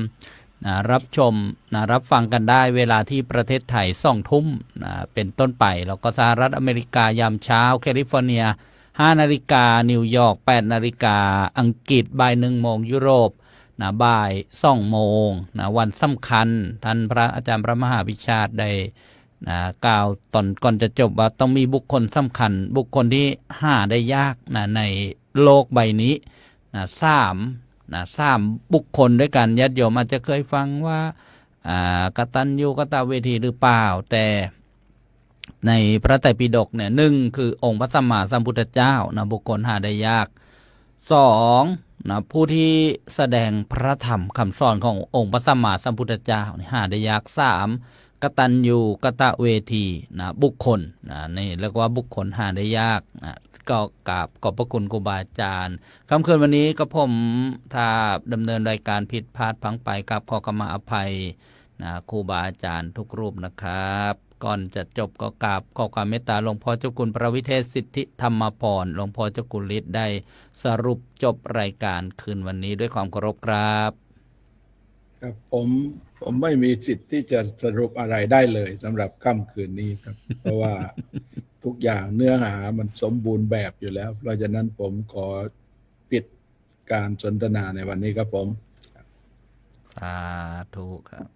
นะรับชมนะรับฟังกันได้เวลาที่ประเทศไทย20:00 น.นะเป็นต้นไปแล้วก็สหรัฐอเมริกายามเช้าแคลิฟอร์เนีย 5 นาฬิกานิวยอร์ก 8 นาฬิกาอังกฤษบ่าย 1 โมงยุโรปนะบ่าย 2 โมงนะวันสำคัญท่านพระอาจารย์พระมหาวิชาติได้นะกล่าวตอนก่อนจะจบว่าต้องมีบุคคลสำคัญบุคคลที่หาได้ยากนะในโลกใบนี้นะ3บุคคลด้วยกันญาติโยมอาจจะเคยฟังว่ากตัญญูกตเวทีหรือเปล่าแต่ในพระไตรปิฎกเนี่ย1คือองค์พระสัมมาสัมพุทธเจ้านะบุคคลหาได้ยาก2นะผู้ที่แสดงพระธรรมคำสอนขององค์พระสัมมาสัมพุทธเจ้าหาได้ยาก3กตัญญูกตเวทีนะบุคคลนะนี่เรียกว่าบุคคลหาได้ยากนะก็กราบขอบพระคุณครูบาอาจารย์ค่ำคืนวันนี้ก็ผมถ้าดำเนินรายการผิดพลาดพลั้งไปกับขอขมาอภัยนะครูบาอาจารย์ทุกรูปนะครับก่อนจะจบก็กราบขอความเมตตาหลวงพ่อเจ้าคุณพระวิเทศสิทธิธรรมพรหลวงพ่อเจ้าคุณฤทธิ์ได้สรุปจบรายการคืนวันนี้ด้วยความเคารพครับครับผมไม่มีสิทธิ์ที่จะสรุปอะไรได้เลยสำหรับค่ำคืนนี้ครับ เพราะว่าทุกอย่างเนื้อหามันสมบูรณ์แบบอยู่แล้วเพราะฉะนั้นผมขอปิดการสนทนาในวันนี้ครับผมสาธุครับ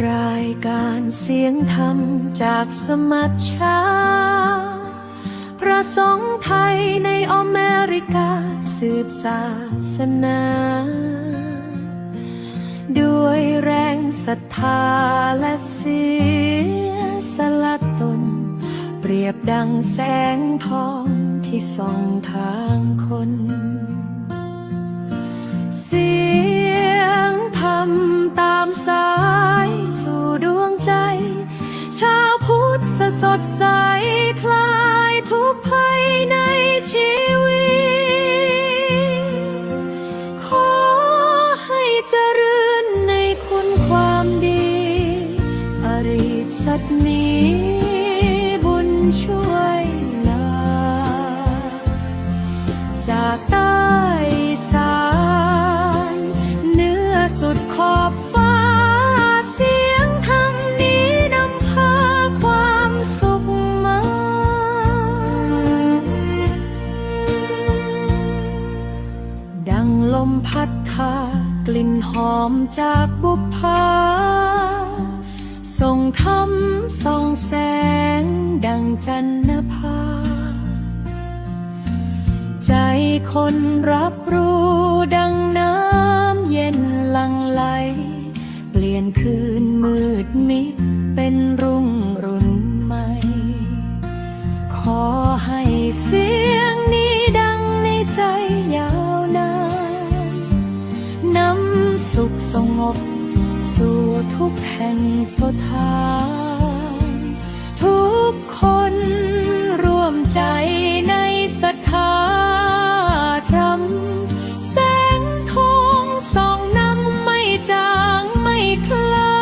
รายการเสียงธรรมจากสมัชชาพระสงฆ์ไทยในอเมริกาสืบศาสนา ด้วยแรงศรัทธาและเสียสละตนเปรียบดังแสงทองที่ส่องทางคนเสียงธรรมตามสายสู่ดวงใจชาวพุทธสดใสคลายทุกภัยในชีวิตขอให้เจริญในคุณความดีอริสัตนี้บุญช่วยลาจากใต้สานเหนือสุดขอบฟ้าเสียงธรรมนี้นำพาความสุขมาดังลมพัดพากลิ่นหอมจากบุพภาส่งธรรมส่องแสงดังจันทร์ภาใจคนรับรู้ดังน้ำเย็นหลั่งไหลเปลี่ยนคืนมืดมิดเป็นรุ่งรุ่นใหม่ขอให้เสียงนี้ดังในใจยาวนานนำสุขสงบสู่ทุกแห่งสถานทุกคนร่วมใจในศรัทธาธรรมแสงทองส่องนำไม่จางไม่คลาย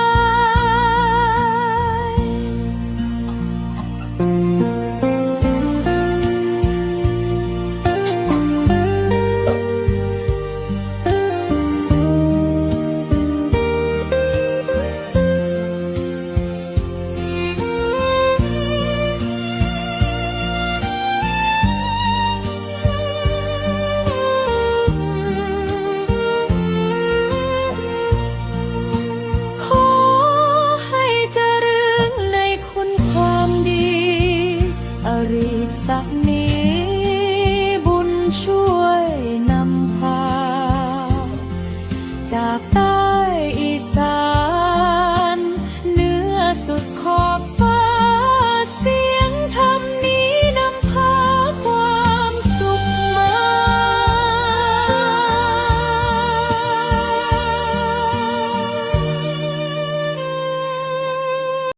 สักนี้บุญช่วยนำพาจากใต้